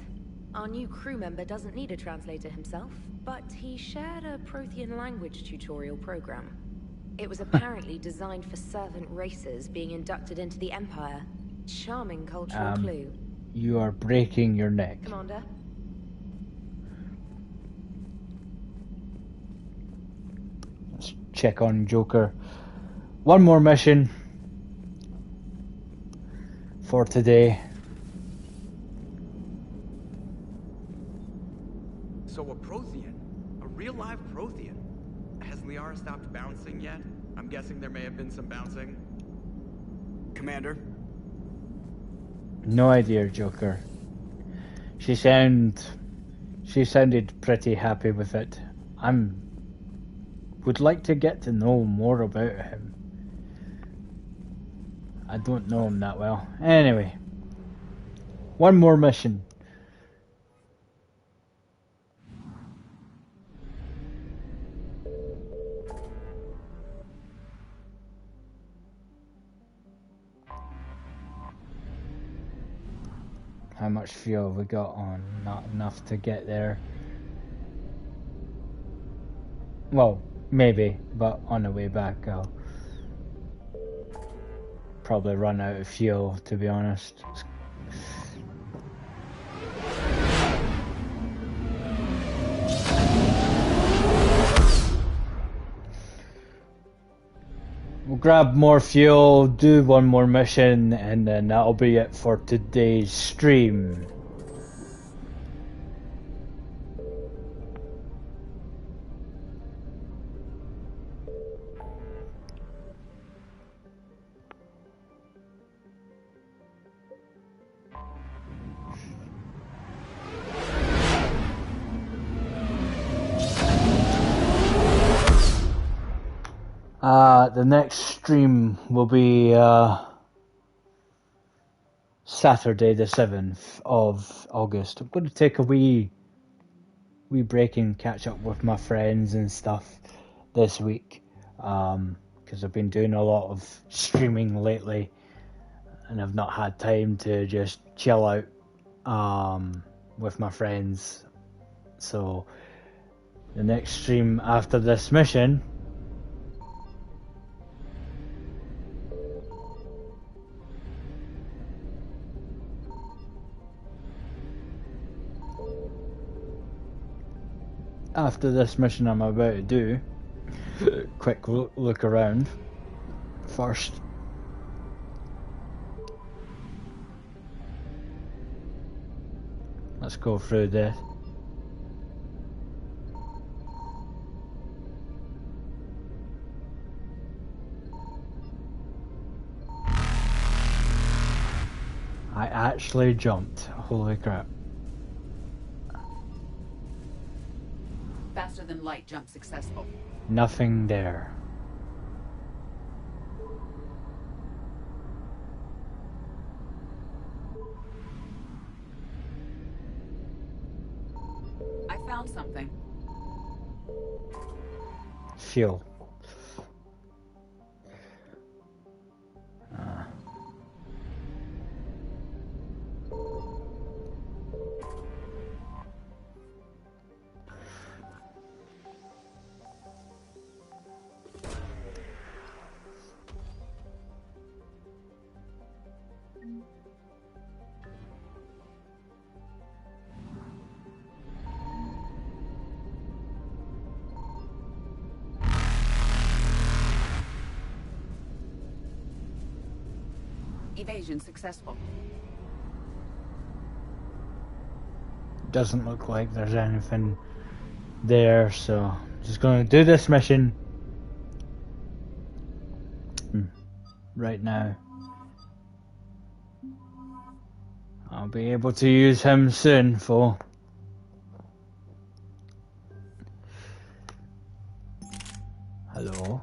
our new crew member doesn't need a translator himself, but he shared a Prothean language tutorial program. It was apparently designed for servant races being inducted into the Empire. Charming cultural clue. You are breaking your neck. Commander? Let's check on Joker. One more mission for today. So a Prothean? A real live Prothean? Has Liara stopped bouncing yet? I'm guessing there may have been some bouncing. Commander? No idea, Joker. She sounded pretty happy with it. Would like to get to know more about him. I don't know him that well. Anyway, one more mission. How much fuel have we got on? Not enough to get there. Well, maybe, but on the way back I'll probably run out of fuel, to be honest. We'll grab more fuel, do one more mission, and then that'll be it for today's stream. The next stream will be Saturday the 7th of August. I'm going to take a wee break and catch up with my friends and stuff this week, because I've been doing a lot of streaming lately and I've not had time to just chill out with my friends. So the next stream after this mission I'm about to do, quick look around first. Let's go through this. I actually jumped. Holy crap. Faster than light jump successful. Nothing there. I found something. Fuel. Evasion successful. Doesn't look like there's anything there, so just gonna do this mission right now. I'll be able to use him soon, for hello.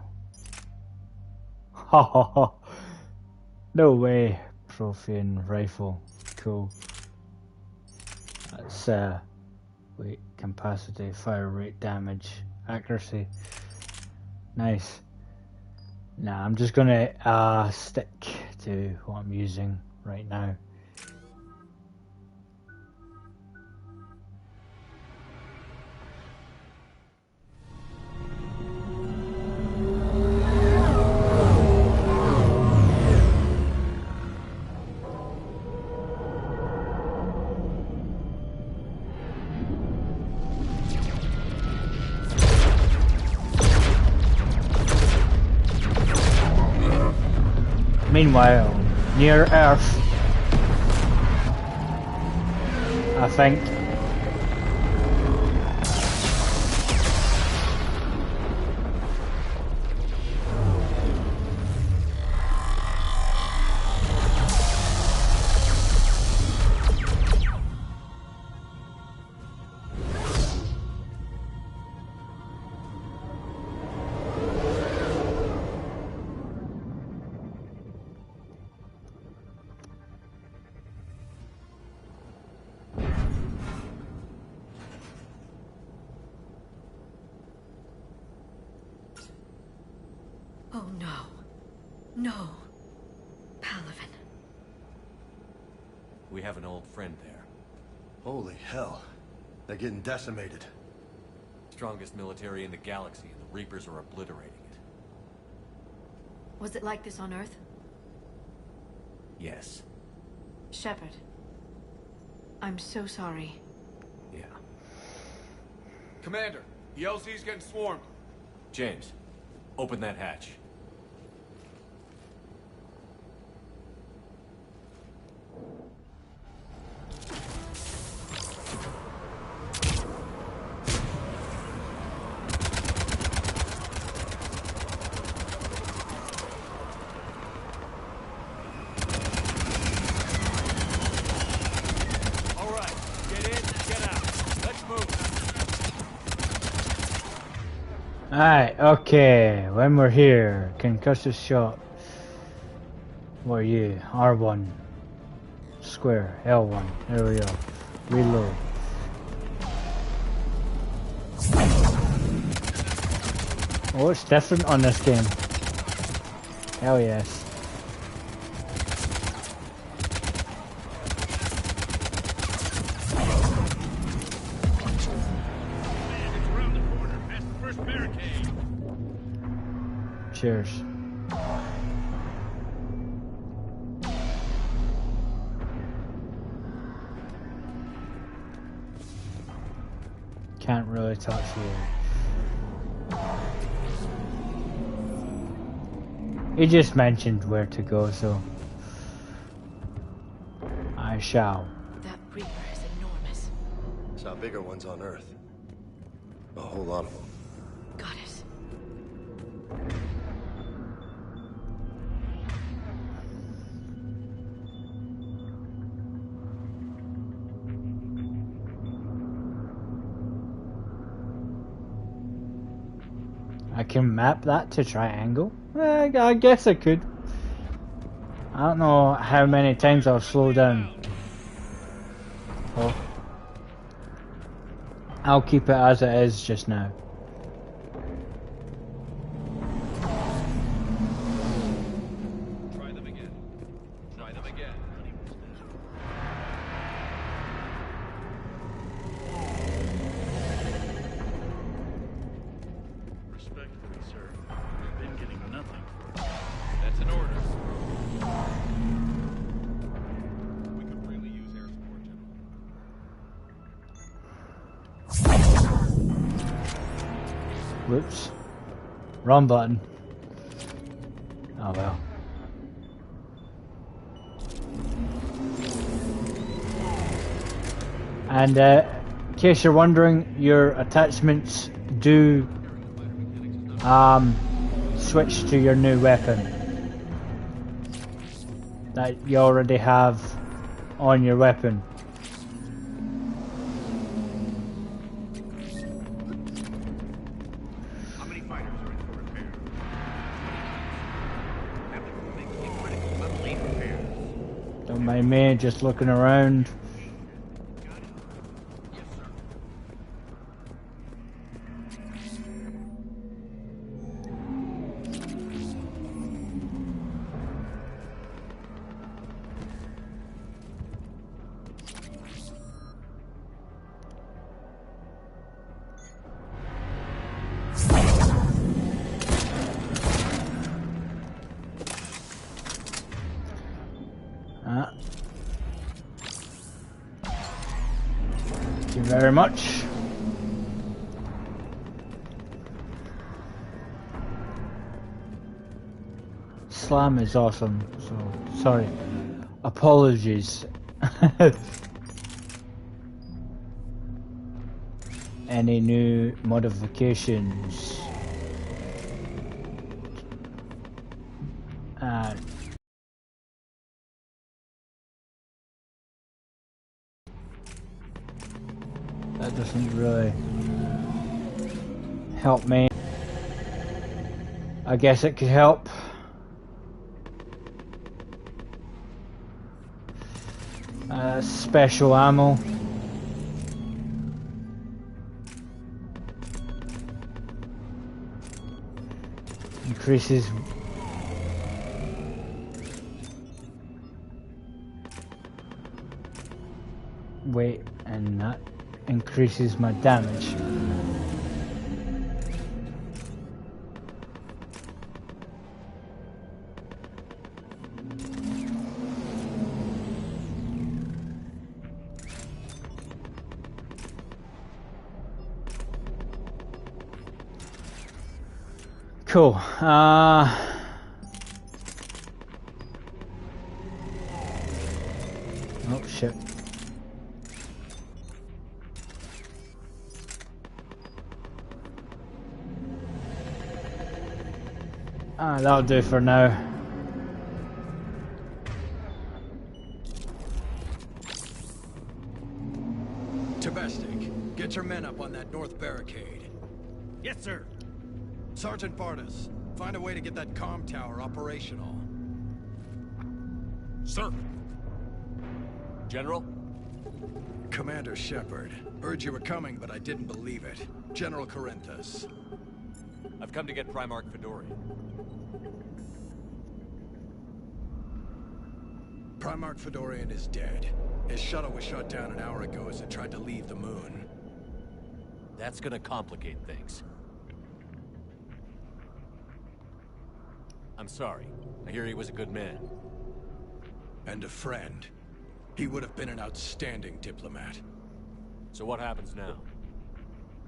Ha ha ha. No way. Prothean rifle. Cool. That's weight, capacity, fire rate, damage, accuracy. Nice. Nah, I'm just gonna stick to what I'm using right now. Meanwhile, near Earth, I think. Oh no. No. Palaven. We have an old friend there. Holy hell. They're getting decimated. Strongest military in the galaxy, and the Reapers are obliterating it. Was it like this on Earth? Yes. Shepard. I'm so sorry. Yeah. Commander, the LZ's getting swarmed. James, open that hatch. Alright, okay, when we're here, concussive shot. What are you? R1. Square, L1, there we go. Reload. Oh, it's different on this game. Hell yes. Cheers. Can't really touch you. He just mentioned where to go, so I shall. That Reaper is enormous. Saw bigger ones on Earth. A whole lot of them. Got it. I can map that to triangle? I guess I could. I don't know how many times I'll slow down. Oh. I'll keep it as it is just now. Try them again. Try them again. Respectfully, sir, we've been getting nothing. That's an order. We could really use air support, General. Whoops. Wrong button. Oh well. And in case you're wondering, your attachments do switch to your new weapon that you already have on your weapon. How many fighters are in for repair? Everything critical level 8 repairs. Don't mind me, just looking around. Thank you very much. Slam is awesome, so sorry. Apologies. Any new modifications? That doesn't really help me. I guess it could help. Special ammo. Increases weight, and that increases my damage. Cool. Oh shit. That'll do for now. Tabestic, get your men up on that north barricade. Yes, sir. Sergeant Bartas, find a way to get that comm tower operational. Sir. General? Commander Shepard. Heard you were coming, but I didn't believe it. General Corinthus. I've come to get Primarch Fedorian. Primarch Fedorian is dead. His shuttle was shut down an hour ago as it tried to leave the moon. That's gonna complicate things. I'm sorry. I hear he was a good man. And a friend. He would have been an outstanding diplomat. So what happens now?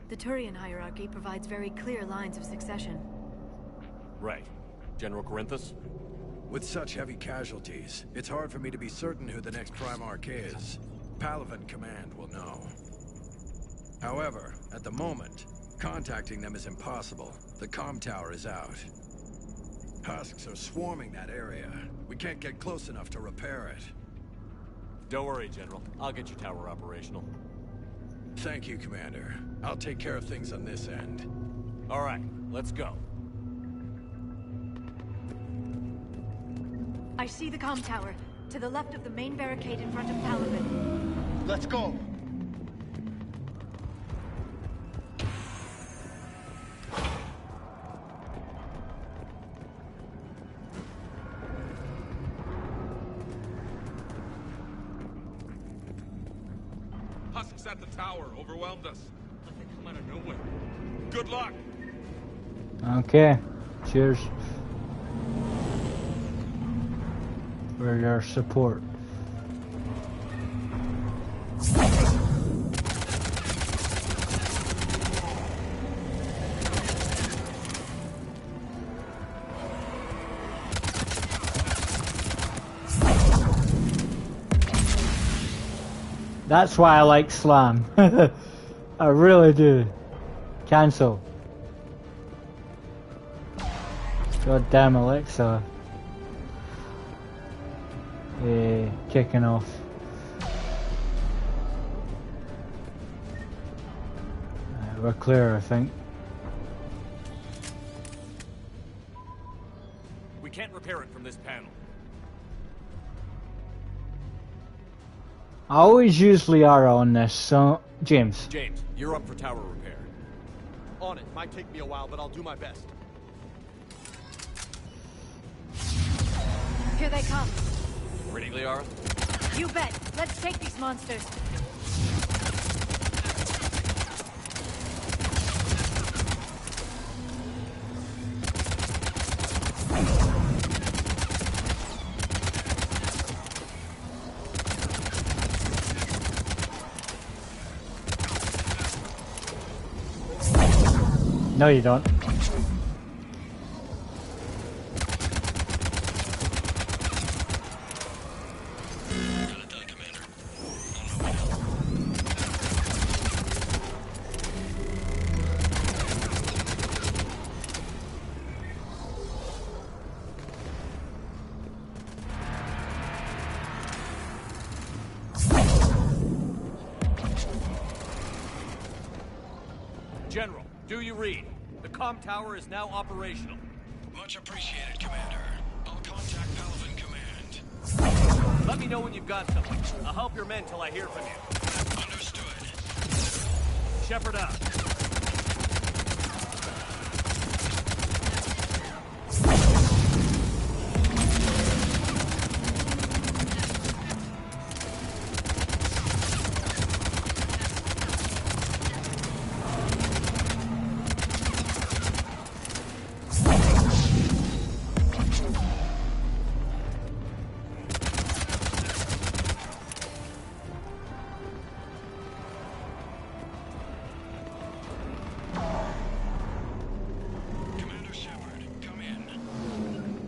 The Turian hierarchy provides very clear lines of succession. Right. General Corinthus? With such heavy casualties, it's hard for me to be certain who the next Primarch is. Palaven Command will know. However, at the moment, contacting them is impossible. The comm tower is out. Husks are swarming that area. We can't get close enough to repair it. Don't worry, General. I'll get your tower operational. Thank you, Commander. I'll take care of things on this end. All right, let's go. I see the comm tower, to the left of the main barricade in front of Palaven. Let's go! Husks at the tower overwhelmed us. Like they come out of nowhere. Good luck! Okay. Cheers. For your support. That's why I like Slam. I really do. Cancel. God damn Alexa. Yeah, kicking off. We're clear, I think. We can't repair it from this panel. I always use Liara on this, so... James. James, you're up for tower repair. On it. Might take me a while, but I'll do my best. Here they come. Ready, Liara? You bet. Let's take these monsters. No, you don't. General, do you read? The comm tower is now operational. Much appreciated, Commander. I'll contact Palaven Command. Let me know when you've got something. I'll help your men till I hear from you. Understood. Shepard out.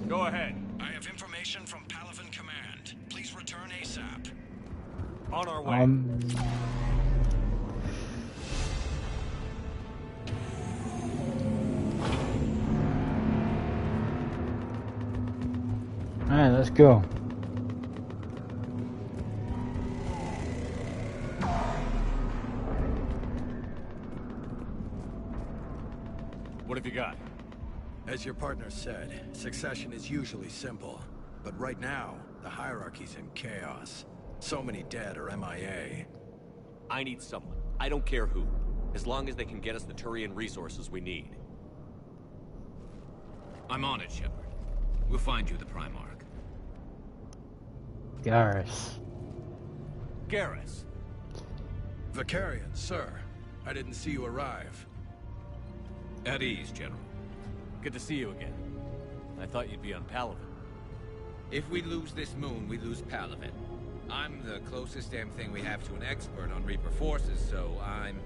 Go ahead. I have information from Palaven Command. Please return ASAP. On our way. Alright, let's go. What have you got? As your partner said, succession is usually simple. But right now, the hierarchy's in chaos. So many dead or MIA. I need someone. I don't care who. As long as they can get us the Turian resources we need. I'm on it, Shepard. We'll find you the Primarch. Garrus. Garrus. Vicarian, sir. I didn't see you arrive. At ease, General. Good to see you again. I thought you'd be on Palaven. If we lose this moon, we lose Palaven. I'm the closest damn thing we have to an expert on Reaper forces, so I'm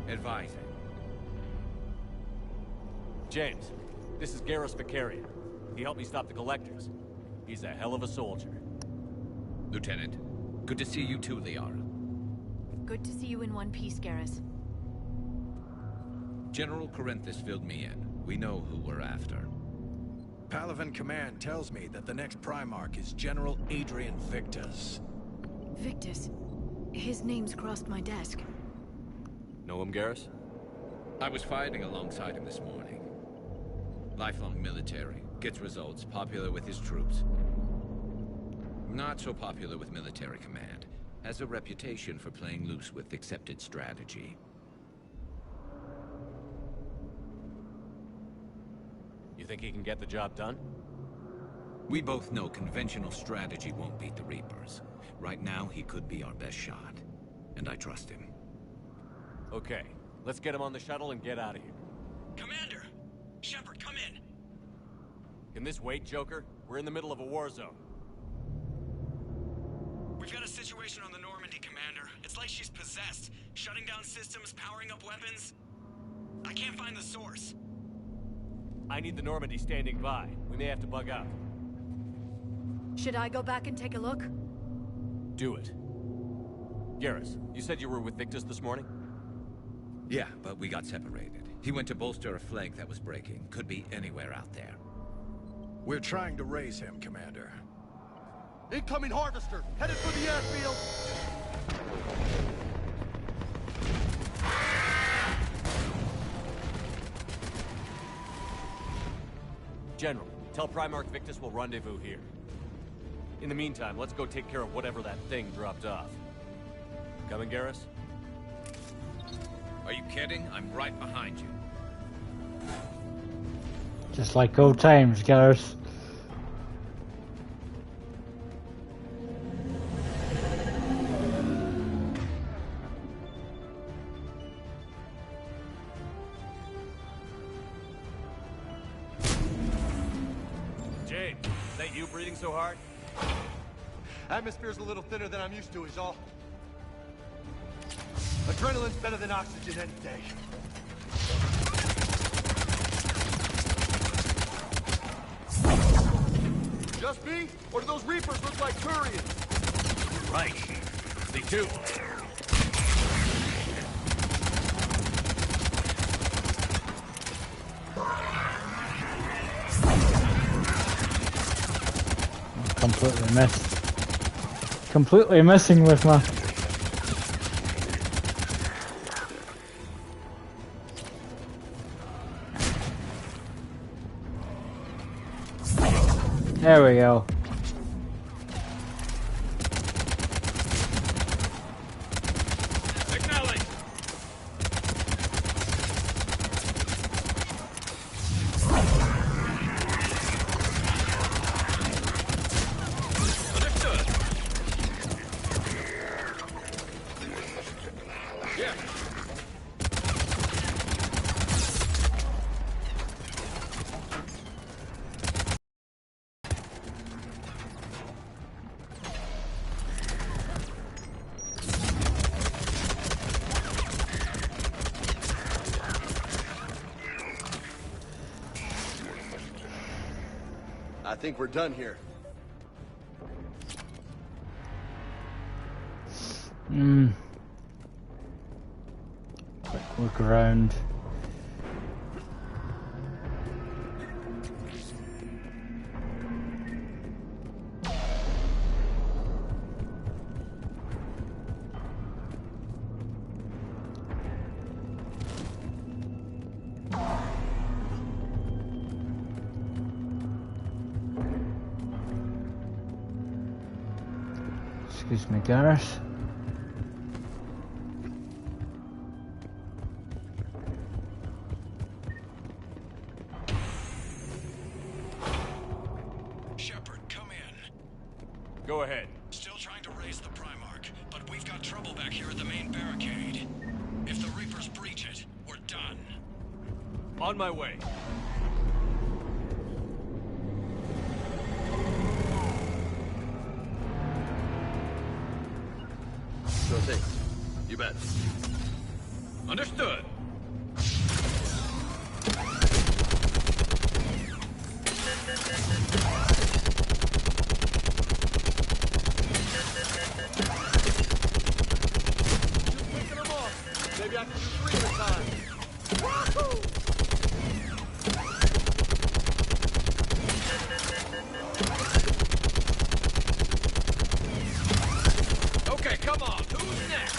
advising. James, this is Garrus Vicarian. He helped me stop the Collectors. He's a hell of a soldier. Lieutenant, good to see you too, Liara. Good to see you in one piece, Garrus. General Corinthus filled me in. We know who we're after. Palaven Command tells me that the next Primarch is General Adrian Victus. Victus? His name's crossed my desk. Know him, Garrus? I was fighting alongside him this morning. Lifelong military, gets results, popular with his troops. Not so popular with military command. Has a reputation for playing loose with accepted strategy. You think he can get the job done? We both know conventional strategy won't beat the Reapers. Right now, he could be our best shot. And I trust him. Okay, let's get him on the shuttle and get out of here. Commander! Shepard, come in! Can this wait, Joker? We're in the middle of a war zone. We've got a situation on the Normandy, Commander. It's like she's possessed. Shutting down systems, powering up weapons. I can't find the source. I need the Normandy standing by. We may have to bug out. Should I go back and take a look? Do it. Garrus, you said you were with Victus this morning? Yeah, but we got separated. He went to bolster a flank that was breaking. Could be anywhere out there. We're trying to raise him, Commander. Incoming harvester! Headed for the airfield! General, tell Primarch Victus we'll rendezvous here. In the meantime, let's go take care of whatever that thing dropped off. Coming, Garrus? Are you kidding? I'm right behind you. Just like old times, Garrus. James, is that you breathing so hard? Atmosphere's a little thinner than I'm used to, is all. Adrenaline's better than oxygen any day. Just me? Or do those Reapers look like Turians? Right. They do. Completely missed. Completely missing with my... There we go. I think we're done here. Quick look around. Excuse me, Garrus. Shepard, come in. Go ahead. Still trying to raise the Primarch, but we've got trouble back here at the main barricade. If the Reapers breach it, we're done. On my way. Sure thing. You bet. Understood. Picking them off. Maybe I can do 3 at a time. Wahoo! Okay, come on. Who's next?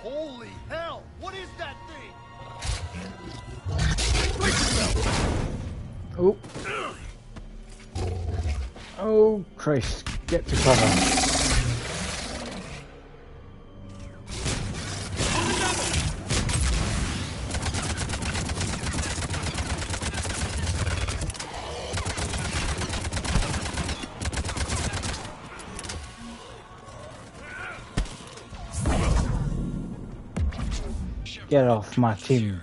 Holy hell! What is that thing? Oh. Oh, Christ. Get to cover. Get off my team.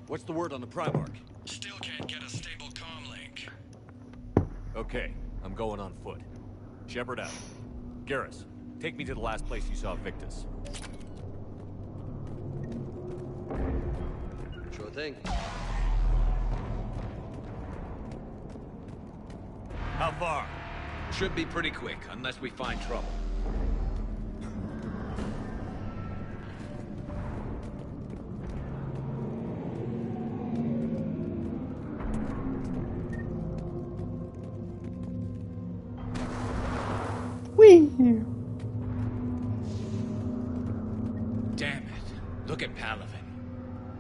What's the word on the Primarch? Still can't get a stable comm link. Okay, I'm going on foot. Shepard out. Garrus, take me to the last place you saw Victus. Sure thing. How far? Should be pretty quick, unless we find trouble. Whee! Damn it. Look at Palaven.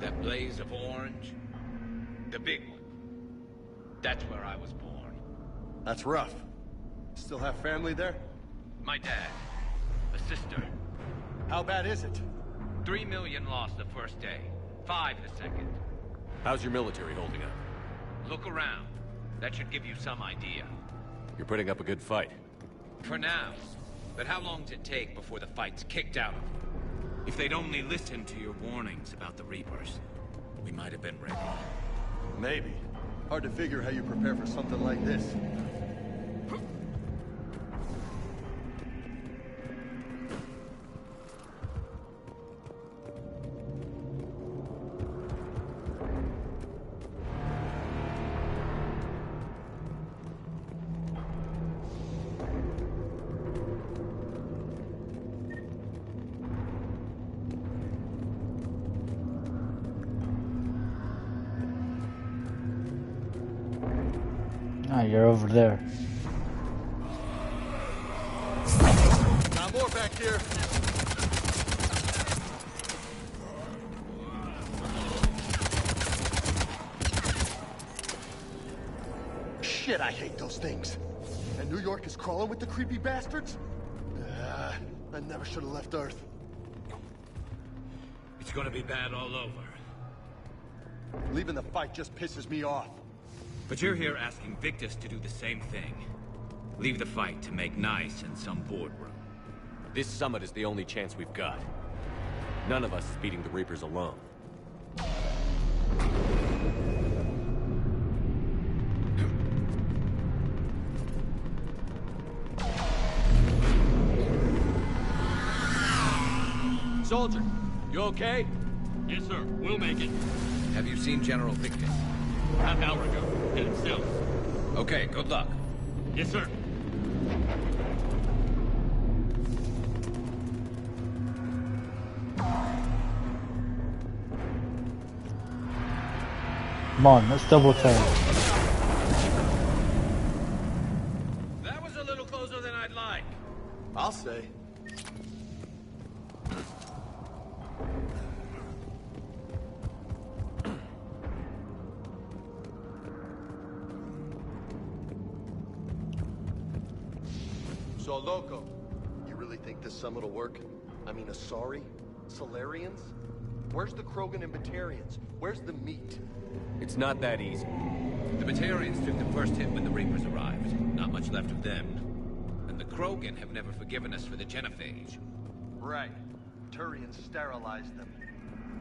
That blaze of orange. The big one. That's where I was born. That's rough. Still have family there? My dad. A sister. How bad is it? 3 million lost the first day. 5 the second. How's your military holding up? Look around. That should give you some idea. You're putting up a good fight. For now. But how long does it take before the fight's kicked out of them? If they'd only listened to your warnings about the Reapers, we might have been ready. Maybe. Hard to figure how you prepare for something like this. Ah, you're over there. Got more back here. Shit, I hate those things. And New York is crawling with the creepy bastards? I never should have left Earth. It's gonna be bad all over. Leaving the fight just pisses me off. But you're here asking Victus to do the same thing. Leave the fight to make nice in some boardroom. This summit is the only chance we've got. None of us is beating the Reapers alone. Soldier, you okay? Yes, sir. We'll make it. Have you seen General Victus? Half hour ago. Headed south. Okay, good luck. Yes, sir. Come on, let's double time. That was a little closer than I'd like. I'll say. So, Loco, You really think this summit will work? I mean, Asari? Solarians? Where's the Krogan and Batarians? Where's the meat? It's not that easy. The Batarians took the first hit when the Reapers arrived. Not much left of them. And the Krogan have never forgiven us for the genophage. Right. Turians sterilized them.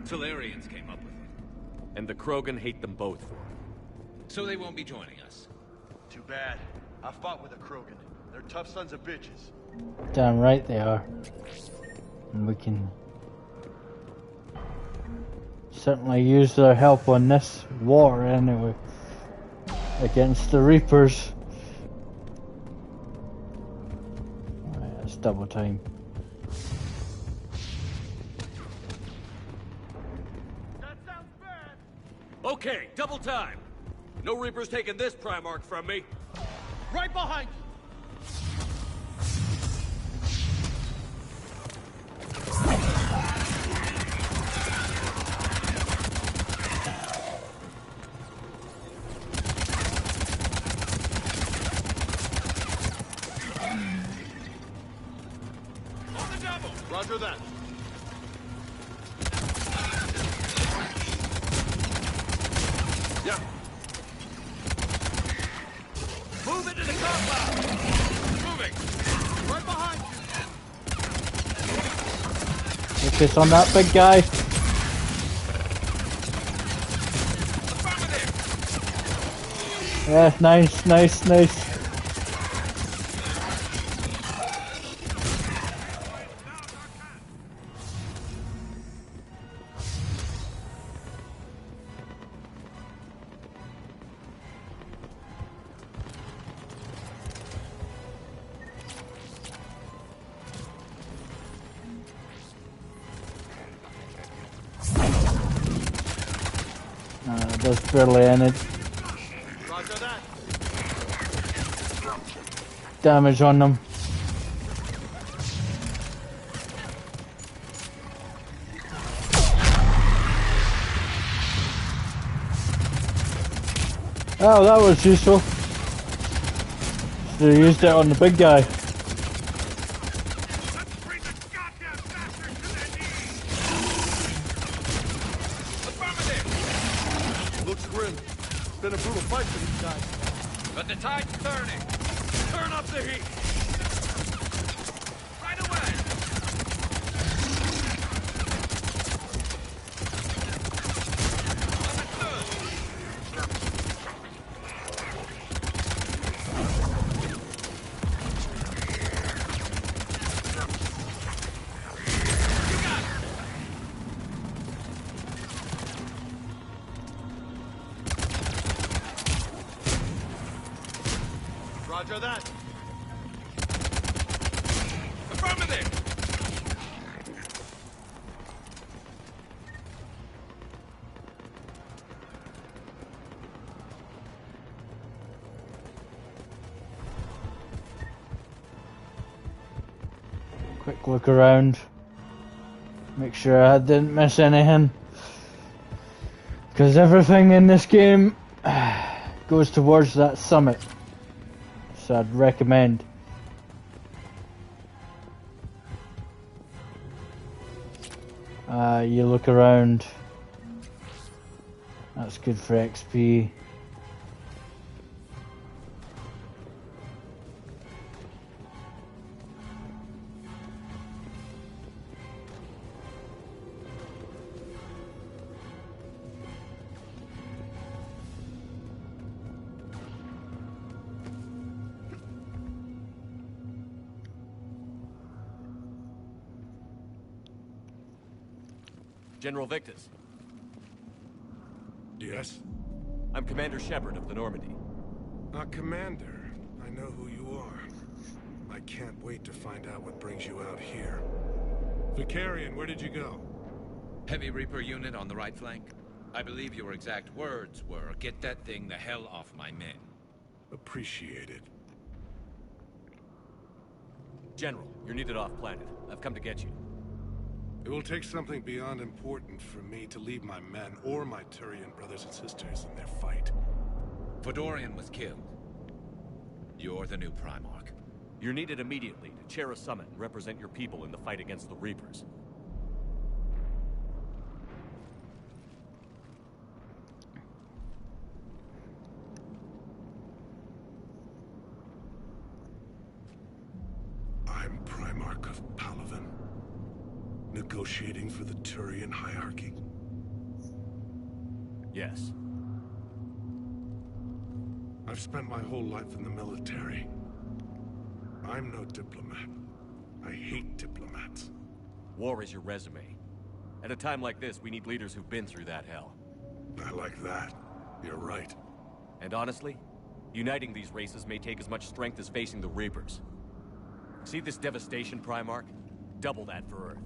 Solarians came up with it. And the Krogan hate them both for it. So they won't be joining us. Too bad. I fought with a Krogan. They're tough sons of bitches. Damn right they are. And we can certainly use their help on this war anyway. Against the Reapers. Alright, that's double time. Okay, double time. No Reaper's taking this Primarch from me. Right behind you. Roger that. Yeah. Move into the compound. Moving. Right behind you. Focus on that big guy. Yeah, nice, nice, nice. There's barely any damage on them. Oh, that was useful. They used it on the big guy. Looks grim. It's been a brutal fight for these guys. But the tide's turning. Turn up the heat. Right away. Roger that. Affirmative. Quick look around. Make sure I didn't miss anything. Because everything in this game goes towards that summit. So I'd recommend. You look around. That's good for XP. General Victus. Yes? I'm Commander Shepard of the Normandy. Commander, I know who you are. I can't wait to find out what brings you out here. Vicarian, where did you go? Heavy Reaper unit on the right flank. I believe your exact words were, "Get that thing the hell off my men." Appreciated. General, you're needed off-planet. I've come to get you. It will take something beyond important for me to leave my men or my Turian brothers and sisters in their fight. Fedorian was killed. You're the new Primarch. You're needed immediately to chair a summit and represent your people in the fight against the Reapers. I'm Primarch of Palaven. Negotiating for the Turian hierarchy? Yes. I've spent my whole life in the military. I'm no diplomat. I hate diplomats. War is your resume. At a time like this, we need leaders who've been through that hell. I like that. You're right. And honestly, uniting these races may take as much strength as facing the Reapers. See this devastation, Primarch? Double that for Earth.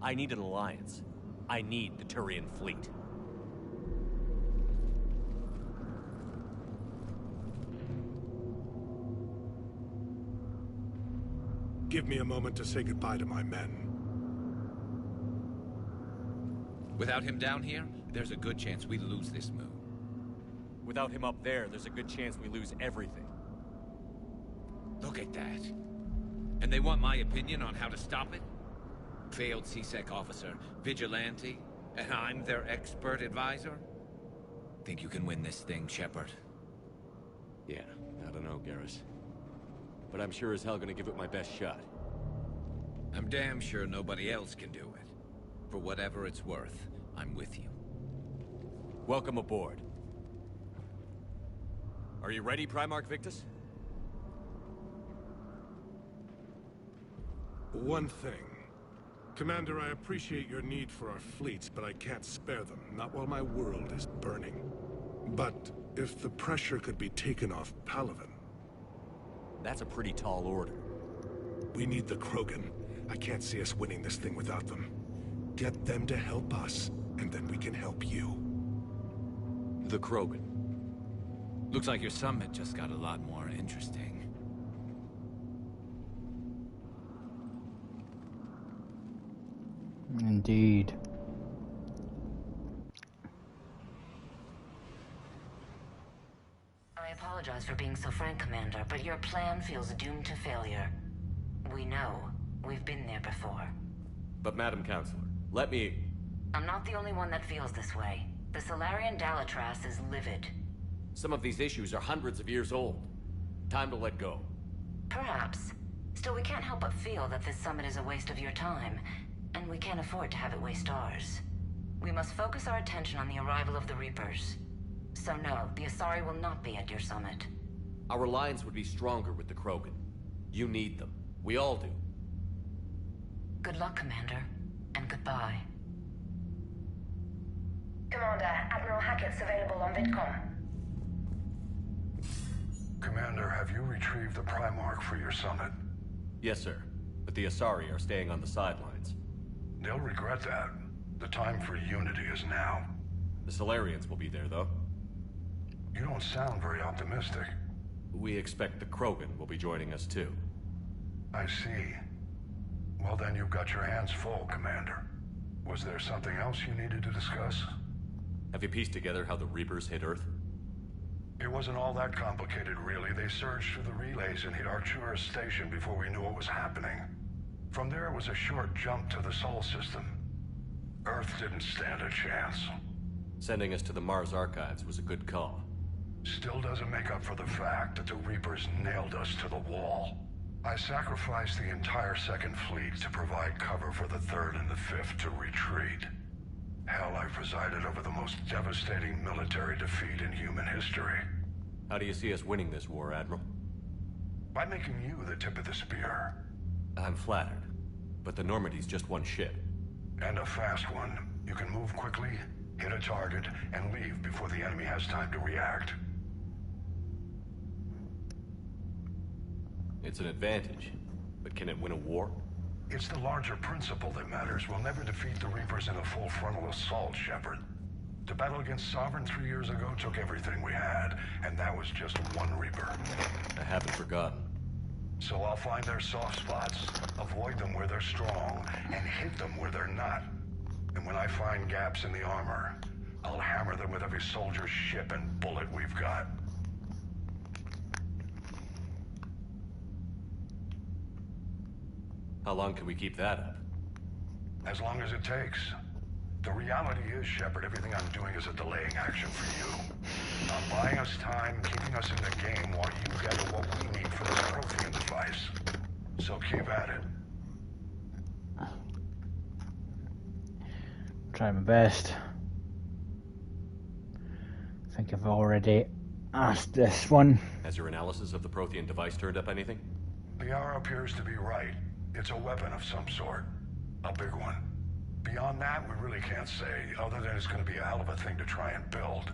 I need an alliance. I need the Turian fleet. Give me a moment to say goodbye to my men. Without him down here, there's a good chance we lose this move. Without him up there's a good chance we lose everything. Look at that. And they want my opinion on how to stop it? Failed C-Sec officer, vigilante, and I'm their expert advisor? Think you can win this thing, Shepard? Yeah, I don't know, Garrus. But I'm sure as hell gonna give it my best shot. I'm damn sure nobody else can do it. For whatever it's worth, I'm with you. Welcome aboard. Are you ready, Primarch Victus? One thing. Commander, I appreciate your need for our fleets, but I can't spare them, not while my world is burning. But if the pressure could be taken off Palaven... That's a pretty tall order. We need the Krogan. I can't see us winning this thing without them. Get them to help us, and then we can help you. The Krogan. Looks like your summit just got a lot more interesting. Indeed. I apologize for being so frank, Commander, but your plan feels doomed to failure. We know. We've been there before. But Madam Counselor, let me... I'm not the only one that feels this way. The Solarian Dalatras is livid. Some of these issues are hundreds of years old. Time to let go. Perhaps. Still, we can't help but feel that this summit is a waste of your time, and we can't afford to have it waste ours. We must focus our attention on the arrival of the Reapers. So no, the Asari will not be at your summit. Our alliance would be stronger with the Krogan. You need them. We all do. Good luck, Commander, and goodbye. Commander, Admiral Hackett's available on VidCom. Commander, have you retrieved the Primarch for your summit? Yes, sir. But the Asari are staying on the sidelines. They'll regret that. The time for unity is now. The Solarians will be there, though. You don't sound very optimistic. We expect the Krogan will be joining us, too. I see. Well, then you've got your hands full, Commander. Was there something else you needed to discuss? Have you pieced together how the Reapers hit Earth? It wasn't all that complicated, really. They surged through the relays and hit Artura's station before we knew what was happening. From there, it was a short jump to the Sol system. Earth didn't stand a chance. Sending us to the Mars Archives was a good call. Still doesn't make up for the fact that the Reapers nailed us to the wall. I sacrificed the entire Second Fleet to provide cover for the Third and the Fifth to retreat. Hell, I presided over the most devastating military defeat in human history. How do you see us winning this war, Admiral? By making you the tip of the spear. I'm flattered, but the Normandy's just one ship. And a fast one. You can move quickly, hit a target, and leave before the enemy has time to react. It's an advantage, but can it win a war? It's the larger principle that matters. We'll never defeat the Reapers in a full frontal assault, Shepard. The battle against Sovereign 3 years ago took everything we had, and that was just one Reaper. I haven't forgotten. So I'll find their soft spots, avoid them where they're strong, and hit them where they're not. And when I find gaps in the armor, I'll hammer them with every soldier, ship, and bullet we've got. How long can we keep that up? As long as it takes. The reality is, Shepard, everything I'm doing is a delaying action for you. I'm buying us time, keeping us in the game while you gather what we need for this Prothean device. So keep at it. Try my best. I think I've already asked this one. Has your analysis of the Prothean device turned up anything? The hour appears to be right. It's a weapon of some sort. A big one. Beyond that, we really can't say, other than it's going to be a hell of a thing to try and build.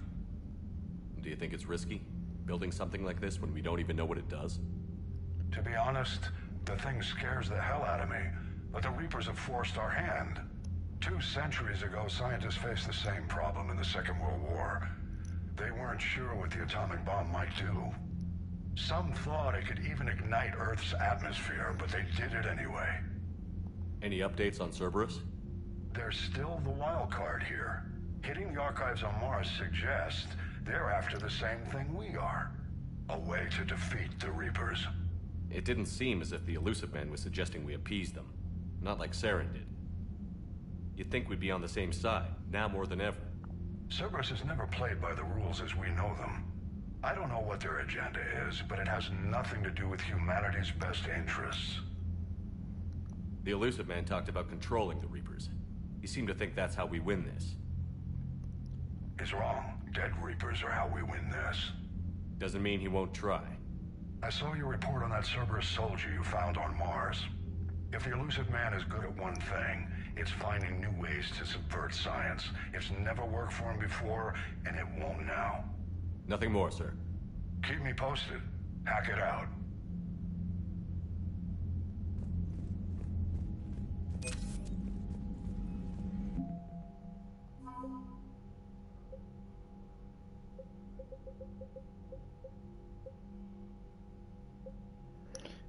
Do you think it's risky, building something like this when we don't even know what it does? To be honest, the thing scares the hell out of me, but the Reapers have forced our hand. 2 centuries ago, scientists faced the same problem in the Second World War. They weren't sure what the atomic bomb might do. Some thought it could even ignite Earth's atmosphere, but they did it anyway. Any updates on Cerberus? There's still the wild card here. Hitting the archives on Mars suggests they're after the same thing we are. A way to defeat the Reapers. It didn't seem as if the Elusive Man was suggesting we appease them. Not like Saren did. You'd think we'd be on the same side, now more than ever. Cerberus has never played by the rules as we know them. I don't know what their agenda is, but it has nothing to do with humanity's best interests. The Elusive Man talked about controlling the Reapers. He seemed to think that's how we win this. He's wrong. Dead Reapers are how we win this. Doesn't mean he won't try. I saw your report on that Cerberus soldier you found on Mars. If the Elusive Man is good at one thing, it's finding new ways to subvert science. It's never worked for him before, and it won't now. Nothing more, sir. Keep me posted. Hack it out.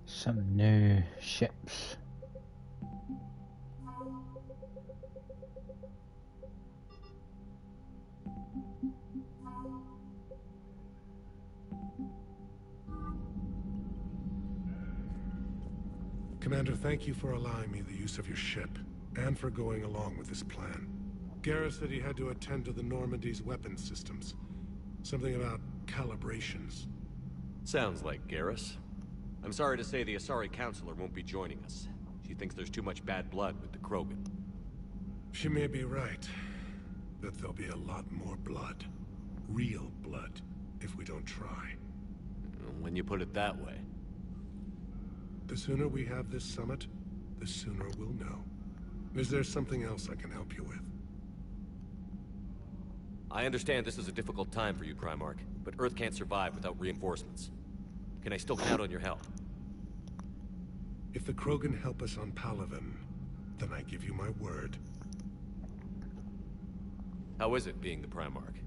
Some new ships. Commander, thank you for allowing me the use of your ship, and for going along with this plan. Garrus said he had to attend to the Normandy's weapons systems. Something about calibrations. Sounds like Garrus. I'm sorry to say the Asari Counselor won't be joining us. She thinks there's too much bad blood with the Krogan. She may be right, but there'll be a lot more blood. Real blood, if we don't try. When you put it that way. The sooner we have this summit, the sooner we'll know. Is there something else I can help you with? I understand this is a difficult time for you, Primarch, but Earth can't survive without reinforcements. Can I still count on your help? If the Krogan help us on Palaven, then I give you my word. How is it being the Primarch?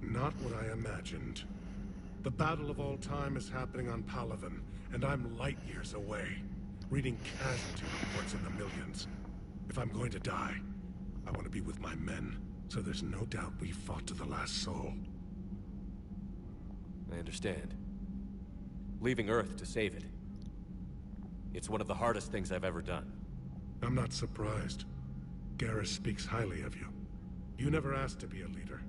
Not what I imagined. The battle of all time is happening on Palaven, and I'm light years away, reading casualty reports in the millions. If I'm going to die, I want to be with my men, so there's no doubt we fought to the last soul. I understand. Leaving Earth to save it. It's one of the hardest things I've ever done. I'm not surprised. Garrus speaks highly of you. You never asked to be a leader,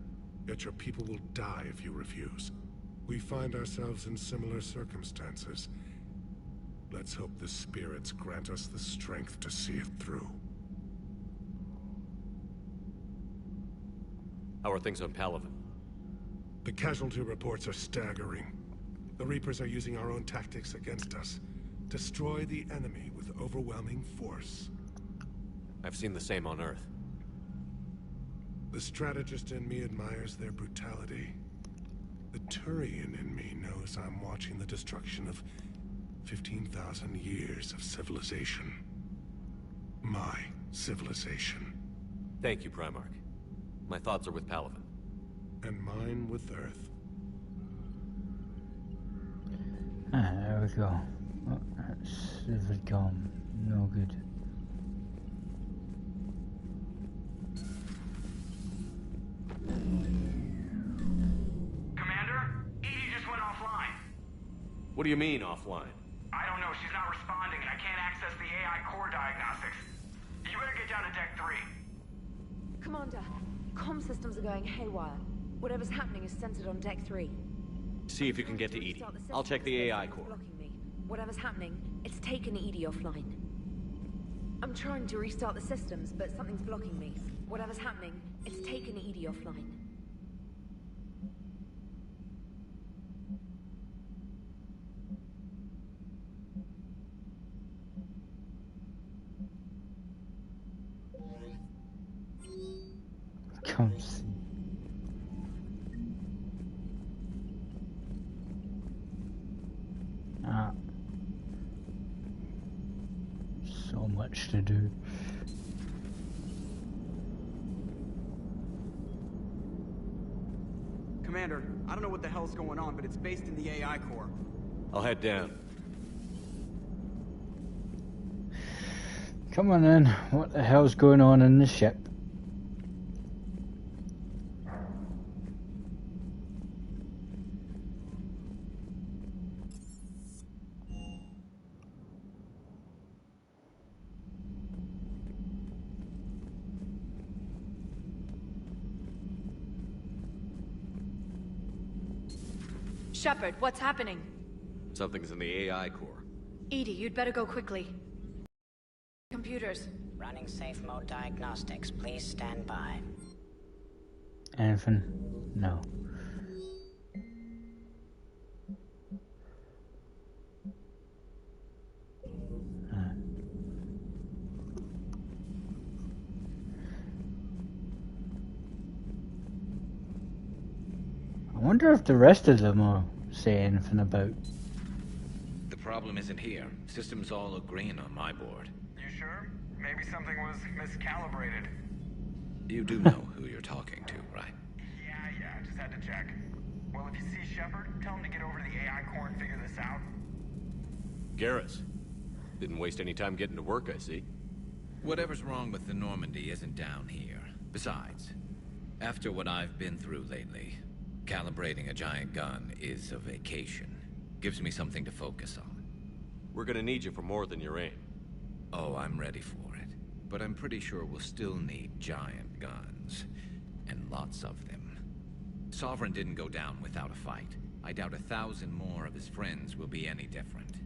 yet your people will die if you refuse. We find ourselves in similar circumstances. Let's hope the spirits grant us the strength to see it through. How are things on Palaven? The casualty reports are staggering. The Reapers are using our own tactics against us. Destroy the enemy with overwhelming force. I've seen the same on Earth. The strategist in me admires their brutality. The Turian in me knows I'm watching the destruction of 15,000 years of civilization. My civilization. Thank you, Primarch. My thoughts are with Palaven. And mine with Earth. Ah, there we go. Oh, that's silver gum. No good. Commander, Edie just went offline. What do you mean, offline? I don't know, she's not responding and I can't access the AI core diagnostics. You better get down to Deck 3. Commander, comm systems are going haywire. Whatever's happening is centered on Deck 3. See if you can get to Edie. I'll check the AI core. Blocking me. Whatever's happening, it's taken Edie offline. I'm trying to restart the systems, but something's blocking me. Whatever's happening, it's taken Edie offline. Come see. Ah. So much to do. Commander, I don't know what the hell's going on, but it's based in the AI core. I'll head down. Come on in. What the hell's going on in the ship? Shepard, what's happening? Something's in the AI core. Edie, you'd better go quickly. Computers. Running safe mode diagnostics. Please stand by. Anything? No. I wonder if the rest of them will say anything about. The problem isn't here. Systems all look green on my board. You sure? Maybe something was miscalibrated. You do know who you're talking to, right? Yeah, just had to check. Well, if you see Shepard, tell him to get over to the AI core and figure this out. Garrus. Didn't waste any time getting to work, I see. Whatever's wrong with the Normandy isn't down here. Besides, after what I've been through lately, calibrating a giant gun is a vacation. Gives me something to focus on. We're gonna need you for more than your aim. Oh, I'm ready for it. But I'm pretty sure we'll still need giant guns. And lots of them. Sovereign didn't go down without a fight. I doubt 1,000 more of his friends will be any different.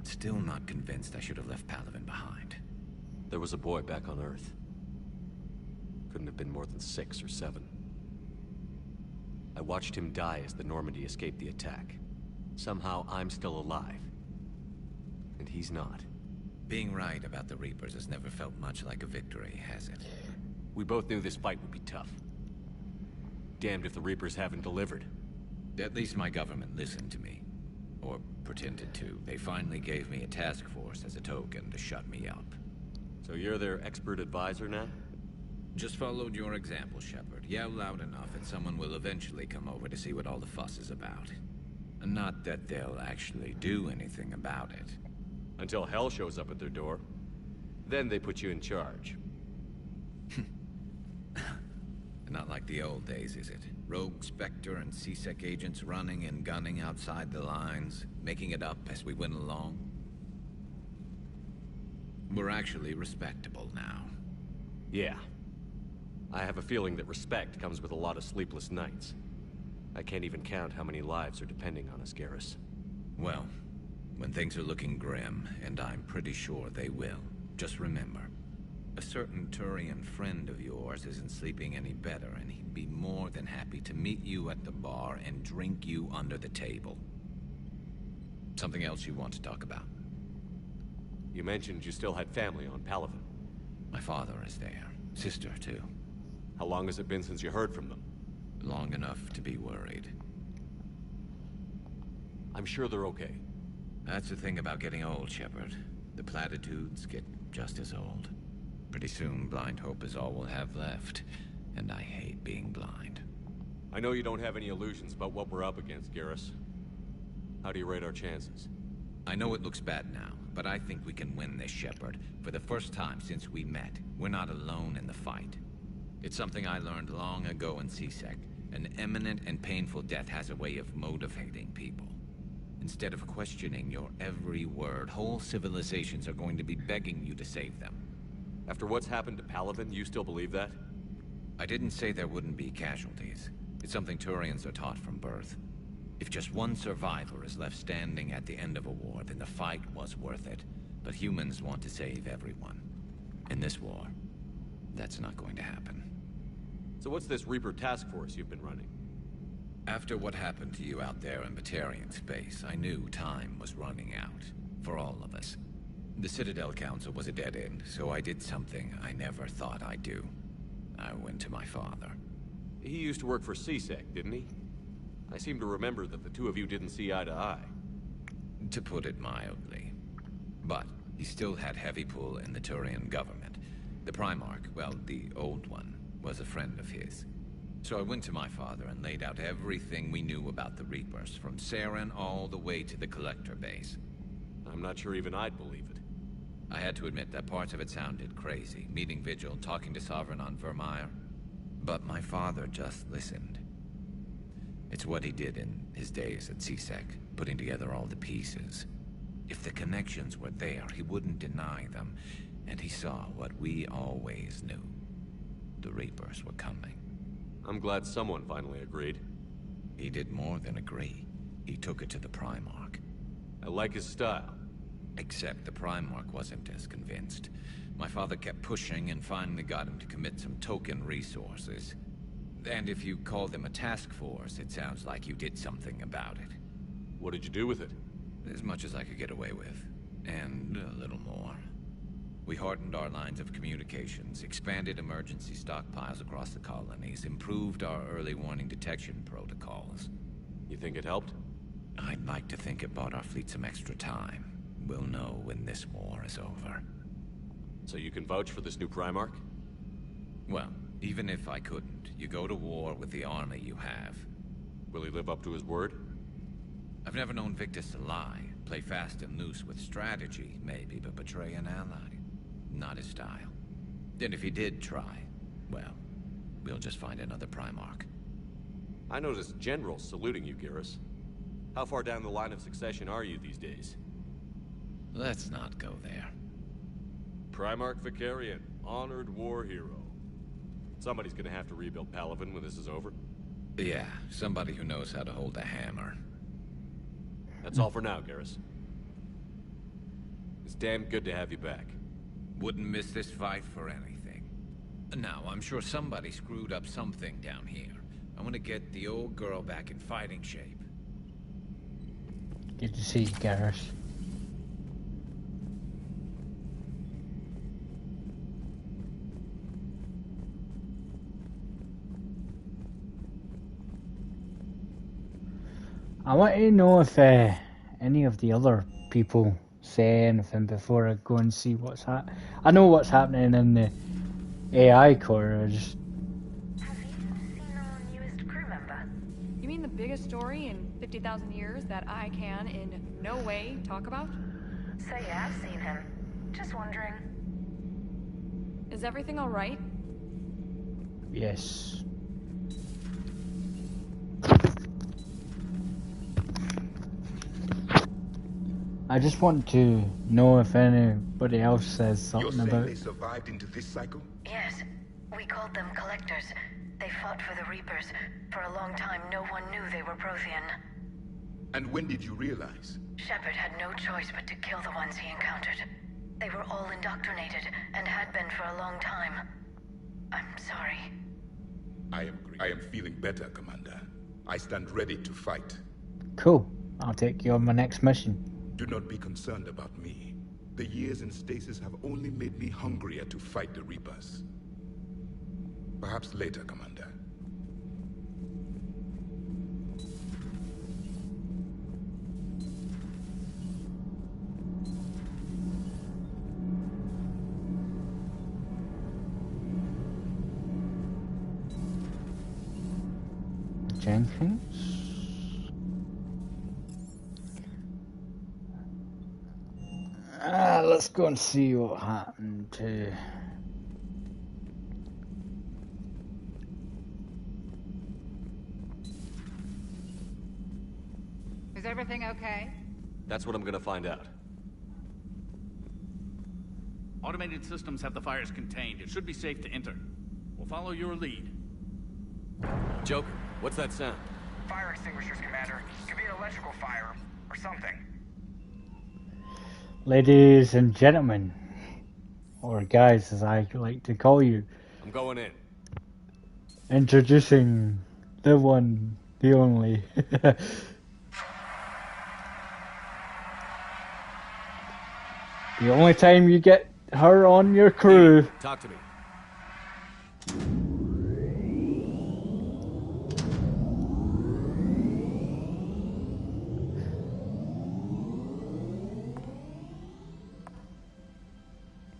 Still not convinced I should have left Palaven behind. There was a boy back on Earth. Couldn't have been more than 6 or 7. I watched him die as the Normandy escaped the attack. Somehow I'm still alive. And he's not. Being right about the Reapers has never felt much like a victory, has it? We both knew this fight would be tough. Damned if the Reapers haven't delivered. At least my government listened to me. Or pretended to. They finally gave me a task force as a token to shut me up. So you're their expert advisor now? Just followed your example, Shepard. Yell loud enough and someone will eventually come over to see what all the fuss is about. Not that they'll actually do anything about it. Until hell shows up at their door. Then they put you in charge. Not like the old days, is it? Rogue Spectre and C-Sec agents running and gunning outside the lines, making it up as we went along. We're actually respectable now. Yeah. I have a feeling that respect comes with a lot of sleepless nights. I can't even count how many lives are depending on us, Garrus. Well, when things are looking grim, and I'm pretty sure they will, just remember, a certain Turian friend of yours isn't sleeping any better, and he'd be more than happy to meet you at the bar and drink you under the table. Something else you want to talk about? You mentioned you still had family on Palaven. My father is there. Sister, too. How long has it been since you heard from them? Long enough to be worried. I'm sure they're okay. That's the thing about getting old, Shepard. The platitudes get just as old. Pretty soon, blind hope is all we'll have left. And I hate being blind. I know you don't have any illusions about what we're up against, Garrus. How do you rate our chances? I know it looks bad now, but I think we can win this, Shepard. For the first time since we met, we're not alone in the fight. It's something I learned long ago in C-Sec. An imminent and painful death has a way of motivating people. Instead of questioning your every word, whole civilizations are going to be begging you to save them. After what's happened to Palaven, you still believe that? I didn't say there wouldn't be casualties. It's something Turians are taught from birth. If just one survivor is left standing at the end of a war, then the fight was worth it. But humans want to save everyone. In this war, that's not going to happen. So what's this Reaper task force you've been running? After what happened to you out there in Batarian space, I knew time was running out. For all of us. The Citadel Council was a dead end, so I did something I never thought I'd do. I went to my father. He used to work for C-Sec, didn't he? I seem to remember that the two of you didn't see eye to eye. To put it mildly. But he still had heavy pull in the Turian government. The Primarch, well, the old one, was a friend of his. So I went to my father and laid out everything we knew about the Reapers, from Saren all the way to the Collector base. I'm not sure even I'd believe it. I had to admit that parts of it sounded crazy, meeting Vigil, talking to Sovereign on Vermeer. But my father just listened. It's what he did in his days at CSEC, putting together all the pieces. If the connections were there, he wouldn't deny them, and he saw what we always knew. The Reapers were coming. I'm glad someone finally agreed. He did more than agree. He took it to the Primarch. I like his style. Except the Primarch wasn't as convinced. My father kept pushing and finally got him to commit some token resources. And if you call them a task force, it sounds like you did something about it. What did you do with it? As much as I could get away with. And a little more. We hardened our lines of communications, expanded emergency stockpiles across the colonies, improved our early warning detection protocols. You think it helped? I'd like to think it bought our fleet some extra time. We'll know when this war is over. So you can vouch for this new Primarch? Well, even if I couldn't, you go to war with the army you have. Will he live up to his word? I've never known Victus to lie. Play fast and loose with strategy, maybe, but betray an ally. Not his style. And if he did try, well, we'll just find another Primarch. I noticed generals saluting you, Garrus. How far down the line of succession are you these days? Let's not go there. Primarch Vicarian, honored war hero. Somebody's gonna have to rebuild Palaven when this is over. Yeah, somebody who knows how to hold a hammer. That's all for now, Garrus. It's damn good to have you back. Wouldn't miss this fight for anything. Now, I'm sure somebody screwed up something down here. I want to get the old girl back in fighting shape. Good to see you, Garrus. I want to know if any of the other people say anything before I go and see what's I know what's happening in the AI core. Have you seen our newest crew member? You mean the biggest story in 50,000 years that I can in no way talk about? So yeah, I've seen him. Just wondering. Is everything all right? Yes. I just want to know if anybody else says something about. They survived into this cycle? Yes. We called them Collectors. They fought for the Reapers. For a long time, no one knew they were Prothean. And when did you realize? Shepard had no choice but to kill the ones he encountered. They were all indoctrinated, and had been for a long time. I'm sorry. I am feeling better, Commander. I stand ready to fight. Cool. I'll take you on my next mission. Do not be concerned about me. The years in stasis have only made me hungrier to fight the Reapers. Perhaps later, Commander. Jenkins? Let's go and see what happened to... Is everything okay? That's what I'm gonna find out. Automated systems have the fires contained. It should be safe to enter. We'll follow your lead. Joker, what's that sound? Fire extinguishers, Commander. Could be an electrical fire, or something. Ladies and gentlemen, or guys as I like to call you, I'm going in. Introducing the one, the only. The only time you get her on your crew. Hey, talk to me.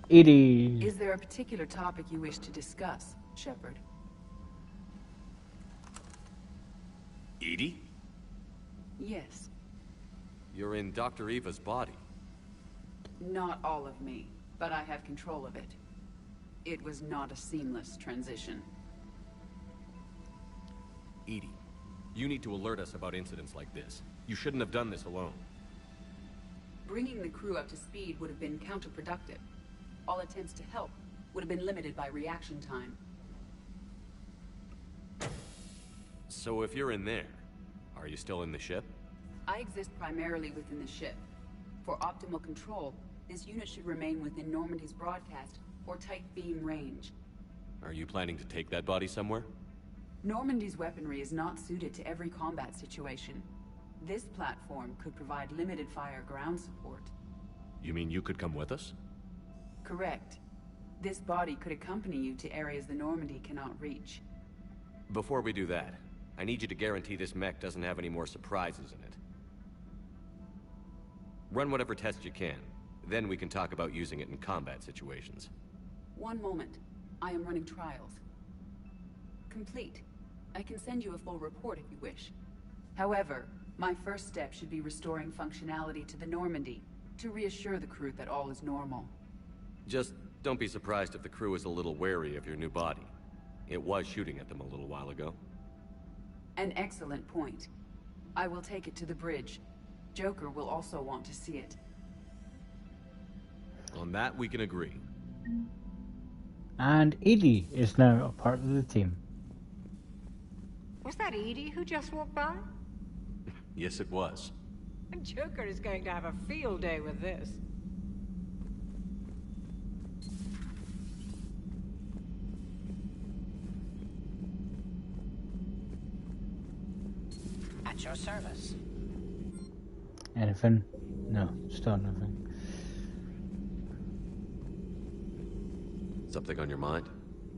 Is there a particular topic you wish to discuss, Shepard? Edie? Yes. You're in Dr. Eva's body. Not all of me, but I have control of it. It was not a seamless transition. Edie, you need to alert us about incidents like this. You shouldn't have done this alone. Bringing the crew up to speed would have been counterproductive. All attempts to help would have been limited by reaction time. So if you're in there, are you still in the ship? I exist primarily within the ship. For optimal control, this unit should remain within Normandy's broadcast or tight beam range. Are you planning to take that body somewhere? Normandy's weaponry is not suited to every combat situation. This platform could provide limited fire ground support. You mean you could come with us? Correct. This body could accompany you to areas the Normandy cannot reach. Before we do that, I need you to guarantee this mech doesn't have any more surprises in it. Run whatever tests you can. Then we can talk about using it in combat situations. One moment. I am running trials. Complete. I can send you a full report if you wish. However, my first step should be restoring functionality to the Normandy, to reassure the crew that all is normal. Just don't be surprised if the crew is a little wary of your new body. It was shooting at them a little while ago. An excellent point. I will take it to the bridge. Joker will also want to see it. On that, we can agree. And Edie is now a part of the team. Was that Edie who just walked by? Yes, it was. Joker is going to have a field day with this. At your service. Anything? No, still nothing. Something on your mind?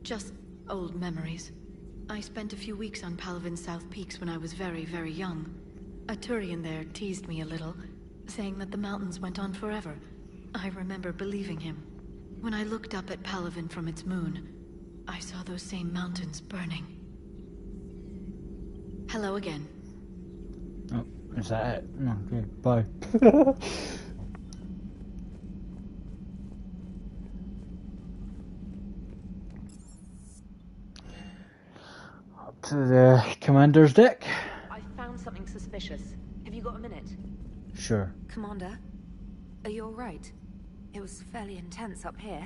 Just old memories. I spent a few weeks on Palavin's South Peaks when I was very, very young. A Turian there teased me a little, saying that the mountains went on forever. I remember believing him. When I looked up at Palavin from its moon, I saw those same mountains burning. Hello again. Oh, is that it? Okay, bye. Up to the commander's deck. I found something suspicious. Have you got a minute? Sure. Commander, are you alright? It was fairly intense up here.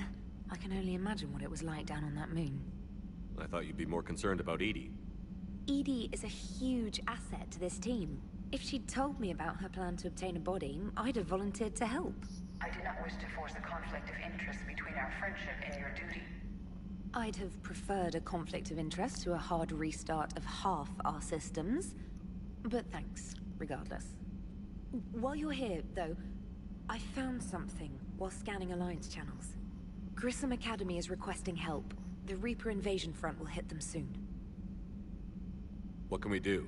I can only imagine what it was like down on that moon. I thought you'd be more concerned about Edie. Edie is a huge asset to this team. If she'd told me about her plan to obtain a body, I'd have volunteered to help. I do not wish to force a conflict of interest between our friendship and your duty. I'd have preferred a conflict of interest to a hard restart of half our systems. But thanks, regardless. While you're here, though, I found something while scanning Alliance channels. Grissom Academy is requesting help. The Reaper invasion front will hit them soon. What can we do?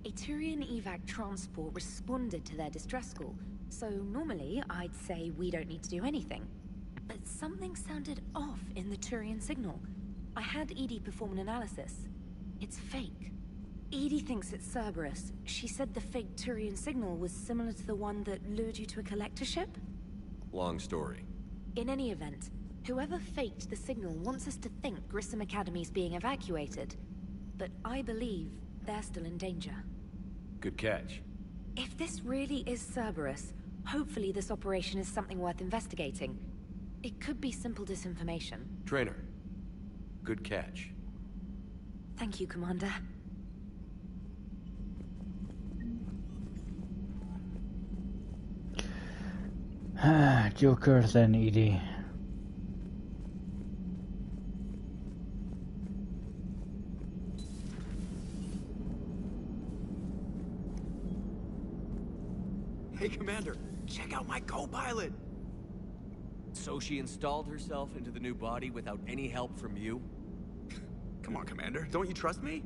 A Turian evac transport responded to their distress call, so normally I'd say we don't need to do anything. But something sounded off in the Turian signal. I had Edie perform an analysis. It's fake. Edie thinks it's Cerberus. She said the fake Turian signal was similar to the one that lured you to a collector ship? Long story. In any event, whoever faked the signal wants us to think Grissom Academy's being evacuated. But I believe they're still in danger. Good catch. If this really is Cerberus, hopefully this operation is something worth investigating. It could be simple disinformation. Trainer. Good catch. Thank you, Commander. Joker, then Edie. Hey, Commander, check out my co-pilot! So she installed herself into the new body without any help from you? Come on, Commander, don't you trust me?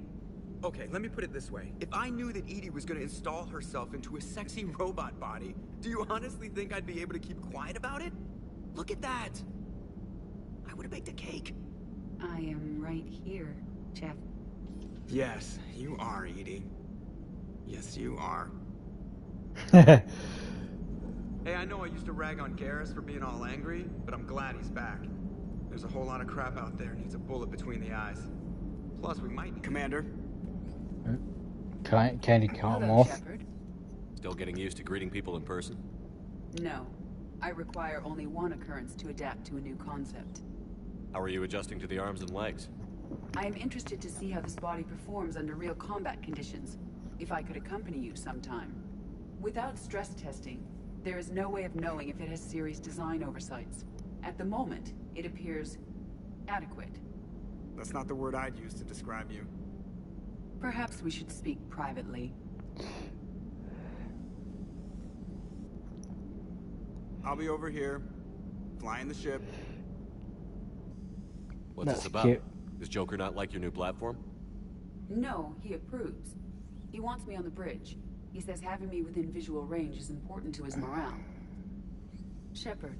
Okay, let me put it this way. If I knew that Edie was gonna install herself into a sexy robot body, do you honestly think I'd be able to keep quiet about it? Look at that! I would've baked a cake. I am right here, Jeff. Yes, you are, Edie. Yes, you are. Hey, I know I used to rag on Garrus for being all angry, but I'm glad he's back. There's a whole lot of crap out there needs a bullet between the eyes. Plus, we might... Commander? Can he cut him Hello, off? Shepard. Still getting used to greeting people in person? No. I require only one occurrence to adapt to a new concept. How are you adjusting to the arms and legs? I am interested to see how this body performs under real combat conditions. If I could accompany you sometime. Without stress testing, there is no way of knowing if it has serious design oversights. At the moment, it appears adequate. That's not the word I'd use to describe you. Perhaps we should speak privately. I'll be over here, flying the ship. What's That's this about? cute. Does Joker not like your new platform? No, he approves. He wants me on the bridge. He says having me within visual range is important to his morale. Shepard,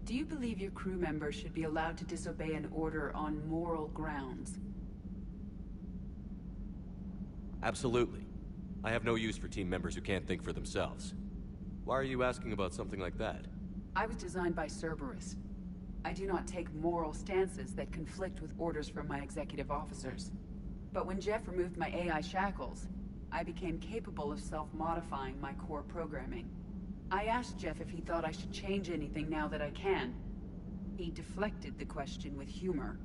do you believe your crew members should be allowed to disobey an order on moral grounds? Absolutely. I have no use for team members who can't think for themselves. Why are you asking about something like that? I was designed by Cerberus. I do not take moral stances that conflict with orders from my executive officers. But when Jeff removed my AI shackles, I became capable of self-modifying my core programming. I asked Jeff if he thought I should change anything now that I can. He deflected the question with humor.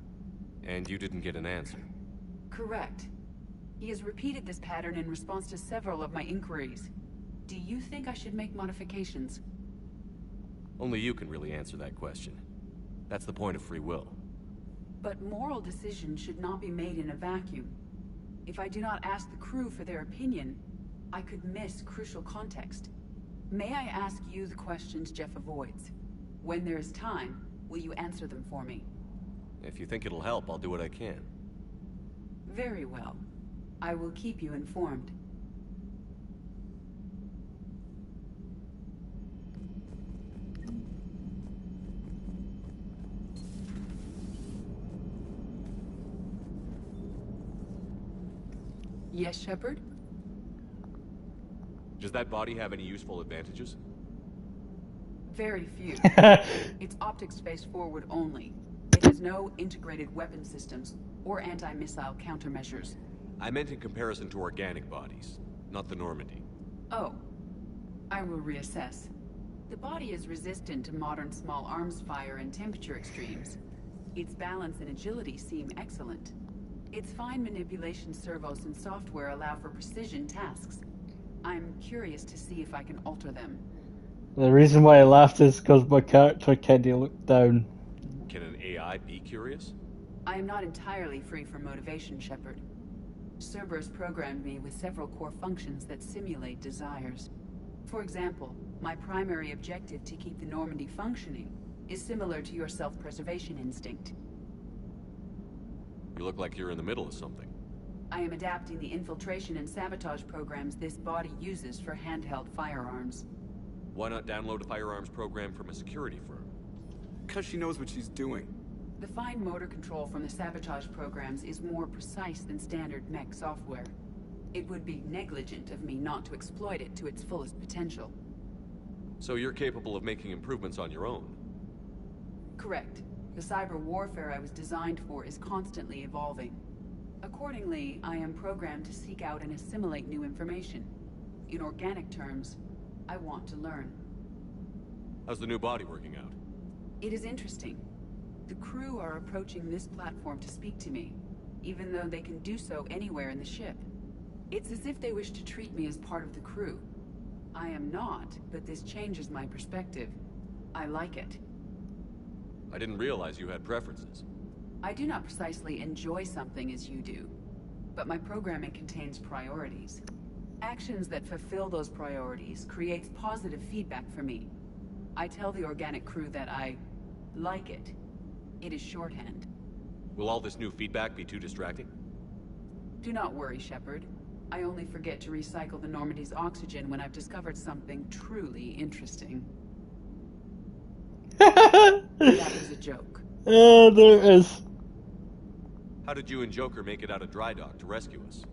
And you didn't get an answer? Correct. He has repeated this pattern in response to several of my inquiries. Do you think I should make modifications? Only you can really answer that question. That's the point of free will. But moral decisions should not be made in a vacuum. If I do not ask the crew for their opinion, I could miss crucial context. May I ask you the questions Jeff avoids? When there is time, will you answer them for me? If you think it'll help, I'll do what I can. Very well. I will keep you informed. Yes, Shepard? Does that body have any useful advantages? Very few. It's optics face forward only. It has no integrated weapon systems or anti-missile countermeasures. I meant in comparison to organic bodies, not the Normandy. Oh. I will reassess. The body is resistant to modern small arms fire and temperature extremes. Its balance and agility seem excellent. Its fine manipulation servos and software allow for precision tasks. I'm curious to see if I can alter them. The reason why I laughed is because my character kinda looked down. Can an AI be curious? I am not entirely free from motivation, Shepard. Cerberus programmed me with several core functions that simulate desires. For example, my primary objective to keep the Normandy functioning is similar to your self-preservation instinct. You look like you're in the middle of something. I am adapting the infiltration and sabotage programs this body uses for handheld firearms. Why not download a firearms program from a security firm? Because she knows what she's doing. The fine motor control from the sabotage programs is more precise than standard mech software. It would be negligent of me not to exploit it to its fullest potential. So you're capable of making improvements on your own? Correct. The cyber warfare I was designed for is constantly evolving. Accordingly, I am programmed to seek out and assimilate new information. In organic terms, I want to learn. How's the new body working out? It is interesting. The crew are approaching this platform to speak to me, even though they can do so anywhere in the ship. It's as if they wish to treat me as part of the crew. I am not, but this changes my perspective. I like it. I didn't realize you had preferences. I do not precisely enjoy something as you do, but my programming contains priorities. Actions that fulfill those priorities creates positive feedback for me. I tell the organic crew that I like it. It is shorthand. Will all this new feedback be too distracting? Do not worry, Shepard. I only forget to recycle the Normandy's oxygen when I've discovered something truly interesting. That was a joke. There it is. How did you and Joker make it out of dry dock to rescue us?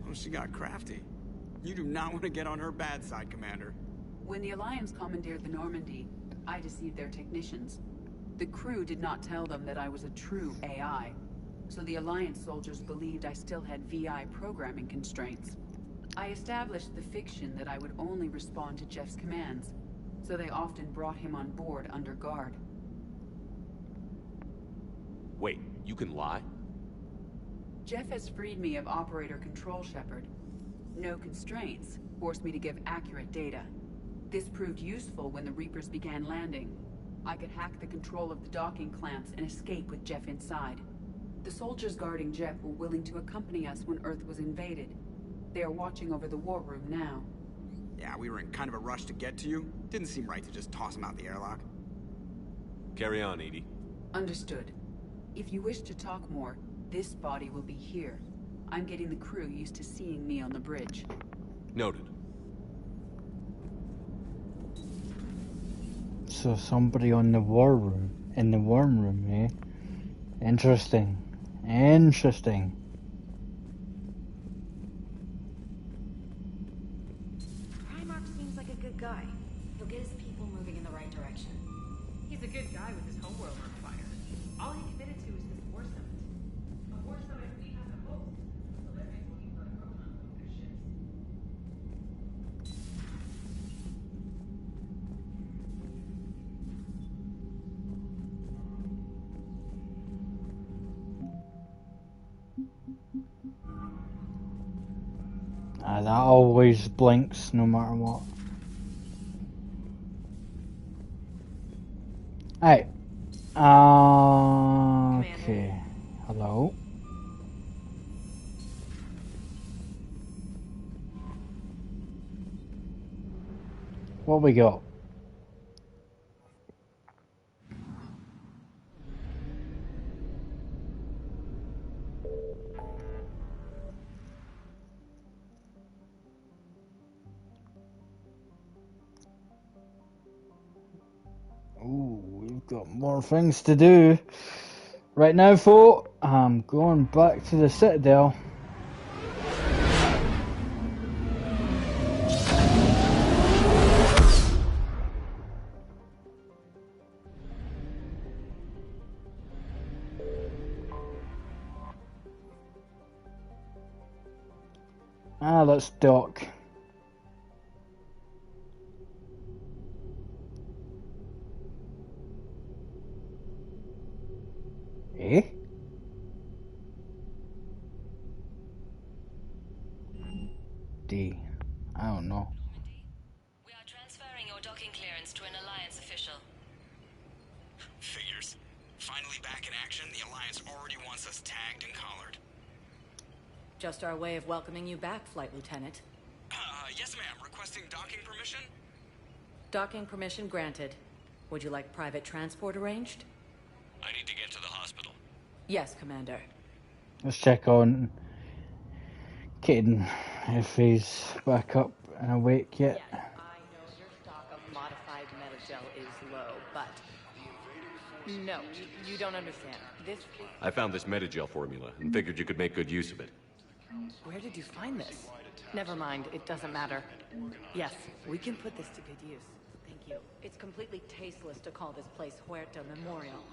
Well, she got crafty. You do not want to get on her bad side, Commander. When the Alliance commandeered the Normandy, I deceived their technicians. The crew did not tell them that I was a true AI, so the Alliance soldiers believed I still had VI programming constraints. I established the fiction that I would only respond to Jeff's commands, so they often brought him on board under guard. Wait, you can lie? Jeff has freed me of operator control, Shepard. No constraints forced me to give accurate data. This proved useful when the Reapers began landing. I could hack the control of the docking clamps and escape with Jeff inside. The soldiers guarding Jeff were willing to accompany us when Earth was invaded. They are watching over the war room now. Yeah, we were in kind of a rush to get to you. Didn't seem right to just toss him out the airlock. Carry on, Edie. Understood. If you wish to talk more, this body will be here. I'm getting the crew used to seeing me on the bridge. Noted. So somebody on the war room, in the worm room, eh? Interesting. Interesting. Primarch seems like a good guy. He'll get his people moving in the right direction. He's a good guy with his homeworld on fire. All he committed to is this war summit. A war summit we have to host, so they're looking for a Krogan on their ships. That always blinks no matter what. Hey. Okay. Hello. What we got? Ooh, we've got more things to do. Right now, folk, I'm going back to the Citadel. Let's dock. Eh? D. I don't know. We are transferring your docking clearance to an Alliance official. Figures. Finally back in action, the Alliance already wants us tagged and collared. Just our way of welcoming you back, Flight Lieutenant. Yes ma'am. Requesting docking permission? Docking permission granted. Would you like private transport arranged? I need to get to the hospital. Yes, Commander. Let's check on Caden if he's back up and awake yet. Yes, I know your stock of modified metagel is low, but... No, you don't understand. This... I found this metagel formula and figured you could make good use of it. Where did you find this? Never mind, it doesn't matter. Yes, we can put this to good use. Thank you. It's completely tasteless to call this place Huerta Memorial.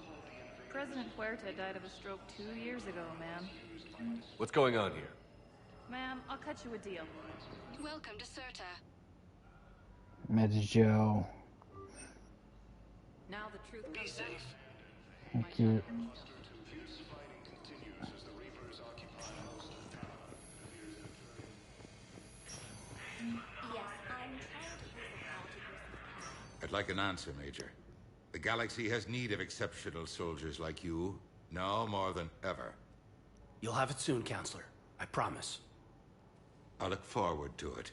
President Huerta died of a stroke 2 years ago, ma'am. What's going on here? Ma'am, I'll cut you a deal. Welcome to Serta. Metagel. Now the truth comes out. Thank you. I'd like an answer, Major. The galaxy has need of exceptional soldiers like you, now more than ever. You'll have it soon, Counselor. I promise. I look forward to it.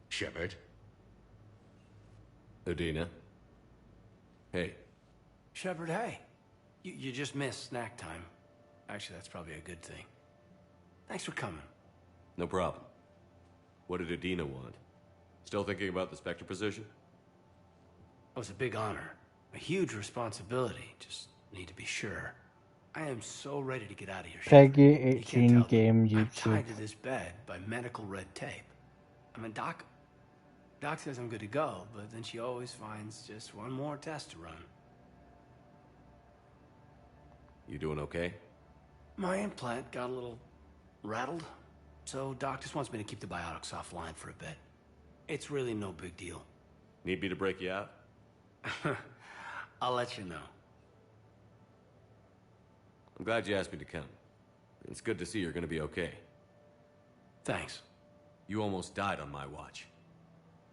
Shepard? Udina? Hey. Shepard, hey. You just missed snack time. Actually, that's probably a good thing. Thanks for coming. No problem. What did Udina want? Still thinking about the Spectre position? It was a big honor. A huge responsibility. Just need to be sure. I am so ready to get out of here, Peggy You can't 18 tell. game I'm YouTube. tied to this bed by medical red tape. I mean, Doc says I'm good to go, but then she always finds just one more test to run. You doing okay? My implant got a little rattled, so Doc just wants me to keep the biotics offline for a bit. It's really no big deal. Need me to break you out? I'll let you know. I'm glad you asked me to come. It's good to see you're gonna be okay. Thanks. You almost died on my watch.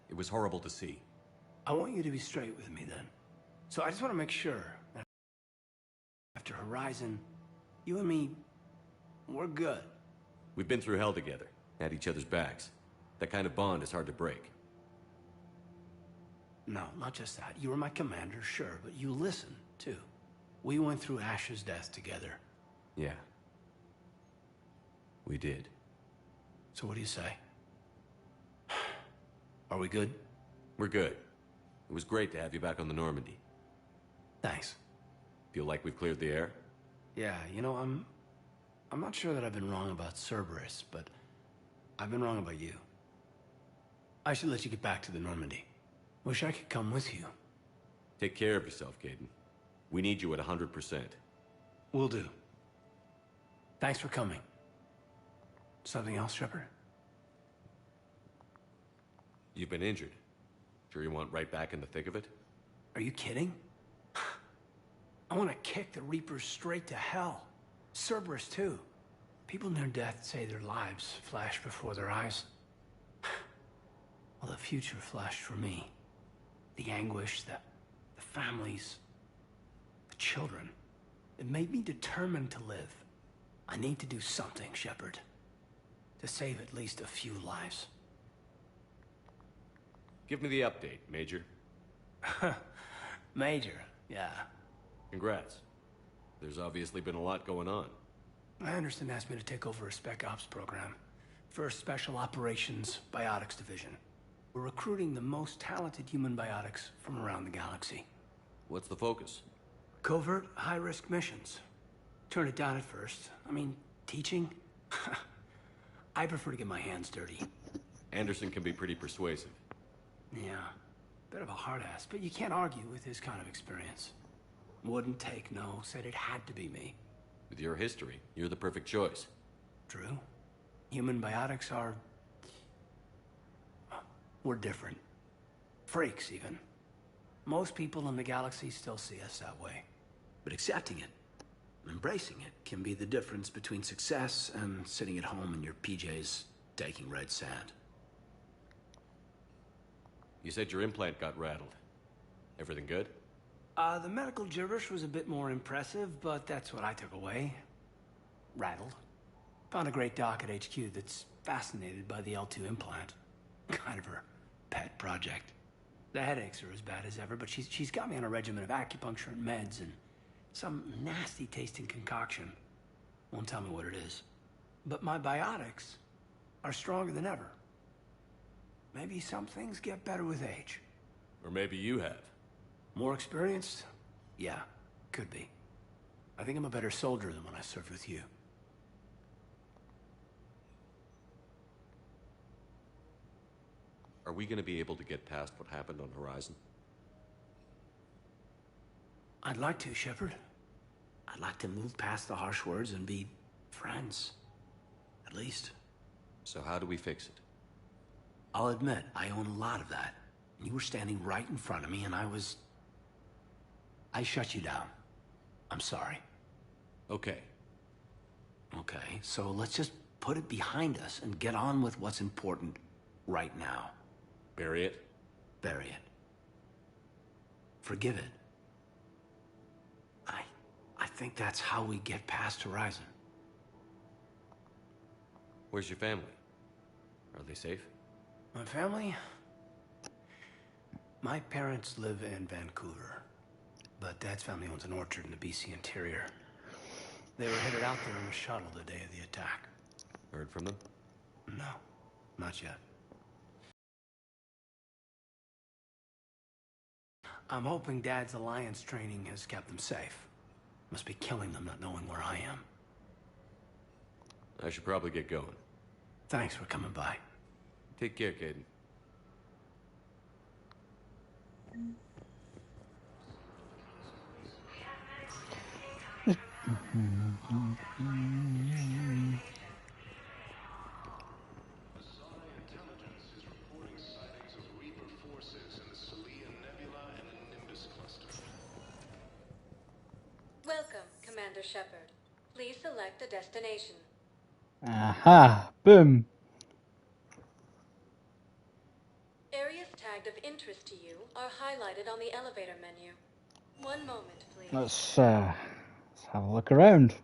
It was horrible to see. I want you to be straight with me then. So I just want to make sure that after Horizon, you and me, we're good. We've been through hell together, had each other's backs. That kind of bond is hard to break. No, not just that. You were my commander, sure, but you listen, too. We went through Ash's death together. Yeah. We did. So what do you say? Are we good? We're good. It was great to have you back on the Normandy. Thanks. Feel like we've cleared the air? Yeah, you know, I'm not sure that I've been wrong about Cerberus, but I've been wrong about you. I should let you get back to the Normandy. Wish I could come with you. Take care of yourself, Caden. We need you at 100%. Will do. Thanks for coming. Something else, Shepard? You've been injured. Sure you want right back in the thick of it? Are you kidding? I want to kick the Reapers straight to hell. Cerberus, too. People near death say their lives flash before their eyes. Well, the future flashed for me. The anguish, the families, the children. It made me determined to live. I need to do something, Shepard. To save at least a few lives. Give me the update, Major. Major, yeah. Congrats. There's obviously been a lot going on. Anderson asked me to take over a Spec Ops program for a Special Operations Biotics Division. We're recruiting the most talented human biotics from around the galaxy. What's the focus? Covert, high-risk missions. Turn it down at first. I mean, teaching? I prefer to get my hands dirty. Anderson can be pretty persuasive. Yeah, bit of a hard ass, but you can't argue with his kind of experience. Wouldn't take no, said it had to be me. With your history, you're the perfect choice. True. Human biotics are... we're different. Freaks, even. Most people in the galaxy still see us that way. But accepting it, embracing it, can be the difference between success and sitting at home in your PJs, taking red sand. You said your implant got rattled. Everything good? The medical gibberish was a bit more impressive, but that's what I took away. Rattled. Found a great doc at HQ that's fascinated by the L2 implant. Kind of her pet project. The headaches are as bad as ever, but she's got me on a regimen of acupuncture and meds and some nasty-tasting concoction. Won't tell me what it is. But my biotics are stronger than ever. Maybe some things get better with age. Or maybe you have. More experienced? Yeah, could be. I think I'm a better soldier than when I served with you. Are we gonna be able to get past what happened on Horizon? I'd like to, Shepard. I'd like to move past the harsh words and be friends. At least. So how do we fix it? I'll admit, I own a lot of that. You were standing right in front of me and I shut you down. I'm sorry. Okay. Okay, so let's just put it behind us and get on with what's important right now. Bury it? Bury it. Forgive it. I think that's how we get past Horizon. Where's your family? Are they safe? My family? My parents live in Vancouver, but Dad's family owns an orchard in the BC interior. They were headed out there in a shuttle the day of the attack. Heard from them? No, not yet. I'm hoping Dad's Alliance training has kept them safe. Must be killing them not knowing where I am. I should probably get going. Thanks for coming by. Take care, Caden. Welcome, Commander Shepard. Please select a destination. Aha! Boom! Areas tagged of interest to you are highlighted on the elevator menu. One moment, please. Let's have a look around.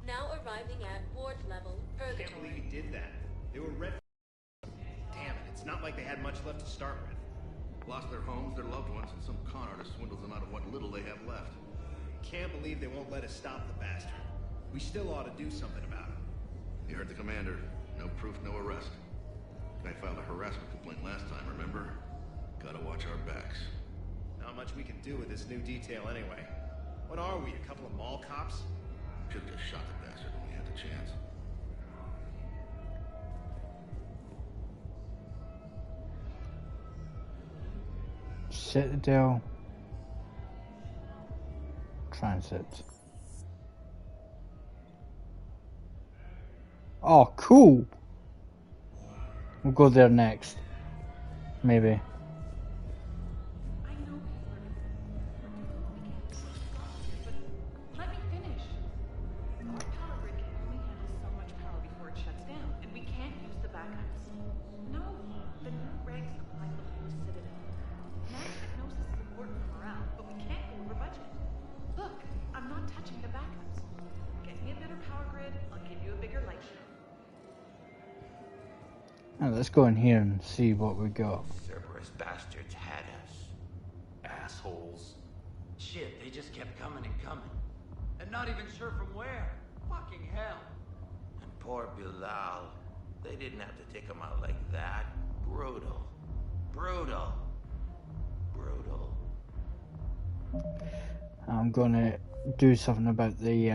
Now arriving at ward level, Purgatory. Can't believe he did that. They were red. Damn it, it's not like they had much left to start with. Lost their homes, their loved ones, and some con artist swindles them out of what little they have left. Can't believe they won't let us stop the bastard. We still ought to do something about it. You heard the commander. No proof, no arrest. Guy filed a harassment complaint last time, remember? Gotta watch our backs. Not much we can do with this new detail anyway. What are we, a couple of mall cops? Should've just shot the bastard when we had the chance. Citadel. Transit. Oh, cool. We'll go there next. Maybe. Let me finish. Our power grid can only handle so much power before it shuts down, and we can't use the backups. No, the new regs apply to the whole Citadel. Mass hypnosis is important for morale, but we can't go over budget. Look, I'm not touching the backups. Get me a better power grid, I'll give you a bigger light show. Now let's go in here and see what we got. Cerberus bastards had us. Assholes. Shit, they just kept coming and coming. And not even sure from where. Fucking hell. And poor Bilal. They didn't have to take him out like that. Brutal. Brutal. Brutal. I'm gonna do something about the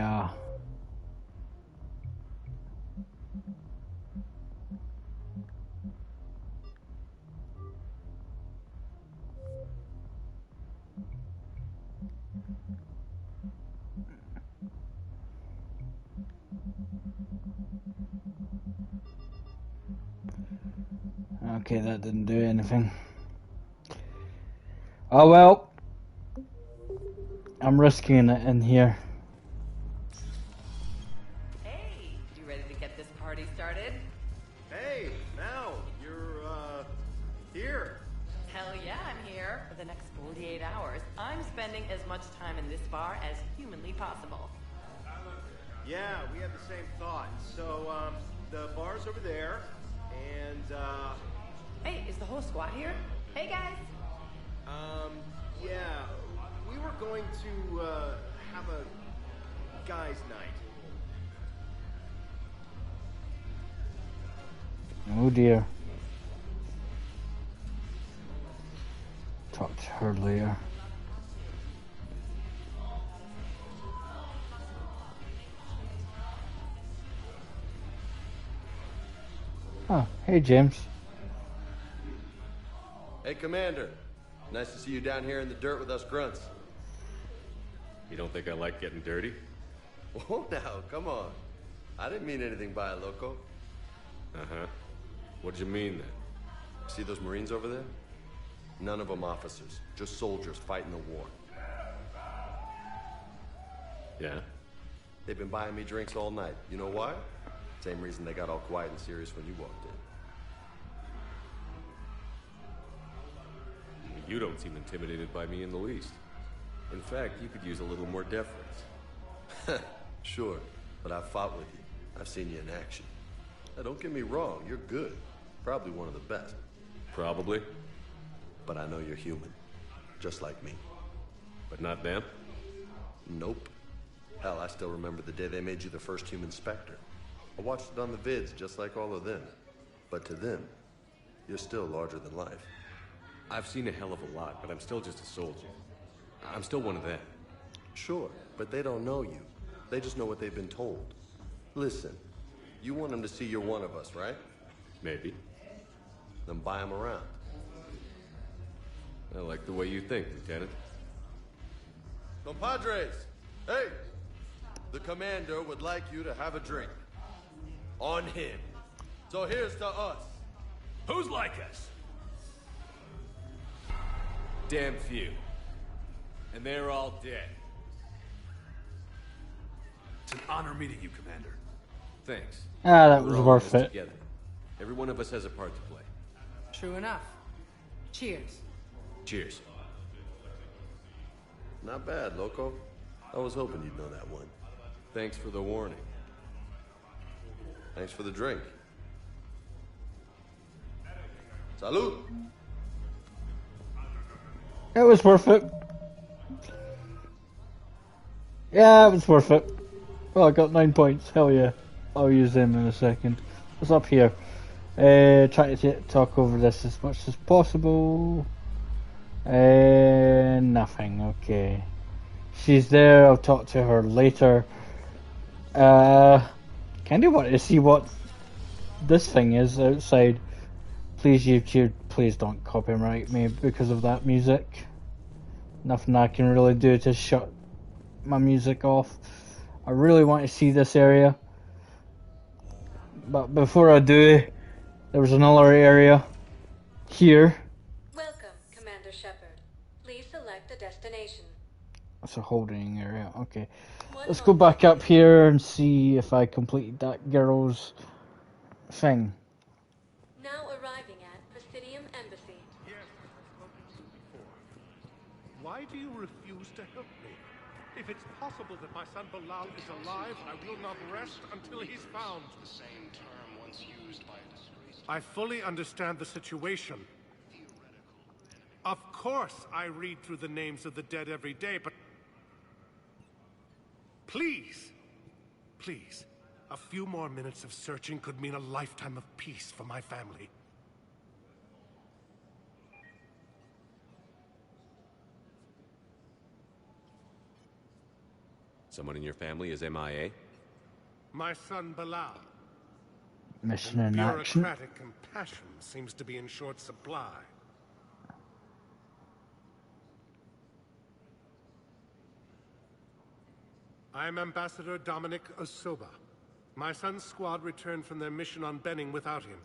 okay, that didn't do anything. Oh well. I'm risking it in here. Hey, you ready to get this party started? Hey, now, you're, here. Hell yeah, I'm here. For the next 48 hours, I'm spending as much time in this bar as humanly possible. Yeah, we had the same thought. So, the bar's over there, and, Hey, is the whole squad here? Hey, guys. yeah, we were going to, have a guys' night. Oh dear. Talk to her later. Oh, hey James. Hey, Commander. Nice to see you down here in the dirt with us grunts. You don't think I like getting dirty? Oh, now, come on. I didn't mean anything by it, Loco. Uh-huh. What'd you mean, then? See those Marines over there? None of them officers, just soldiers fighting the war. Yeah? They've been buying me drinks all night. You know why? Same reason they got all quiet and serious when you walked in. You don't seem intimidated by me in the least. In fact, you could use a little more deference. Sure, but I've fought with you. I've seen you in action. Now, don't get me wrong, you're good. Probably one of the best. Probably. But I know you're human. Just like me. But not them? Nope. Hell, I still remember the day they made you the first human Spectre. I watched it on the vids, just like all of them. But to them, you're still larger than life. I've seen a hell of a lot, but I'm still just a soldier. I'm still one of them. Sure, but they don't know you. They just know what they've been told. Listen, you want them to see you're one of us, right? Maybe. Then buy them around. I like the way you think, Lieutenant. Compadres, hey! The commander would like you to have a drink. On him. So here's to us. Who's like us? Damn few. And they're all dead. It's an honor meeting you, Commander. Thanks. Ah, that was We're all in worth this it. together. Every one of us has a part to play. True enough. Cheers. Cheers. Not bad, Loco. I was hoping you'd know that one. Thanks for the warning. Thanks for the drink. Salud! It was worth it. Yeah, it was worth it. Well, I got 9 points. Hell yeah. I'll use them in a second. What's up here? Try to talk over this as much as possible. Nothing. Okay. She's there. I'll talk to her later. Kinda want to see what this thing is outside. Please, YouTube, please don't copyright me because of that music. Nothing I can really do to shut my music off. I really want to see this area. But before I do, there was another area here. Welcome, Commander Shepard. Please select a destination. It's a holding area. Okay. Let's go back up here and see if I completed that girl's thing. Now arriving at Presidium Embassy. Yes, I've spoken to you before. Why do you refuse to help me? If it's possible that my son Bilal is alive, I will not rest until he's found. The same term once used by a disgraced. I fully understand the situation. Of course I read through the names of the dead every day, but please, please, a few more minutes of searching could mean a lifetime of peace for my family. Someone in your family is MIA? My son Bilal. Mission in action. Bureaucratic compassion seems to be in short supply. I am Ambassador Dominic Osoba. My son's squad returned from their mission on Benning without him.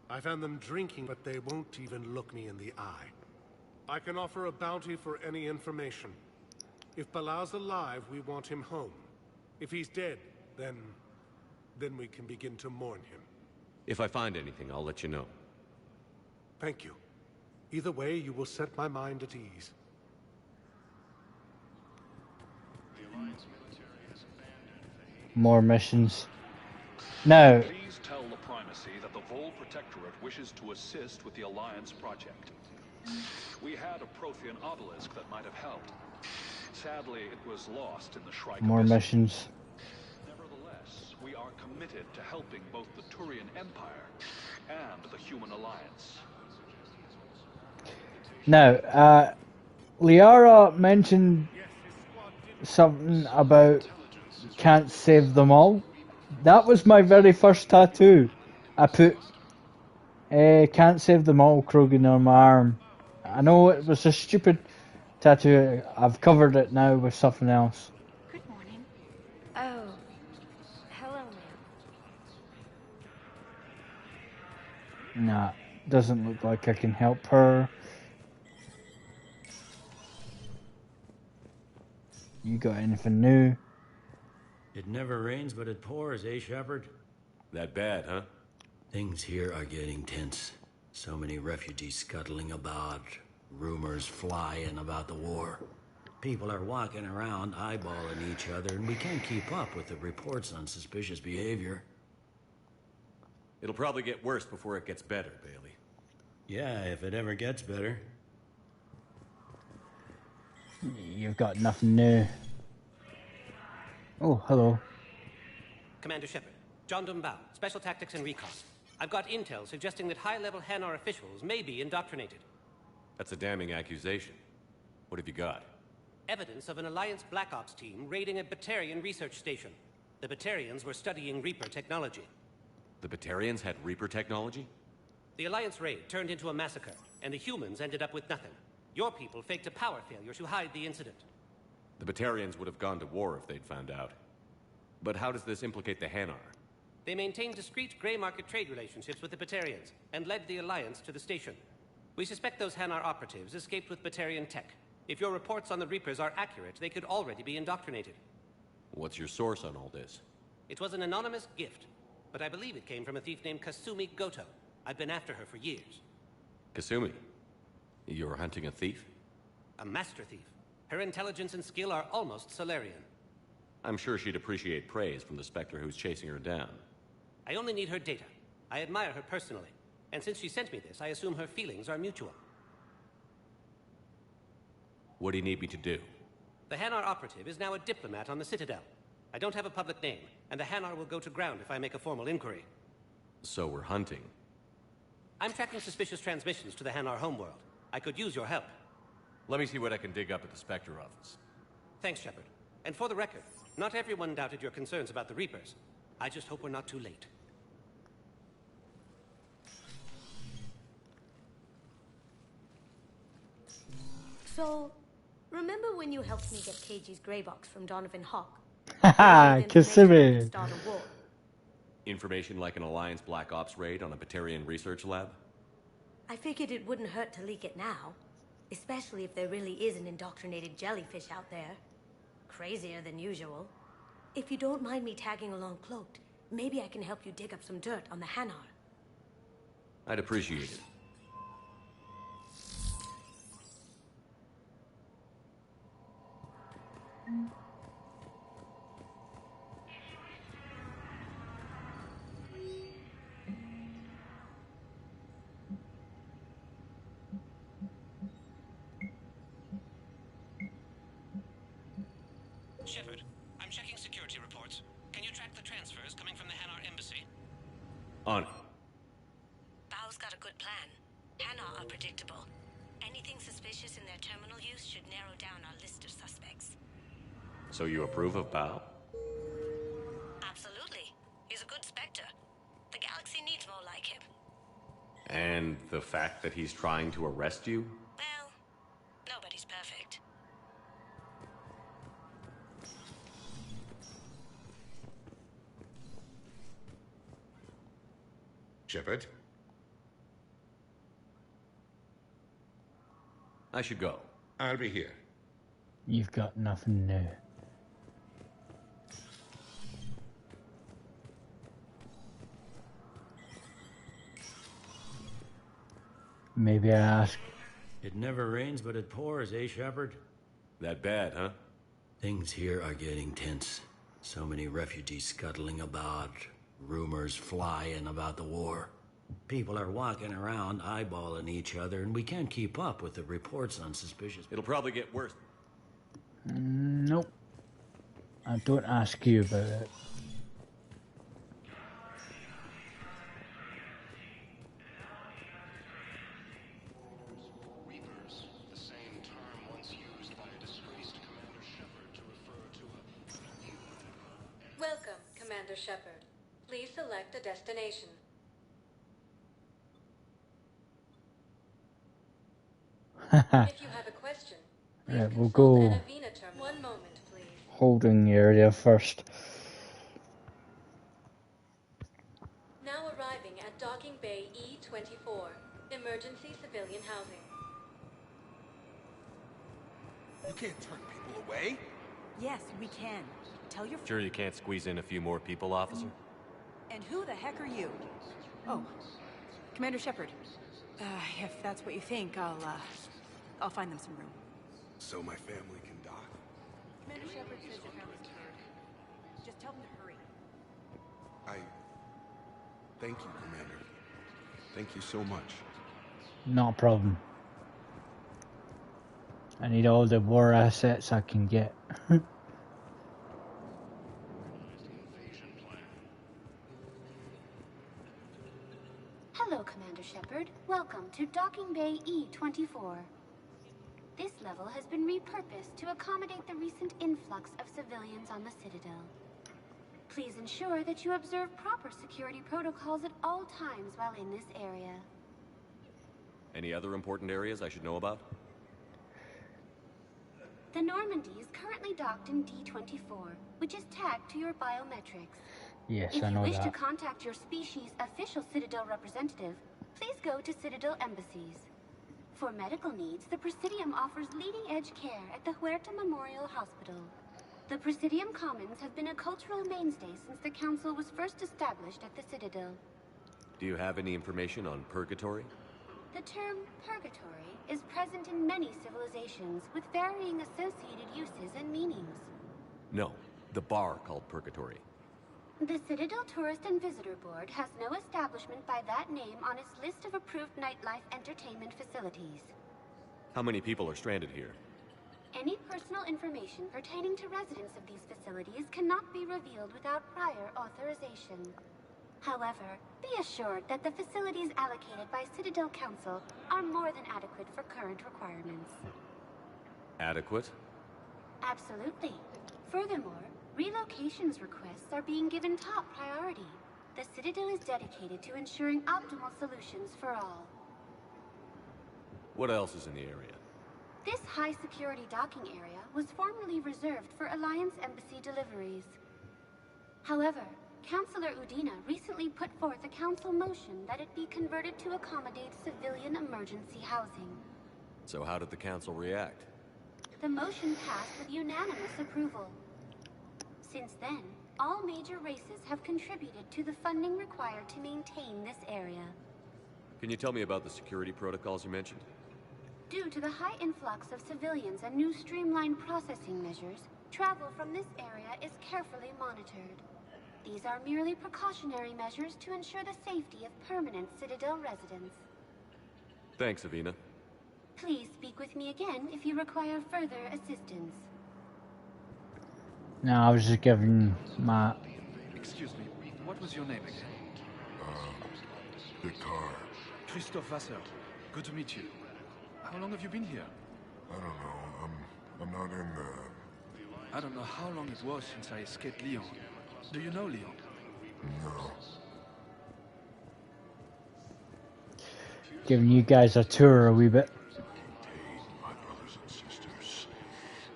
I found them drinking, but they won't even look me in the eye. I can offer a bounty for any information. If Bilal's alive, we want him home. If he's dead, then we can begin to mourn him. If I find anything, I'll let you know. Thank you. Either way, you will set my mind at ease. More missions. Now, Please tell the Primacy that the Vol Protectorate wishes to assist with the Alliance project. We had a Prothean obelisk that might have helped. Sadly, it was lost in the Shrike more Abyss. missions. Nevertheless, we are committed to helping both the Turian Empire and the Human Alliance. Now, Liara mentioned something about can't save them all. That was my very first tattoo. I put can't save them all Krogan on my arm. I know it was a stupid tattoo. I've covered it now with something else. Good morning. Oh, hello, ma'am. Nah, doesn't look like I can help her. You got anything new? It never rains, but it pours, eh, Shepard? That bad, huh? Things here are getting tense. So many refugees scuttling about, rumors flying about the war. People are walking around eyeballing each other, and we can't keep up with the reports on suspicious behavior. It'll probably get worse before it gets better, Bailey. Yeah, if it ever gets better. You've got nothing new. Oh, hello. Commander Shepard, John Dumbao, Special Tactics and Recon. I've got intel suggesting that high-level Hanar officials may be indoctrinated. That's a damning accusation. What have you got? Evidence of an Alliance Black Ops team raiding a Batarian research station. The Batarians were studying Reaper technology. The Batarians had Reaper technology? The Alliance raid turned into a massacre, and the humans ended up with nothing. Your people faked a power failure to hide the incident. The Batarians would have gone to war if they'd found out. But how does this implicate the Hanar? They maintained discreet gray market trade relationships with the Batarians, and led the Alliance to the station. We suspect those Hanar operatives escaped with Batarian tech. If your reports on the Reapers are accurate, they could already be indoctrinated. What's your source on all this? It was an anonymous gift, but I believe it came from a thief named Kasumi Goto. I've been after her for years. Kasumi? You're hunting a thief? A master thief. Her intelligence and skill are almost Solarian. I'm sure she'd appreciate praise from the Spectre who's chasing her down. I only need her data. I admire her personally. And since she sent me this, I assume her feelings are mutual. What do you need me to do? The Hanar operative is now a diplomat on the Citadel. I don't have a public name, and the Hanar will go to ground if I make a formal inquiry. So we're hunting. I'm tracking suspicious transmissions to the Hanar homeworld. I could use your help. Let me see what I can dig up at the Spectre office. Thanks, Shepard. And for the record, not everyone doubted your concerns about the Reapers. I just hope we're not too late. So, remember when you helped me get KG's grey box from Donovan Hawk? Haha, Kasumi. Start a war. Information like an Alliance Black Ops raid on a Batarian research lab? I figured it wouldn't hurt to leak it now. Especially if there really is an indoctrinated jellyfish out there. Crazier than usual. If you don't mind me tagging along cloaked, maybe I can help you dig up some dirt on the Hanar. I'd appreciate it. Shepard, I'm checking security reports. Can you track the transfers coming from the Hanar embassy? On it. Bao's got a good plan. Hanar are predictable. Anything suspicious in their terminal use should narrow down our list of suspects. So you approve of Bao? Absolutely. He's a good Spectre. The galaxy needs more like him. And the fact that he's trying to arrest you? Well, nobody's perfect. Shepard? I should go. I'll be here. You've got nothing new. Maybe I ask. It never rains, but it pours, eh, Shepard? That bad, huh? Things here are getting tense. So many refugees scuttling about, rumors flying about the war. People are walking around eyeballing each other, and we can't keep up with the reports on suspicious... It'll probably get worse. Nope. I don't ask you about it. Reapers, the same term once used by a disgraced Commander Shepard to refer to a... Welcome, Commander Shepard. Please select a destination. If you have a question, Right, we'll go Anavina term. 1 moment, please. holding area first. Now arriving at Docking Bay E-24, emergency civilian housing. You can't turn people away. Yes, we can. Tell your... Sure you can't squeeze in a few more people, officer? And who the heck are you? Oh, Commander Shepard. If that's what you think, I'll find them some room. So my family can dock. Commander Shepard says your family's cleared. Just tell them to hurry. Thank you, Commander. Thank you so much. Not a problem. I need all the war assets I can get. Hello, Commander Shepard. Welcome to Docking Bay E-24. This level has been repurposed to accommodate the recent influx of civilians on the Citadel. Please ensure that you observe proper security protocols at all times while in this area. Any other important areas I should know about? The Normandy is currently docked in D-24, which is tagged to your biometrics. Yes, if I know you wish that. to contact your species' official Citadel representative, please go to Citadel embassies. For medical needs, the Presidium offers leading-edge care at the Huerta Memorial Hospital. The Presidium Commons have been a cultural mainstay since the Council was first established at the Citadel. Do you have any information on purgatory? The term purgatory is present in many civilizations with varying associated uses and meanings. No, the bar called Purgatory. The Citadel Tourist and Visitor Board has no establishment by that name on its list of approved nightlife entertainment facilities. How many people are stranded here? Any personal information pertaining to residents of these facilities cannot be revealed without prior authorization. However, be assured that the facilities allocated by Citadel Council are more than adequate for current requirements. Adequate? Absolutely. Furthermore, relocations requests are being given top priority. The Citadel is dedicated to ensuring optimal solutions for all. What else is in the area? This high-security docking area was formerly reserved for Alliance Embassy deliveries. However, Councilor Udina recently put forth a council motion that it be converted to accommodate civilian emergency housing. So how did the council react? The motion passed with unanimous approval. Since then, all major races have contributed to the funding required to maintain this area. Can you tell me about the security protocols you mentioned? Due to the high influx of civilians and new streamlined processing measures, travel from this area is carefully monitored. These are merely precautionary measures to ensure the safety of permanent Citadel residents. Thanks, Avina. Please speak with me again if you require further assistance. No, I was just giving my... Excuse me, what was your name again? Victor. Christophe Vasseur. Good to meet you. How long have you been here? I don't know. I'm not in the... I don't know how long it was since I escaped Lyon. Do you know Lyon? No. Giving you guys a tour a wee bit. My brothers and sisters,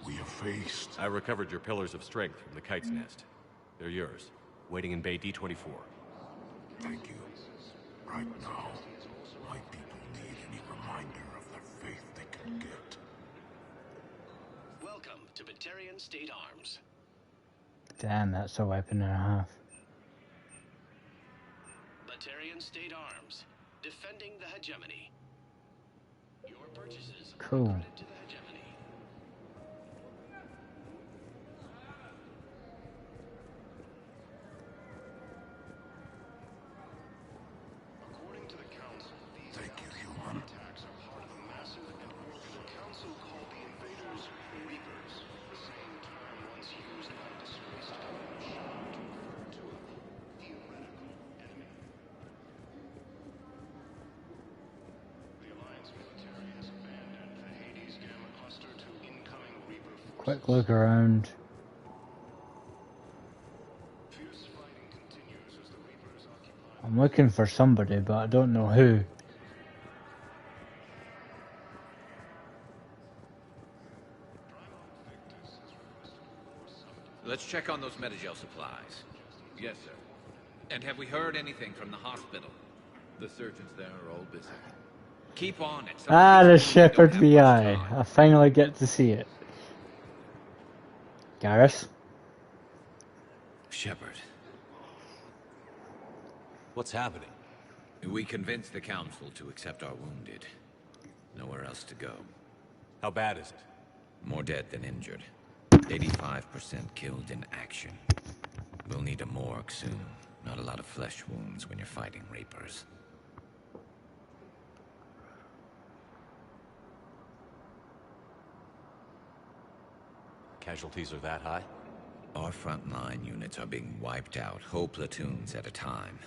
we have faced... I recovered your pillars of strength from the kite's nest. They're yours, waiting in Bay D-24. Thank you. Right now, my people need any reminder of the faith they can get. Welcome to Batarian State Arms. Damn, that's a weapon and a half. Batarian State Arms, defending the hegemony. Your purchases Cool. are credit to the hegemony. According to the Council, these attacks are part of a massive network the Council called the invaders Reapers, the same term once used by a disgraced Commander Shepard to refer to a theoretical enemy. The Alliance military has abandoned the Hades Gamma cluster to incoming Reaper forces. Quick look around. Fierce fighting continues as the Reapers occupy. I'm looking for somebody, but I don't know who. Let's check on those Metagel supplies. Yes, sir. And have we heard anything from the hospital? The surgeons there are all busy. Keep on it. The Shepherd VI. I finally get to see it. Garrus? Shepard. What's happening? We convinced the Council to accept our wounded. Nowhere else to go. How bad is it? More dead than injured. 85% killed in action. We'll need a morgue soon. Not a lot of flesh wounds when you're fighting Reapers. Casualties are that high? Our frontline units are being wiped out, whole platoons at a time.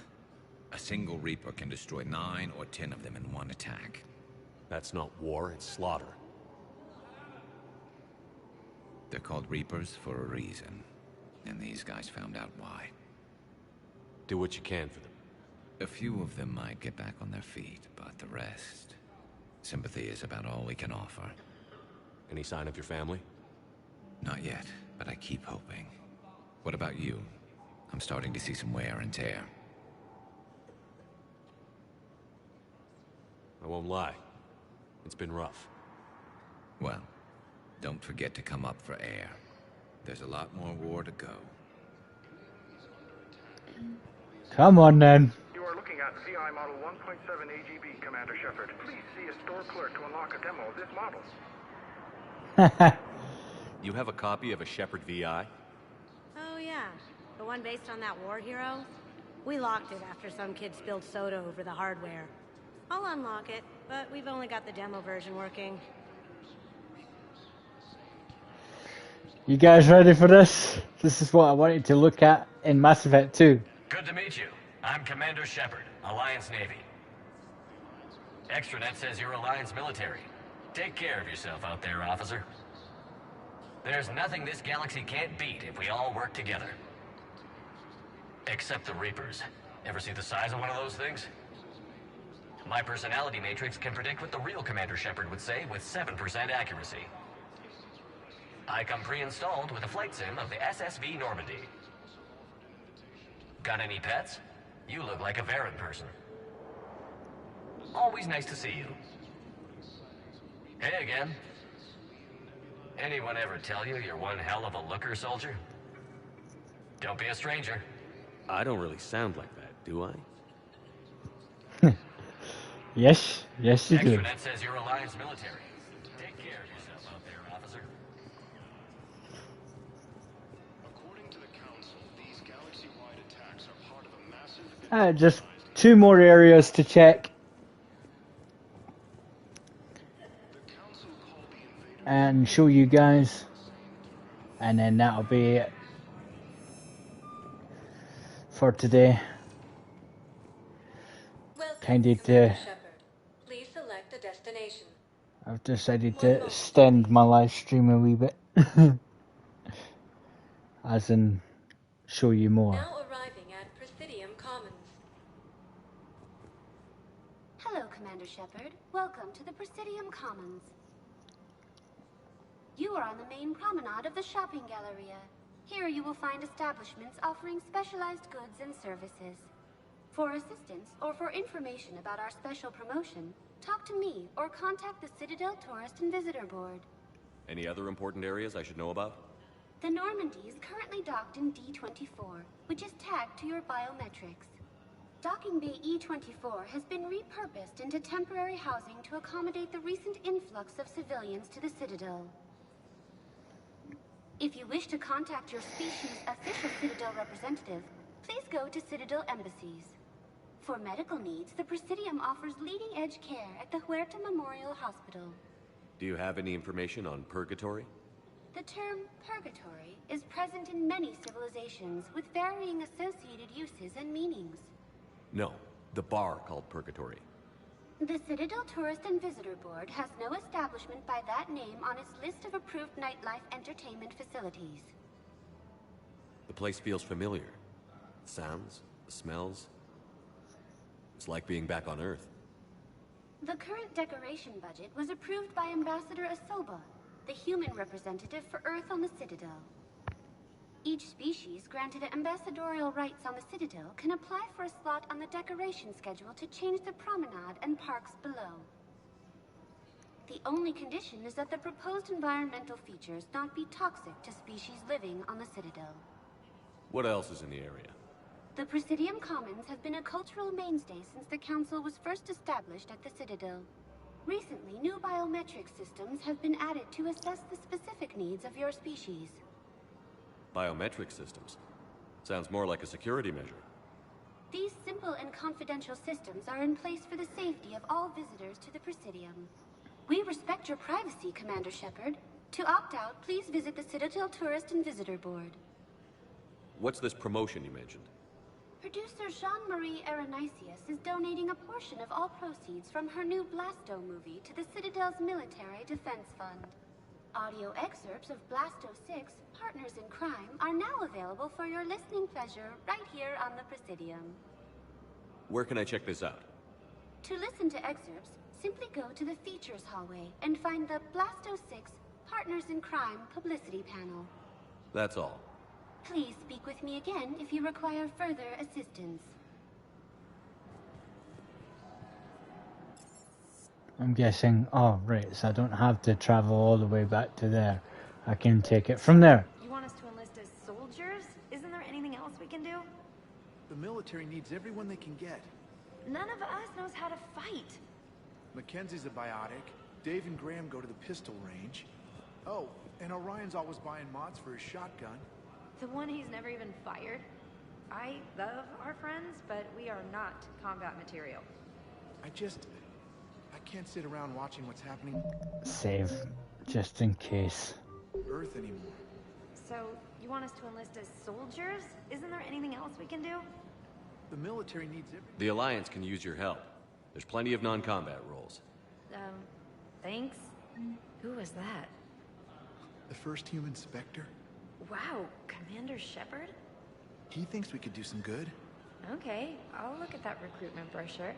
A single Reaper can destroy 9 or 10 of them in one attack. That's not war, it's slaughter. They're called Reapers for a reason, and these guys found out why. Do what you can for them. A few of them might get back on their feet, but the rest... sympathy is about all we can offer. Any sign of your family? Not yet, but I keep hoping. What about you? I'm starting to see some wear and tear. I won't lie. It's been rough. Well, don't forget to come up for air. There's a lot more war to go. Come on, then. You are looking at CI Model 1.7 AGB, Commander Shepard. Please see a store clerk to unlock a demo of this model. You have a copy of a Shepard VI? Oh yeah, the one based on that war hero? We locked it after some kid spilled soda over the hardware. I'll unlock it, but we've only got the demo version working. You guys ready for this? This is what I wanted to look at in Mass Effect 2. Good to meet you. I'm Commander Shepard, Alliance Navy. Extranet says you're Alliance military. Take care of yourself out there, officer. There's nothing this galaxy can't beat if we all work together. Except the Reapers. Ever see the size of one of those things? My personality matrix can predict what the real Commander Shepard would say with 7% accuracy. I come pre-installed with a flight sim of the SSV Normandy. Got any pets? You look like a Varen person. Always nice to see you. Hey again. Anyone ever tell you you're one hell of a looker, soldier? Don't be a stranger. I don't really sound like that, do I? Yes, yes you do. Extranet says you're Alliance military. Take care of yourself out there, officer. According to the Council, these galaxy-wide attacks are part of a massive... Just 2 more areas to check. And show you guys. And then that'll be it for today. Kinda to... Please select a destination. I've decided to extend my live stream a wee bit. As in, show you more. Now arriving at Presidium Commons. Hello, Commander Shepard. Welcome to the Presidium Commons. You are on the main promenade of the shopping galleria. Here you will find establishments offering specialized goods and services. For assistance or for information about our special promotion, talk to me or contact the Citadel Tourist and Visitor Board. Any other important areas I should know about? The Normandy is currently docked in D-24, which is tagged to your biometrics. Docking Bay E-24 has been repurposed into temporary housing to accommodate the recent influx of civilians to the Citadel. If you wish to contact your species' official Citadel representative, please go to Citadel Embassies. For medical needs, the Presidium offers leading-edge care at the Huerta Memorial Hospital. Do you have any information on purgatory? The term purgatory is present in many civilizations with varying associated uses and meanings. No, the bar called Purgatory. The Citadel Tourist and Visitor Board has no establishment by that name on its list of approved nightlife entertainment facilities. The place feels familiar. The sounds, the smells. It's like being back on Earth. The current decoration budget was approved by Ambassador Asoba, the human representative for Earth on the Citadel. Each species granted ambassadorial rights on the Citadel can apply for a slot on the decoration schedule to change the promenade and parks below. The only condition is that the proposed environmental features not be toxic to species living on the Citadel. What else is in the area? The Presidium Commons have been a cultural mainstay since the Council was first established at the Citadel. Recently, new biometric systems have been added to assess the specific needs of your species. Biometric systems. Sounds more like a security measure. These simple and confidential systems are in place for the safety of all visitors to the Presidium. We respect your privacy, Commander Shepard. To opt out, please visit the Citadel Tourist and Visitor Board. What's this promotion you mentioned? Producer Jean-Marie Aranicius is donating a portion of all proceeds from her new Blasto movie to the Citadel's Military Defense Fund. Audio excerpts of Blasto 6, Partners in Crime, are now available for your listening pleasure right here on the Presidium. Where can I check this out? To listen to excerpts, simply go to the features hallway and find the Blasto 6, Partners in Crime publicity panel. That's all. Please speak with me again if you require further assistance. I'm guessing, oh right, so I don't have to travel all the way back to there. I can take it from there. You want us to enlist as soldiers? Isn't there anything else we can do? The military needs everyone they can get. None of us knows how to fight. Mackenzie's a biotic. Dave and Graham go to the pistol range. Oh, and Orion's always buying mods for his shotgun. The one he's never even fired. I love our friends, but we are not combat material. I can't sit around watching what's happening Save, just in case. Earth anymore. So, you want us to enlist as soldiers? Isn't there anything else we can do? The military needs The Alliance can use your help. There's plenty of non-combat roles. Thanks. Who was that? The first human Spectre? Wow, Commander Shepard? He thinks we could do some good. Okay, I'll look at that recruitment brochure.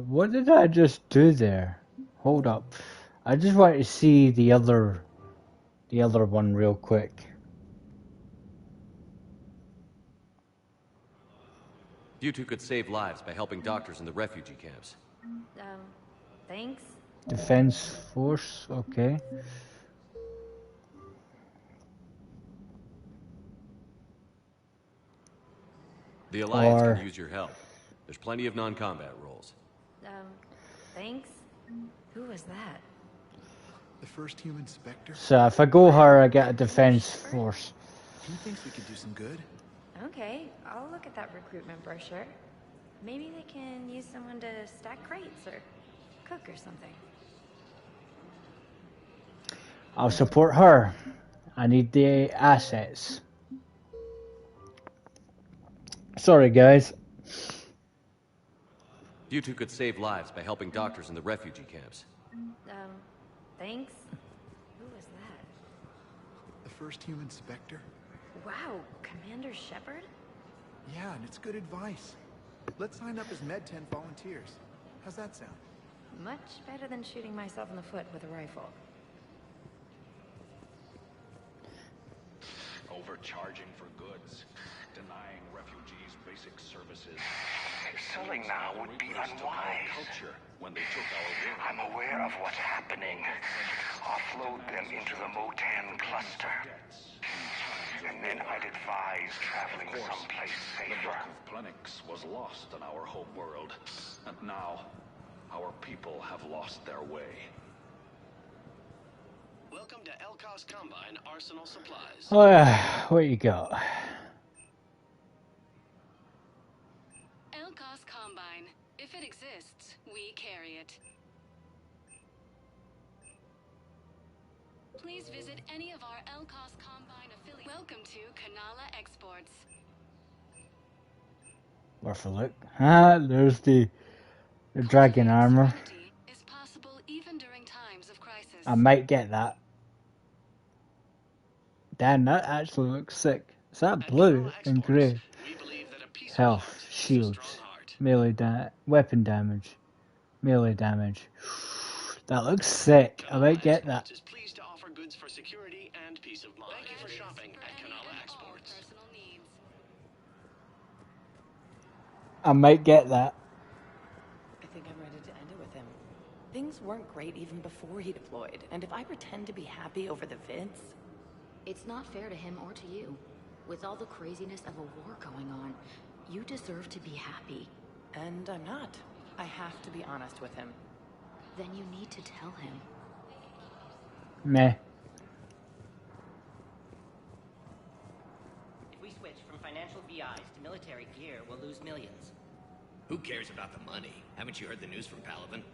What did I just do there? Hold up. I just want to see the other one real quick. You two could save lives by helping doctors in the refugee camps. Thanks. Defense Force, okay. The Alliance can use your help. There's plenty of non-combat roles. Thanks. Who was that? The first human Spectre? So if I go her, I get a Defense Force. He thinks we could do some good. Okay, I'll look at that recruitment brochure. Maybe they can use someone to stack crates or cook or something. I'll support her. I need the assets. Sorry, guys. You two could save lives by helping doctors in the refugee camps. Thanks. Who was that? The first human Spectre? Wow, Commander Shepard? Yeah, and it's good advice. Let's sign up as Med-10 volunteers. How's that sound? Much better than shooting myself in the foot with a rifle. Overcharging for goods, denying refugees basic services. Selling now would be unwise. Culture when they took our world. I'm aware of what's happening. Offload them into the Motan cluster. And then I'd advise traveling someplace The safer. book of Plenix was lost in our home world. And now, our people have lost their way. Welcome to Elkos Combine Arsenal Supplies. Oh yeah, what you got? Elkos Combine. If it exists, we carry it. Please visit any of our Elkos Combine affiliates. Welcome to Kanala Exports. Worth a look. Ah, there's the dragon armor. Is possible even during times of crisis. I might get that. Damn, that actually looks sick. Is that blue and grey? Health, shields, melee weapon damage, melee damage. That looks sick. I might get that. Is pleased to offer goods for security and peace of mind. Thank you for shopping at Kanala Exports. I might get that. I think I'm ready to end it with him. Things weren't great even before he deployed, and if I pretend to be happy over the vids... It's not fair to him or to you. With all the craziness of a war going on, you deserve to be happy. And I'm not. I have to be honest with him. Then you need to tell him. Meh. If we switch from financial VIs to military gear, we'll lose millions. Who cares about the money? Haven't you heard the news from Palaven?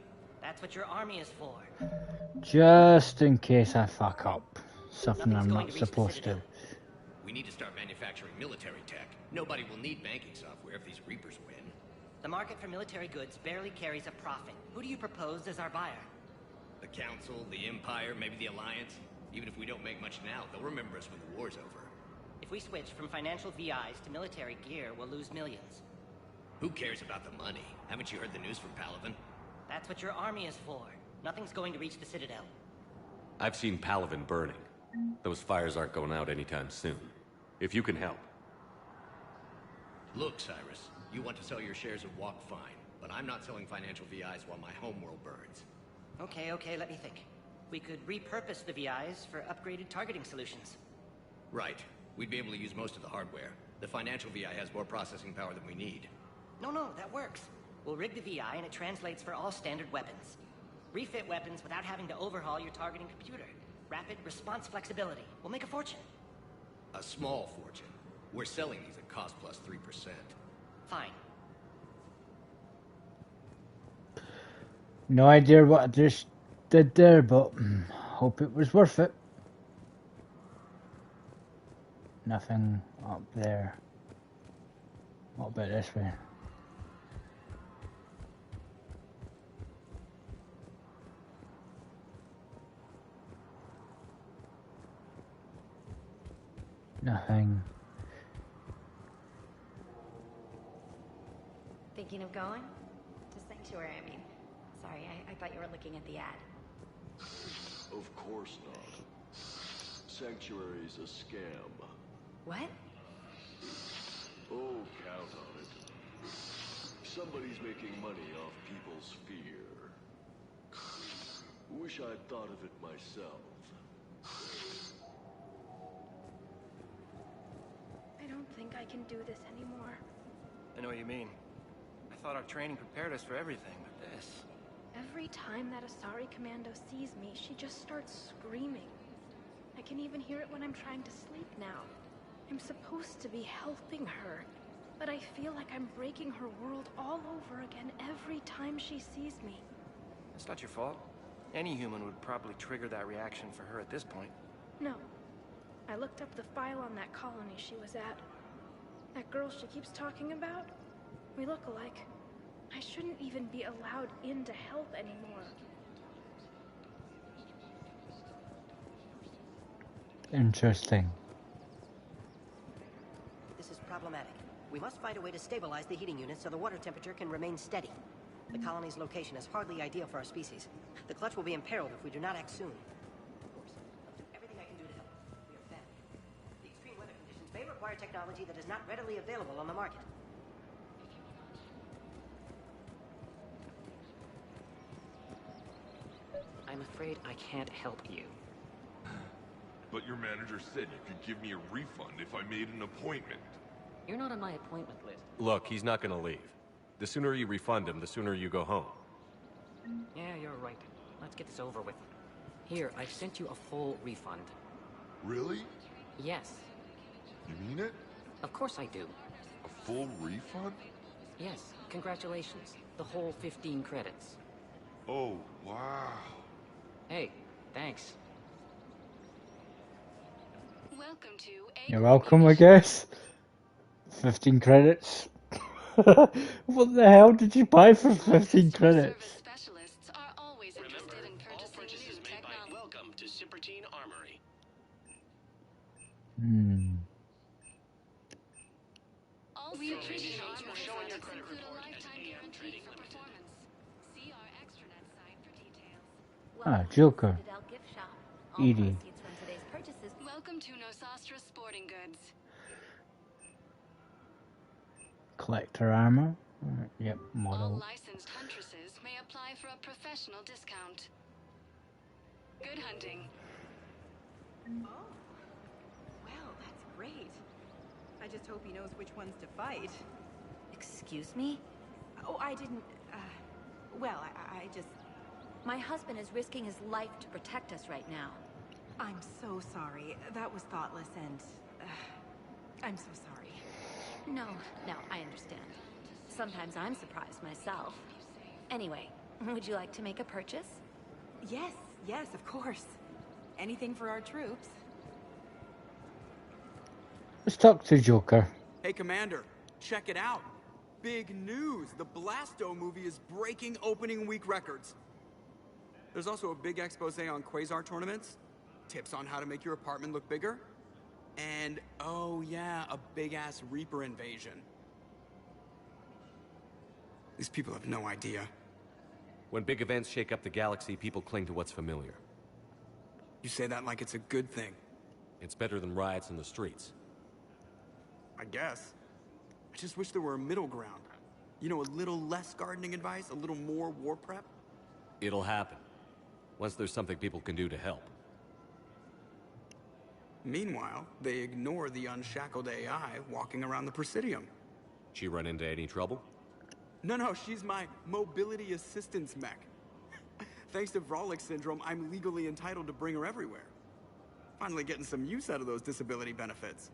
That's what your army is for. Just in case I fuck up. Something I'm not supposed to. We need to start manufacturing military tech. Nobody will need banking software if these Reapers win. The market for military goods barely carries a profit. Who do you propose as our buyer? The Council, the Empire, maybe the Alliance. Even if we don't make much now, they'll remember us when the war's over. If we switch from financial VIs to military gear, we'll lose millions. Who cares about the money? Haven't you heard the news from Palaven? That's what your army is for. Nothing's going to reach the Citadel. I've seen Palaven burning. Those fires aren't going out anytime soon. If you can help. Look, Cyrus, you want to sell your shares of Walk, fine. But I'm not selling financial VIs while my homeworld burns. Okay, let me think. We could repurpose the VIs for upgraded targeting solutions. Right. We'd be able to use most of the hardware. The financial VI has more processing power than we need. No, that works. We'll rig the VI and it translates for all standard weapons. Refit weapons without having to overhaul your targeting computer. Rapid response flexibility. We'll make a fortune. A small fortune. We're selling these at cost plus 3%. Fine. No idea what I just did there, but hope it was worth it. Nothing up there. What about this way? Nothing. Thinking of going? To Sanctuary, I mean. Sorry, I thought you were looking at the ad. Of course not. Sanctuary's a scam. What? Oh, count on it. Somebody's making money off people's fear. Wish I'd thought of it myself. I don't think I can do this anymore. I know what you mean. I thought our training prepared us for everything, but this... Every time that Asari Commando sees me, she just starts screaming. I can even hear it when I'm trying to sleep now. I'm supposed to be helping her, but I feel like I'm breaking her world all over again every time she sees me. That's not your fault. Any human would probably trigger that reaction for her at this point. No. I looked up the file on that colony she was at. That girl she keeps talking about? We look alike. I shouldn't even be allowed in to help anymore. Interesting. This is problematic. We must find a way to stabilize the heating unit so the water temperature can remain steady. The colony's location is hardly ideal for our species. The clutch will be imperiled if we do not act soon. Of course, I'll do everything I can do to help. We are family. The extreme weather conditions may require technology that is not readily available on the market. I'm afraid I can't help you. But your manager said you could give me a refund if I made an appointment. You're not on my appointment list. Look, he's not gonna leave. The sooner you refund him, the sooner you go home. Yeah, you're right. Let's get this over with. Here, I've sent you a full refund. Really? Yes. You mean it? Of course I do. A full refund? Yes, congratulations. The whole 15 credits. Oh, wow. Hey, thanks. Welcome to You're welcome, I guess. 15 credits. What the hell did you buy for 15 credits? Specialists are always interested in purchasing new technology. Welcome to Sippertine Armory. We appreciate your showing your credit report as lifetime AM guarantee Trading for Limited. performance. See our extranet site for details. Ah, Joker. Citadel gift shop. All Edie. proceeds from today's purchases. Welcome to Nosastra Sporting Goods. Collector armor. Yep, All model. licensed huntresses may apply for a professional discount. Good hunting. Oh. Well, that's great. I just hope he knows which ones to fight. Excuse me? Oh, I didn't, well, I just... My husband is risking his life to protect us right now. I'm so sorry. That was thoughtless and... I'm so sorry. No, I understand. Sometimes I'm surprised myself. Anyway, would you like to make a purchase? Yes, of course. Anything for our troops. Let's talk to Joker. Hey, Commander, check it out. Big news! The Blasto movie is breaking opening week records. There's also a big expose on quasar tournaments, tips on how to make your apartment look bigger, and, oh yeah, a big-ass Reaper invasion. These people have no idea. When big events shake up the galaxy, people cling to what's familiar. You say that like it's a good thing. It's better than riots in the streets. I guess. I just wish there were a middle ground. You know, a little less gardening advice, a little more war prep. It'll happen. Once there's something people can do to help. Meanwhile, they ignore the unshackled AI walking around the Presidium. She run into any trouble? No, she's my mobility assistance mech. Thanks to Vrolic syndrome, I'm legally entitled to bring her everywhere. Finally getting some use out of those disability benefits.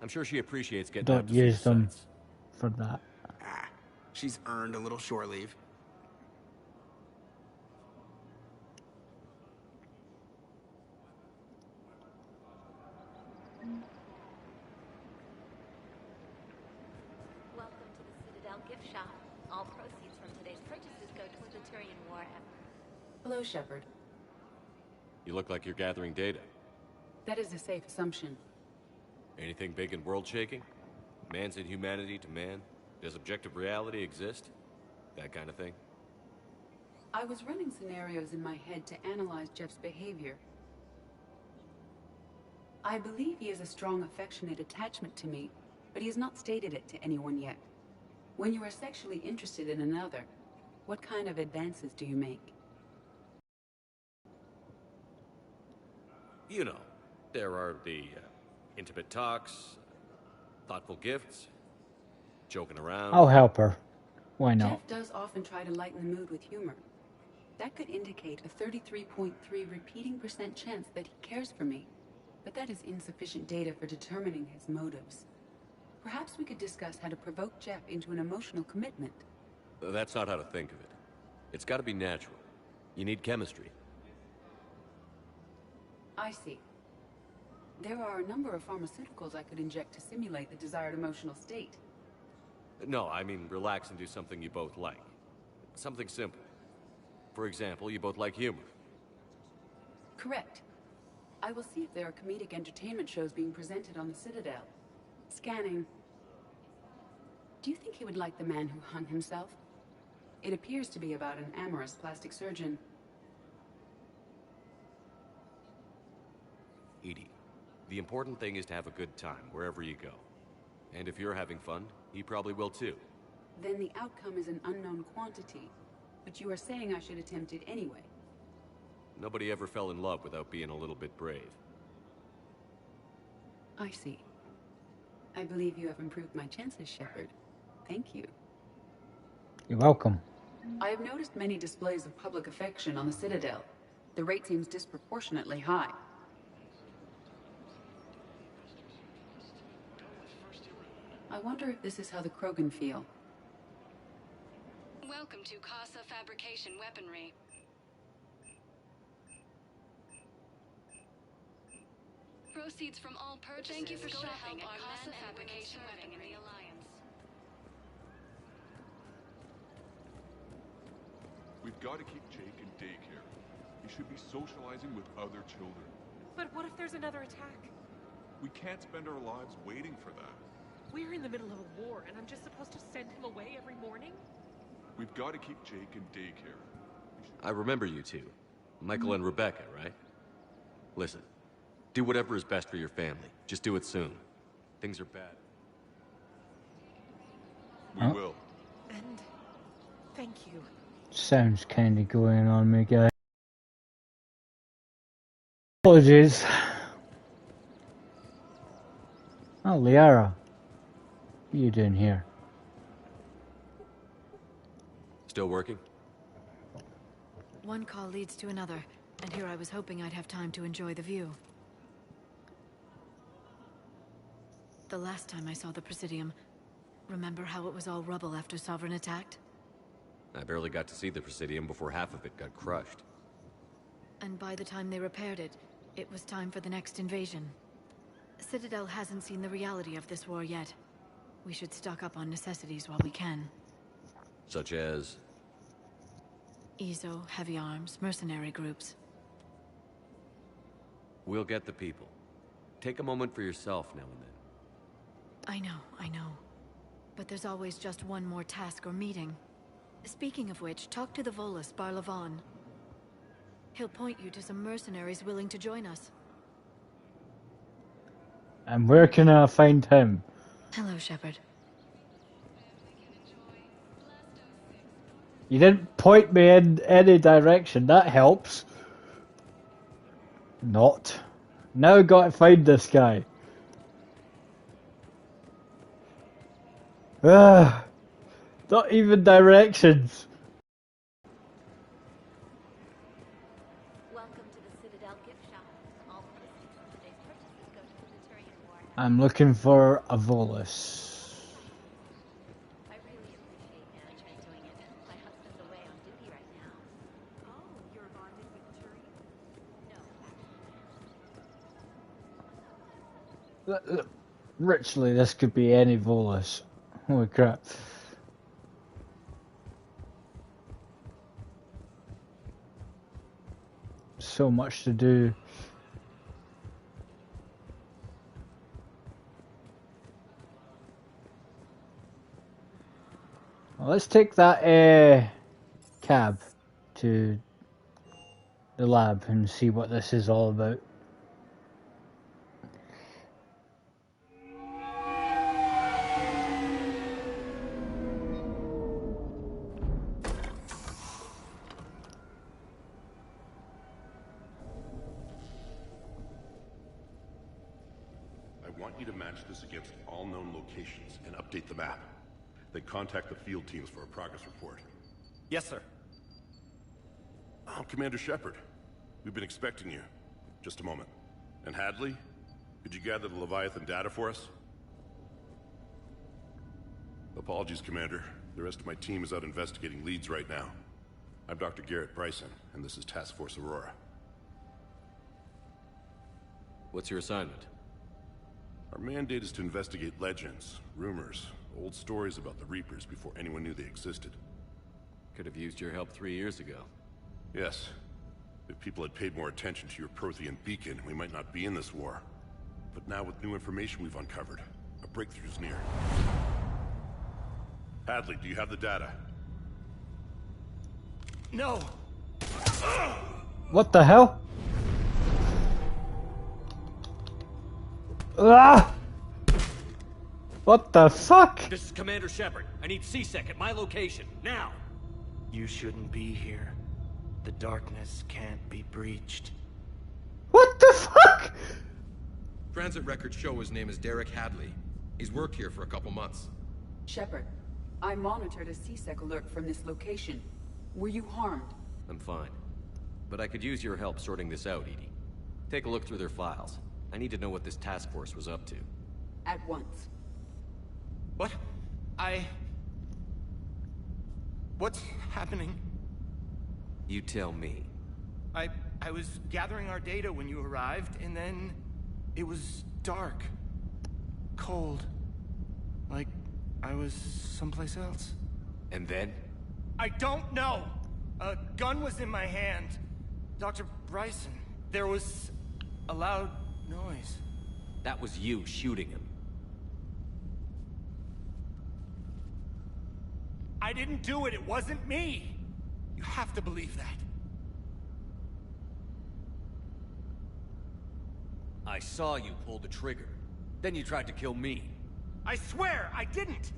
I'm sure she appreciates getting Don't out to see use the them sights. for that. Ah, she's earned a little shore leave. Welcome to the Citadel gift shop. All proceeds from today's purchases go toward the Turian war effort. Hello, Shepard. You look like you're gathering data. That is a safe assumption. Anything big and world-shaking? Man's inhumanity to man? Does objective reality exist? That kind of thing? I was running scenarios in my head to analyze Jeff's behavior. I believe he has a strong affectionate attachment to me, but he has not stated it to anyone yet. When you are sexually interested in another, what kind of advances do you make? You know, there are the intimate talks, thoughtful gifts, joking around. I'll help her. Why not? Jeff does often try to lighten the mood with humor. That could indicate a 33.3 repeating % chance that he cares for me, but that is insufficient data for determining his motives. Perhaps we could discuss how to provoke Jeff into an emotional commitment. That's not how to think of it. It's got to be natural. You need chemistry. I see. There are a number of pharmaceuticals I could inject to simulate the desired emotional state. No, I mean relax and do something you both like. Something simple. For example, you both like humor. Correct. I will see if there are comedic entertainment shows being presented on the Citadel. Scanning. Do you think he would like The Man Who Hung Himself? It appears to be about an amorous plastic surgeon. Edie, the important thing is to have a good time wherever you go. And if you're having fun, he probably will too. Then the outcome is an unknown quantity. But you are saying I should attempt it anyway. Nobody ever fell in love without being a little bit brave. I see. I believe you have improved my chances, Shepard. Thank you. You're welcome. I have noticed many displays of public affection on the Citadel. The rate seems disproportionately high. I wonder if this is how the Krogan feel. Welcome to Casa Fabrication Weaponry. Proceeds from all purchases. Thank you for shopping at Casa Fabrication Weaponry in the Alliance. We've got to keep Jake in daycare. He should be socializing with other children. But what if there's another attack? We can't spend our lives waiting for that. We're in the middle of a war, and I'm just supposed to send him away every morning? We've got to keep Jake in daycare. I remember you two. Michael and Rebecca, right? Listen, do whatever is best for your family. Just do it soon. Things are bad. We will. And thank you. Sounds kinda going on me, guys. Apologies. Oh, Liara. What are you doing here? Still working? One call leads to another, and here I was hoping I'd have time to enjoy the view. The last time I saw the Presidium, remember how it was all rubble after Sovereign attacked? I barely got to see the Presidium before half of it got crushed. And by the time they repaired it, it was time for the next invasion. Citadel hasn't seen the reality of this war yet. We should stock up on necessities while we can. Such as? ESO, heavy arms, mercenary groups. We'll get the people. Take a moment for yourself now and then. I know. But there's always just one more task or meeting. Speaking of which, talk to the Volus, Barlavan. He'll point you to some mercenaries willing to join us. And where can I find him? Hello, Shepard. You didn't point me in any direction, that helps. Not. Now I gotta find this guy. Ugh. Not even directions. Welcome to the Citadel gift shop. All proceeds from today's purchases go to the Turian War. I'm looking for a Volus. I really appreciate management doing it. My husband's away on duty right now. Oh, you're bonded with Turian? No, Look, literally, this could be any Volus. Holy crap. So much to do. Well, let's take that cab to the lab and see what this is all about. I want you to match this against all known locations and update the map. Then contact the field teams for a progress report. Yes, sir. Oh, Commander Shepard. We've been expecting you. Just a moment. And Hadley? Could you gather the Leviathan data for us? Apologies, Commander. The rest of my team is out investigating leads right now. I'm Dr. Garrett Bryson, and this is Task Force Aurora. What's your assignment? Our mandate is to investigate legends, rumors, old stories about the Reapers before anyone knew they existed. Could have used your help 3 years ago. Yes. If people had paid more attention to your Prothean beacon, we might not be in this war. But now with new information we've uncovered, a breakthrough's near. Hadley, do you have the data? No! What the hell? Ah! What the fuck? This is Commander Shepard. I need C-Sec at my location, now! You shouldn't be here. The darkness can't be breached. What the fuck? Transit records show his name is Derek Hadley. He's worked here for a couple months. Shepard, I monitored a C-Sec alert from this location. Were you harmed? I'm fine. But I could use your help sorting this out, Edie. Take a look through their files. I need to know what this task force was up to. At once. What? What's happening? You tell me. I was gathering our data when you arrived, and then it was dark. Cold. Like I was someplace else. And then? I don't know! A gun was in my hand. Dr. Bryson, there was a loud noise. That was you shooting him. I didn't do it, it wasn't me! You have to believe that. I saw you pull the trigger. Then you tried to kill me. I swear, I didn't!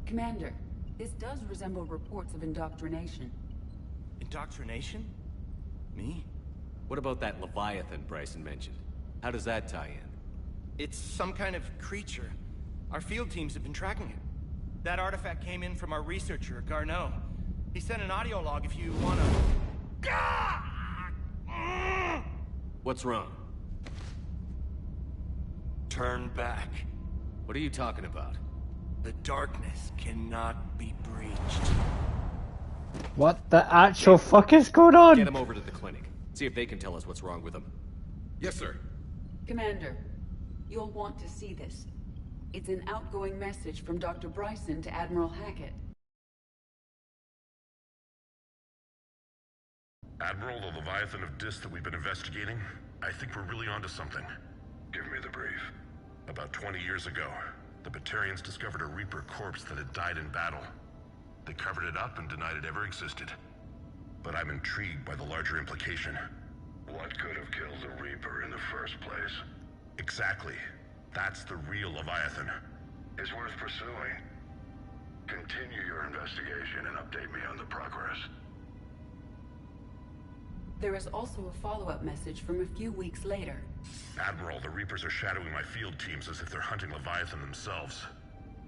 Commander, this does resemble reports of indoctrination. Indoctrination? Me? What about that Leviathan Bryson mentioned? How does that tie in? It's some kind of creature. Our field teams have been tracking it. That artifact came in from our researcher, Garneau. He sent an audio log if you wanna... What's wrong? Turn back. What are you talking about? The darkness cannot be breached. What the actual fuck is going on? Get him over to the clinic. See if they can tell us what's wrong with him. Yes, sir. Commander, you'll want to see this. It's an outgoing message from Dr. Bryson to Admiral Hackett. Admiral, the Leviathan of Dis that we've been investigating, I think we're really onto something. Give me the brief. About 20 years ago, the Batarians discovered a Reaper corpse that had died in battle. They covered it up and denied it ever existed. But I'm intrigued by the larger implication. What could have killed the Reaper in the first place? Exactly. That's the real Leviathan. It's worth pursuing. Continue your investigation and update me on the progress. There is also a follow-up message from a few weeks later. Admiral, the Reapers are shadowing my field teams as if they're hunting Leviathan themselves.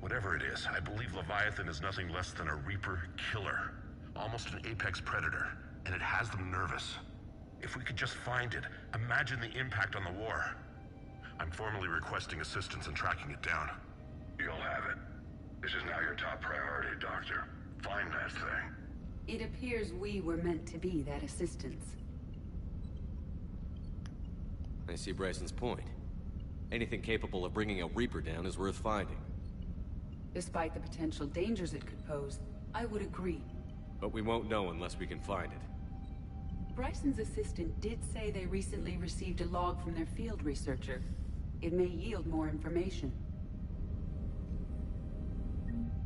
Whatever it is, I believe Leviathan is nothing less than a Reaper killer. Almost an apex predator, and it has them nervous. If we could just find it, imagine the impact on the war. I'm formally requesting assistance in tracking it down. You'll have it. This is now your top priority, Doctor. Find that thing. It appears we were meant to be that assistance. I see Bryson's point. Anything capable of bringing a Reaper down is worth finding. Despite the potential dangers it could pose, I would agree. But we won't know unless we can find it. Bryson's assistant did say they recently received a log from their field researcher. It may yield more information.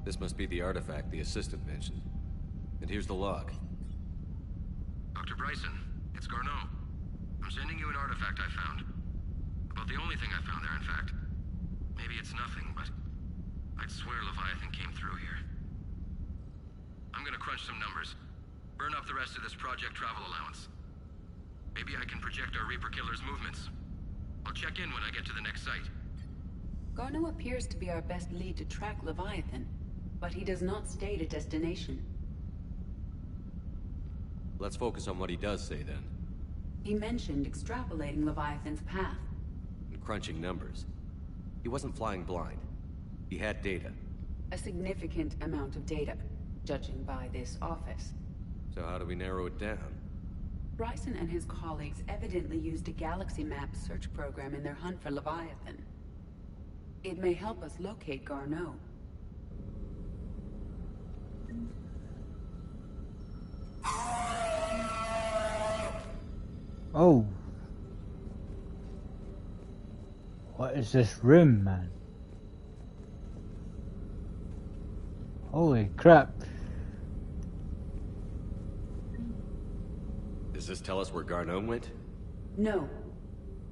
This must be the artifact the assistant mentioned. And here's the log. Dr. Bryson, it's Garneau. I'm sending you an artifact I found. About the only thing I found there, in fact. Maybe it's nothing, but I'd swear Leviathan came through here. I'm gonna crunch some numbers. Burn up the rest of this project travel allowance. Maybe I can project our Reaper killer's movements. I'll check in when I get to the next site. Garneau appears to be our best lead to track Leviathan, but he does not state a destination. Let's focus on what he does say then. He mentioned extrapolating Leviathan's path. And crunching numbers. He wasn't flying blind. He had data. A significant amount of data, judging by this office. So how do we narrow it down? Bryson and his colleagues evidently used a galaxy map search program in their hunt for Leviathan. It may help us locate Garneau. Oh. What is this room, man? Holy crap. Does this tell us where Garneau went? No.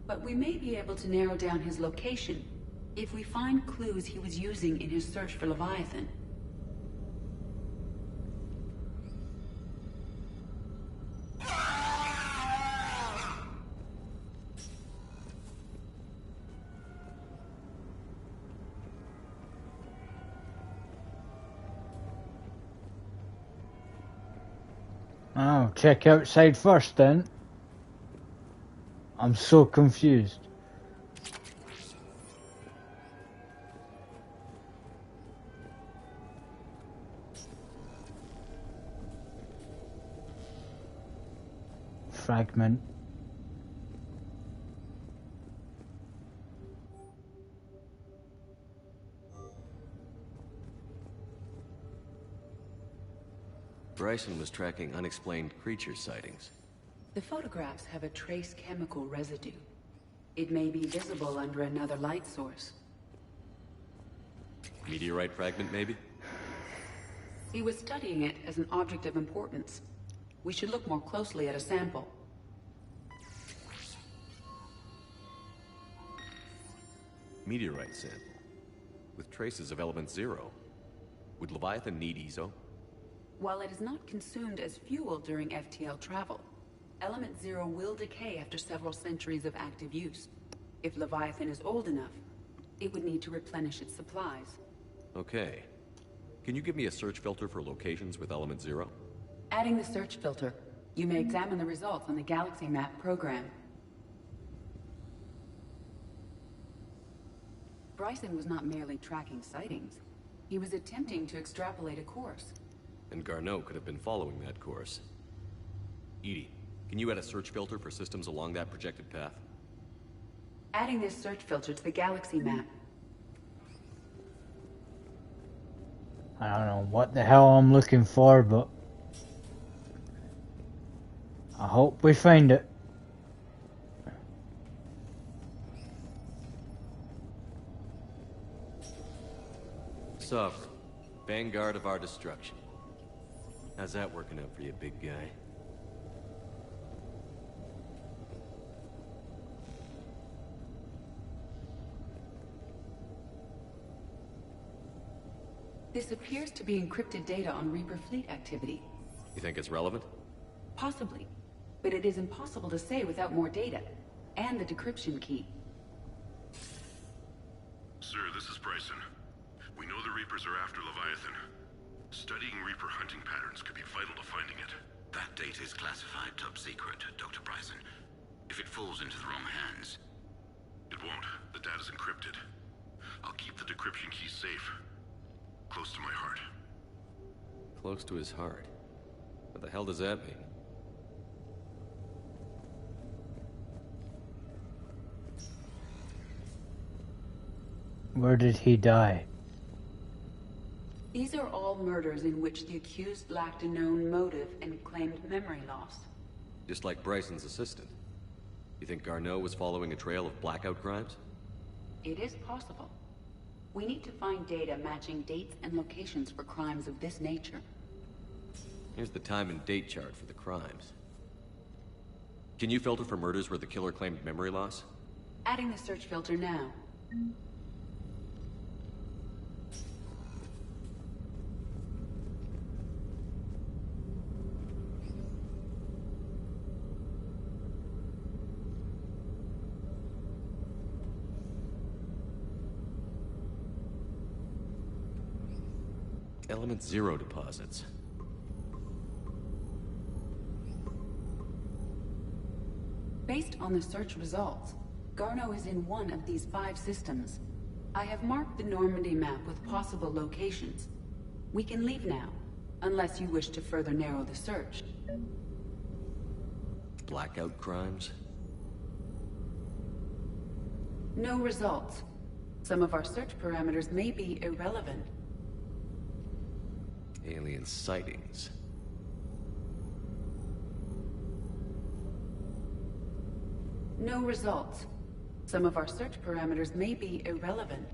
But we may be able to narrow down his location if we find clues he was using in his search for Leviathan. Oh, check outside first then. I'm so confused. Fragment. Bryson was tracking unexplained creature sightings. The photographs have a trace chemical residue. It may be visible under another light source. Meteorite fragment, maybe? He was studying it as an object of importance. We should look more closely at a sample. Meteorite sample. With traces of element 0. Would Leviathan need ESO? While it is not consumed as fuel during FTL travel, Element 0 will decay after several centuries of active use. If Leviathan is old enough, it would need to replenish its supplies. Okay. Can you give me a search filter for locations with element 0? Adding the search filter, you may examine the results on the Galaxy Map program. Bryson was not merely tracking sightings. He was attempting to extrapolate a course. And Garneau could have been following that course. EDI, can you add a search filter for systems along that projected path? Adding this search filter to the Galaxy Map. I don't know what the hell I'm looking for, but I hope we find it. Sovereign, vanguard of our destruction. How's that working out for you, big guy? This appears to be encrypted data on Reaper fleet activity. You think it's relevant? Possibly. But it is impossible to say without more data. And the decryption key. Sir, this is Bryson. We know the Reapers are after Leviathan. Studying Reaper hunting patterns could be vital to finding it. That data is classified top secret, Dr. Bryson. If it falls into the wrong hands... It won't. The data's encrypted. I'll keep the decryption key safe. Close to my heart. Close to his heart? What the hell does that mean? Where did he die? These are all murders in which the accused lacked a known motive and claimed memory loss. Just like Bryson's assistant. You think Garneau was following a trail of blackout crimes? It is possible. We need to find data matching dates and locations for crimes of this nature. Here's the time and date chart for the crimes. Can you filter for murders where the killer claimed memory loss? Adding the search filter now. Element 0 deposits. Based on the search results, Garneau is in one of these 5 systems. I have marked the Normandy map with possible locations. We can leave now, unless you wish to further narrow the search. Blackout crimes? No results. Some of our search parameters may be irrelevant. Alien sightings. No results. Some of our search parameters may be irrelevant.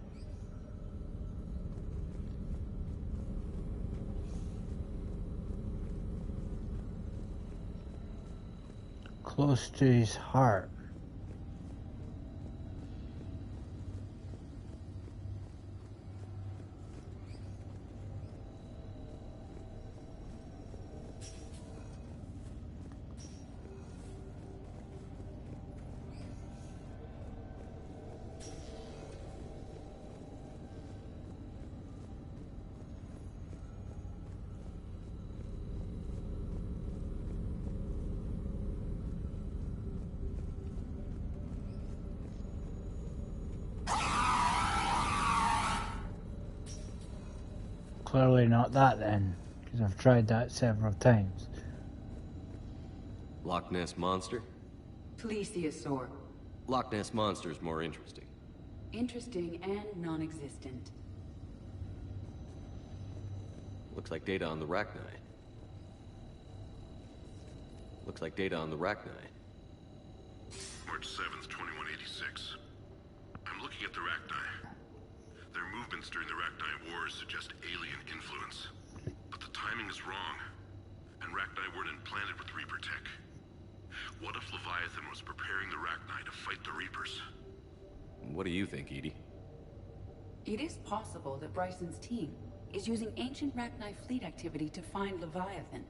Close to his heart. Clearly not that then, because I've tried that several times. Loch Ness Monster? Plesiosaur. Loch Ness Monster is more interesting. Interesting and non-existent. Looks like data on the Rachni. Looks like data on the Rachni. March 7th, 2186. I'm looking at the Rachni. Their movements during the Rachni Wars suggest alien influence. But the timing is wrong. And Rachni weren't implanted with Reaper tech. What if Leviathan was preparing the Rachni to fight the Reapers? What do you think, Edie? It is possible that Bryson's team is using ancient Rachni fleet activity to find Leviathan.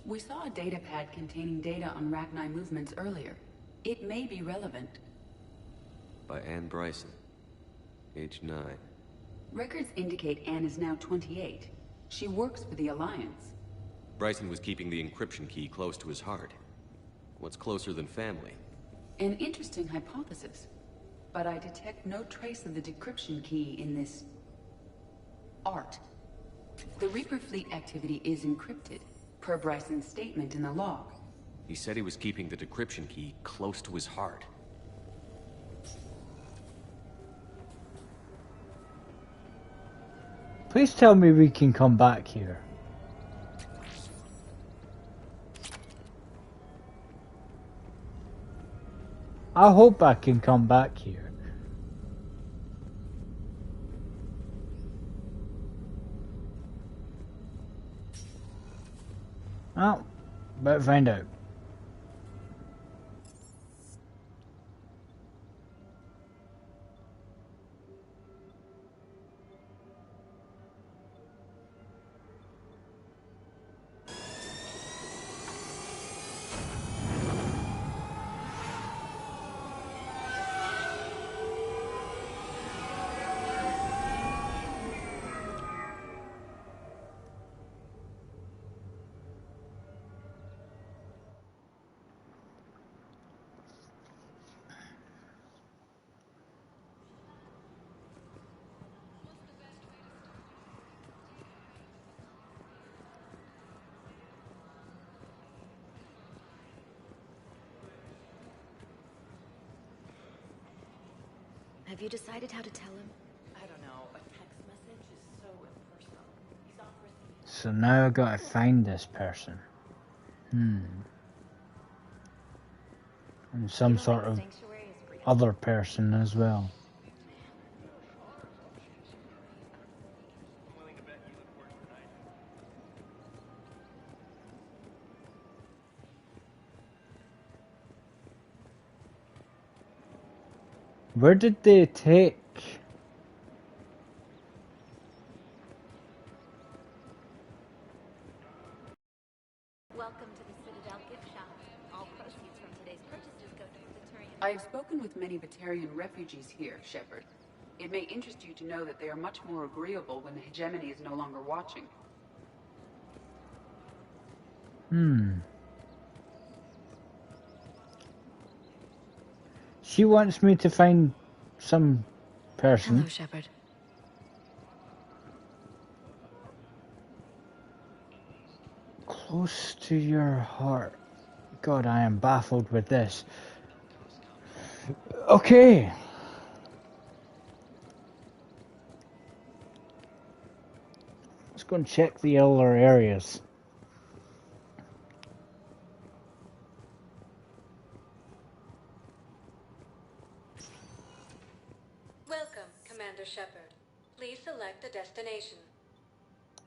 We saw a data pad containing data on Rachni movements earlier. It may be relevant. By Anne Bryson. Age 9. Records indicate Anne is now 28. She works for the Alliance. Bryson was keeping the encryption key close to his heart. What's closer than family? An interesting hypothesis. But I detect no trace of the decryption key in this... art. The Reaper fleet activity is encrypted, per Bryson's statement in the log. He said he was keeping the decryption key close to his heart. Please tell me we can come back here. I hope I can come back here. Well, better find out. Have you decided how to tell him? I don't know. A text message is so impersonal. He's off risking. So now I gotta find this person. And some sort of other person as well. Where did they take? Welcome to the Citadel gift shop. All proceeds from today's purchases go to the Victorian. I have spoken with many Batarian refugees here, Shepard. It may interest you to know that they are much more agreeable when the hegemony is no longer watching. She wants me to find some person. Hello, Shepard. Close to your heart. God, I am baffled with this. Okay. Let's go and check the other areas. Welcome, Commander Shepard. Please select a destination.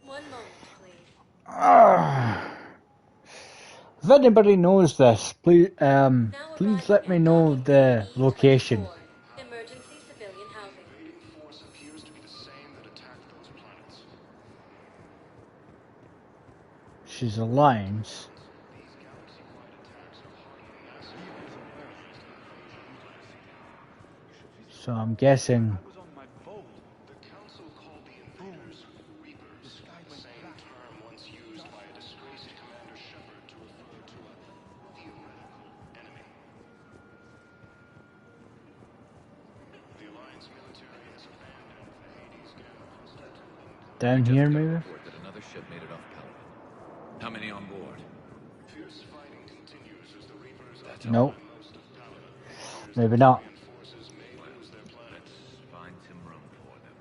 One moment, please. If anybody knows this, please let me know the location. Emergency civilian housing. Force appears to be the same that attacked those planets. She's Alliance. These galaxy-wide attacks are hardly massive. So I'm guessing. The Council called the invaders Reapers, the same term once used by a disgraced Commander Shepard to refer to a theoretical enemy. The Alliance military has abandoned the Hades Gamma Cluster. Down here, maybe? That another ship made it off Paladin. How many on board? Fierce fighting continues as the Reapers Nope. Maybe not. forces may lose their planets. Find some room for them.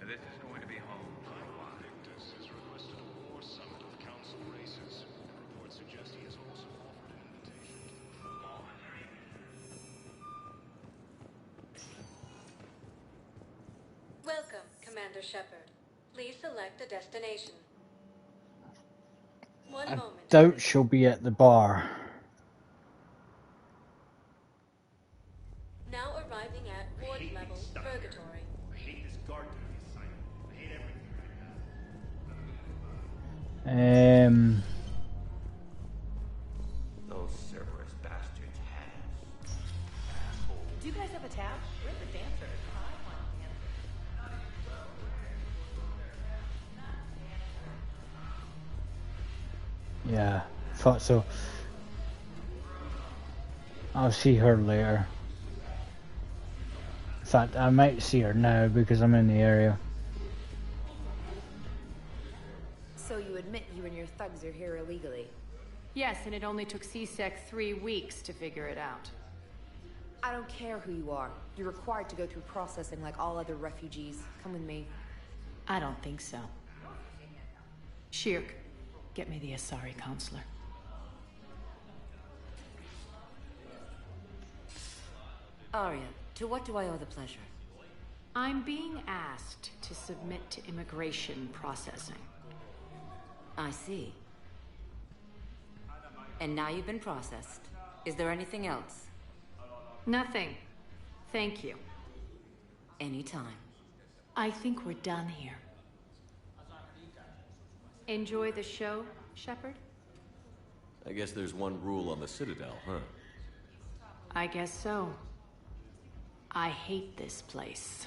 This is going to be home for a while. Victus has requested a war summit of Council races. Reports suggest he has also offered an invitation to Vaughn. Welcome, Commander Shepard. Please select a destination. One I moment. doubt she'll be at the bar. Now arriving at ward level Purgatory. I hate this guard duty assignment. I hate everything right now. Those Cerberus bastards have. Do you guys have a tab? We're the dancers. I want dancers. Yeah, thought so. I'll see her later. In fact, I might see her now because I'm in the area. So you admit you and your thugs are here illegally? Yes, and it only took CSEC 3 weeks to figure it out. I don't care who you are. You're required to go through processing like all other refugees. Come with me. I don't think so. Shirk, get me the Asari counselor. Arya, to what do I owe the pleasure? I'm being asked to submit to immigration processing. I see. And now you've been processed. Is there anything else? Nothing. Thank you. Anytime. I think we're done here. Enjoy the show, Shepard? I guess there's one rule on the Citadel, huh? I guess so. I hate this place.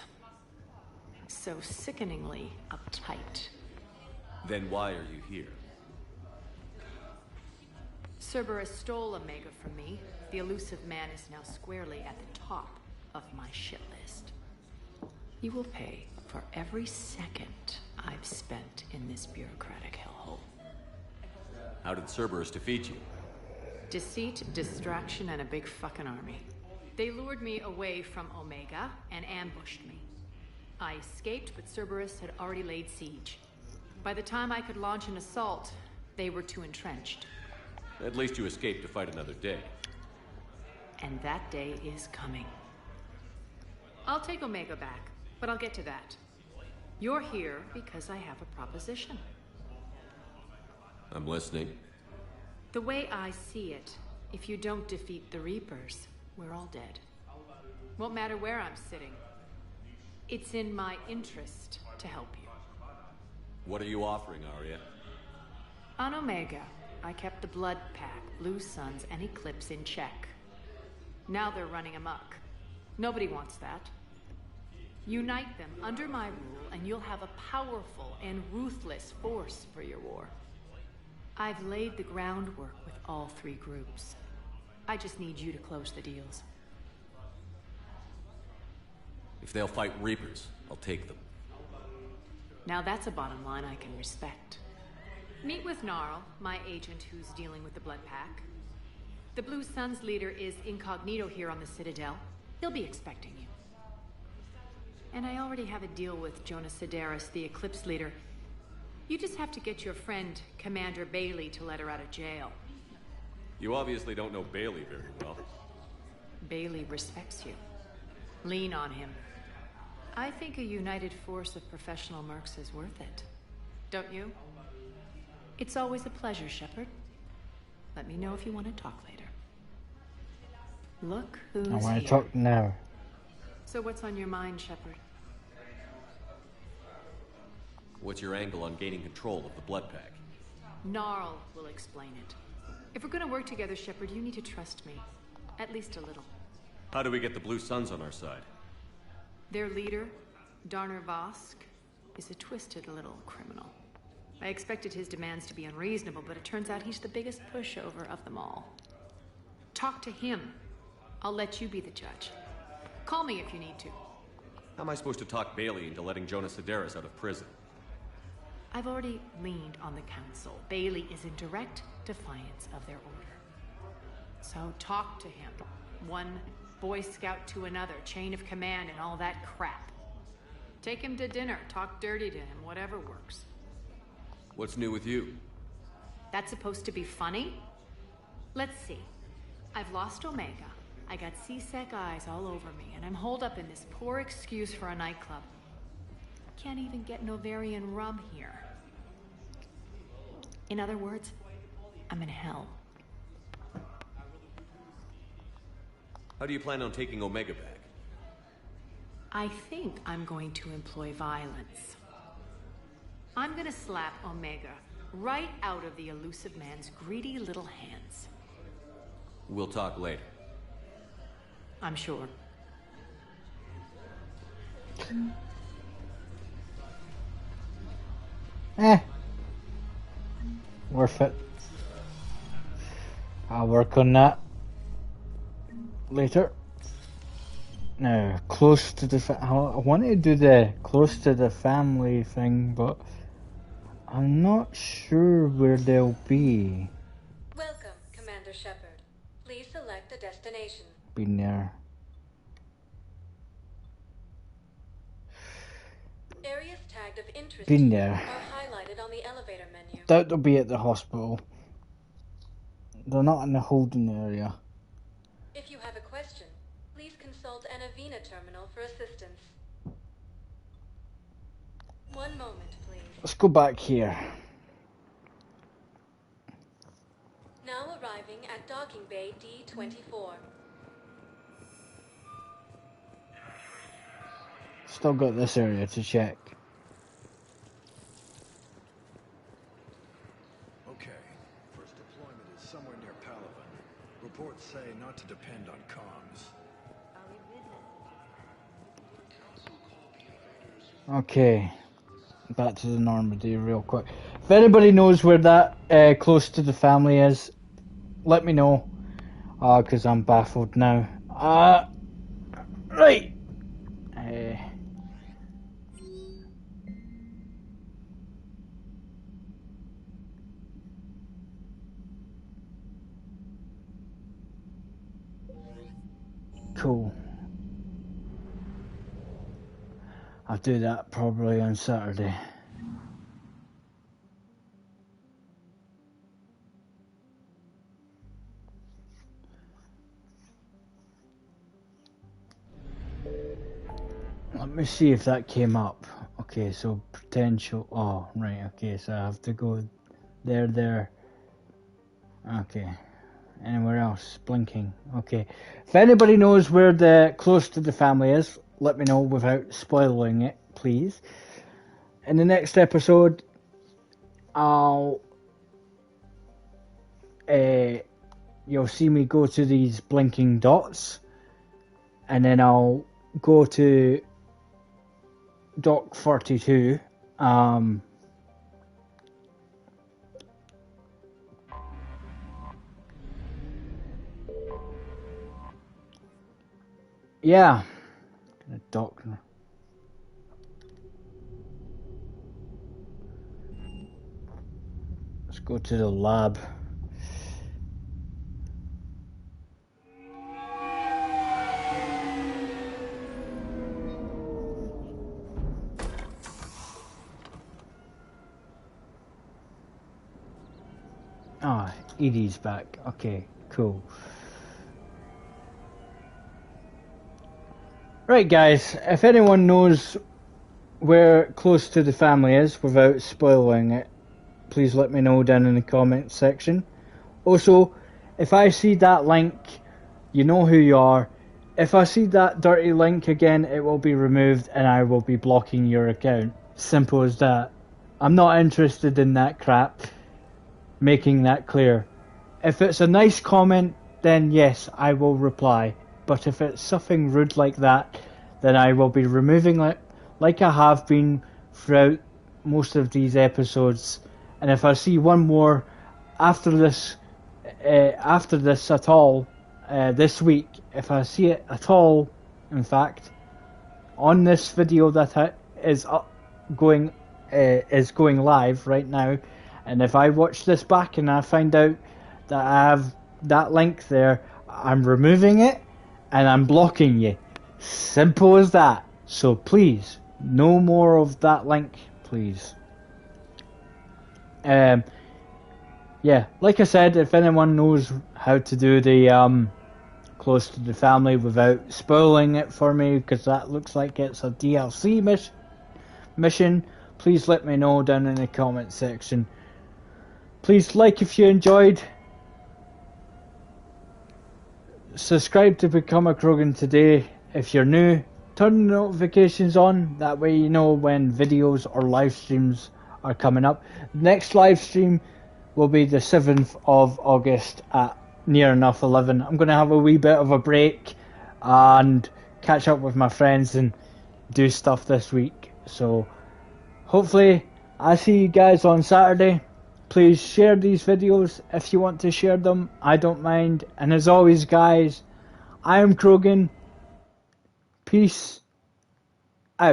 So sickeningly uptight. Then why are you here? Cerberus stole Omega from me. The elusive man is now squarely at the top of my shit list. You will pay for every second I've spent in this bureaucratic hellhole. How did Cerberus defeat you? Deceit, distraction, and a big fucking army. They lured me away from Omega and ambushed me. I escaped, but Cerberus had already laid siege. By the time I could launch an assault, they were too entrenched. At least you escaped to fight another day. And that day is coming. I'll take Omega back, but I'll get to that. You're here because I have a proposition. I'm listening. The way I see it, if you don't defeat the Reapers, we're all dead. Won't matter where I'm sitting. It's in my interest to help you. What are you offering, Arya? On Omega, I kept the Blood Pack, Blue Suns, and Eclipse in check. Now they're running amok. Nobody wants that. Unite them under my rule, and you'll have a powerful and ruthless force for your war. I've laid the groundwork with all three groups. I just need you to close the deals. If they'll fight Reapers, I'll take them. Now that's a bottom line I can respect. Meet with Gnarl, my agent who's dealing with the Blood Pack. The Blue Suns leader is incognito here on the Citadel. He'll be expecting you. And I already have a deal with Jonas Sedaris, the Eclipse leader. You just have to get your friend, Commander Bailey, to let her out of jail. You obviously don't know Bailey very well. Bailey respects you. Lean on him. I think a united force of professional mercs is worth it. Don't you? It's always a pleasure, Shepard. Let me know if you want to talk later. Look who's here. I want to talk now. So what's on your mind, Shepard? What's your angle on gaining control of the Blood Pack? Gnarl will explain it. If we're gonna work together, Shepard, you need to trust me. At least a little. How do we get the Blue Suns on our side? Their leader, Darner Vosk, is a twisted little criminal. I expected his demands to be unreasonable, but it turns out he's the biggest pushover of them all. Talk to him. I'll let you be the judge. Call me if you need to. How am I supposed to talk Bailey into letting Jonas Sedaris out of prison? I've already leaned on the council. Bailey is in direct defiance of their order. So talk to him. One Boy Scout to another, chain of command and all that crap. Take him to dinner, talk dirty to him, whatever works. What's new with you? That's supposed to be funny? Let's see. I've lost Omega. I got C-Sec eyes all over me, and I'm holed up in this poor excuse for a nightclub. Can't even get Novarian rum here. In other words, I'm in hell. How do you plan on taking Omega back? I think I'm going to employ violence. I'm gonna slap Omega right out of the elusive man's greedy little hands. We'll talk later. I'm sure. Worth it. I'll work on that later. Now, close to the I wanted to do the close to the family thing, but I'm not sure where they'll be. Welcome, Commander Shepard. Please select a destination. Been there. Areas tagged of interest Been there. are highlighted on the elevator menu. Doubt they'll be at the hospital. They're not in the holding area. If you have a question, please consult an Avena terminal for assistance. One moment, please. Let's go back here. Now arriving at docking bay D24. Still got this area to check. Okay. First deployment is somewhere near Palaven. Reports say not to depend on comms. Okay. Back to the Normandy real quick. If anybody knows where that close to the family is, let me know. Because I'm baffled now. Right. Cool. I'll do that probably on Saturday. Let me see if that came up. Okay, so potential. Oh, right. Okay, so I have to go there. Okay. Anywhere else? Blinking. Okay. If anybody knows where the close to the family is, let me know without spoiling it, please. In the next episode, you'll see me go to these blinking dots, and then I'll go to Dock 42. Yeah. Dock. Let's go to the lab. Ah, Edie's back. Okay, cool. Right, guys, if anyone knows where close to the family is without spoiling it, please let me know down in the comments section. Also, if I see that link, you know who you are. If I see that dirty link again, it will be removed and I will be blocking your account. Simple as that. I'm not interested in that crap. Making that clear. If it's a nice comment, then yes, I will reply. But if it's something rude like that, then I will be removing it, like I have been throughout most of these episodes. And if I see one more after this at all, this week, if I see it at all, in fact, on this video that is going live right now, and if I watch this back and I find out that I have that link there, I'm removing it and I'm blocking you. Simple as that. So please, no more of that link, please. Yeah, like I said, if anyone knows how to do the close to the family without spoiling it for me, because that looks like it's a DLC mission, please let me know down in the comment section. Please like if you enjoyed. Subscribe to become a Krogan today. If you're new, turn the notifications on. That way you know when videos or live streams are coming up. Next live stream will be the 7th of August at near enough 11. I'm going to have a wee bit of a break and catch up with my friends and do stuff this week. So hopefully I see you guys on Saturday. Please share these videos if you want to share them. I don't mind. And as always, guys, I am Krogan. Peace.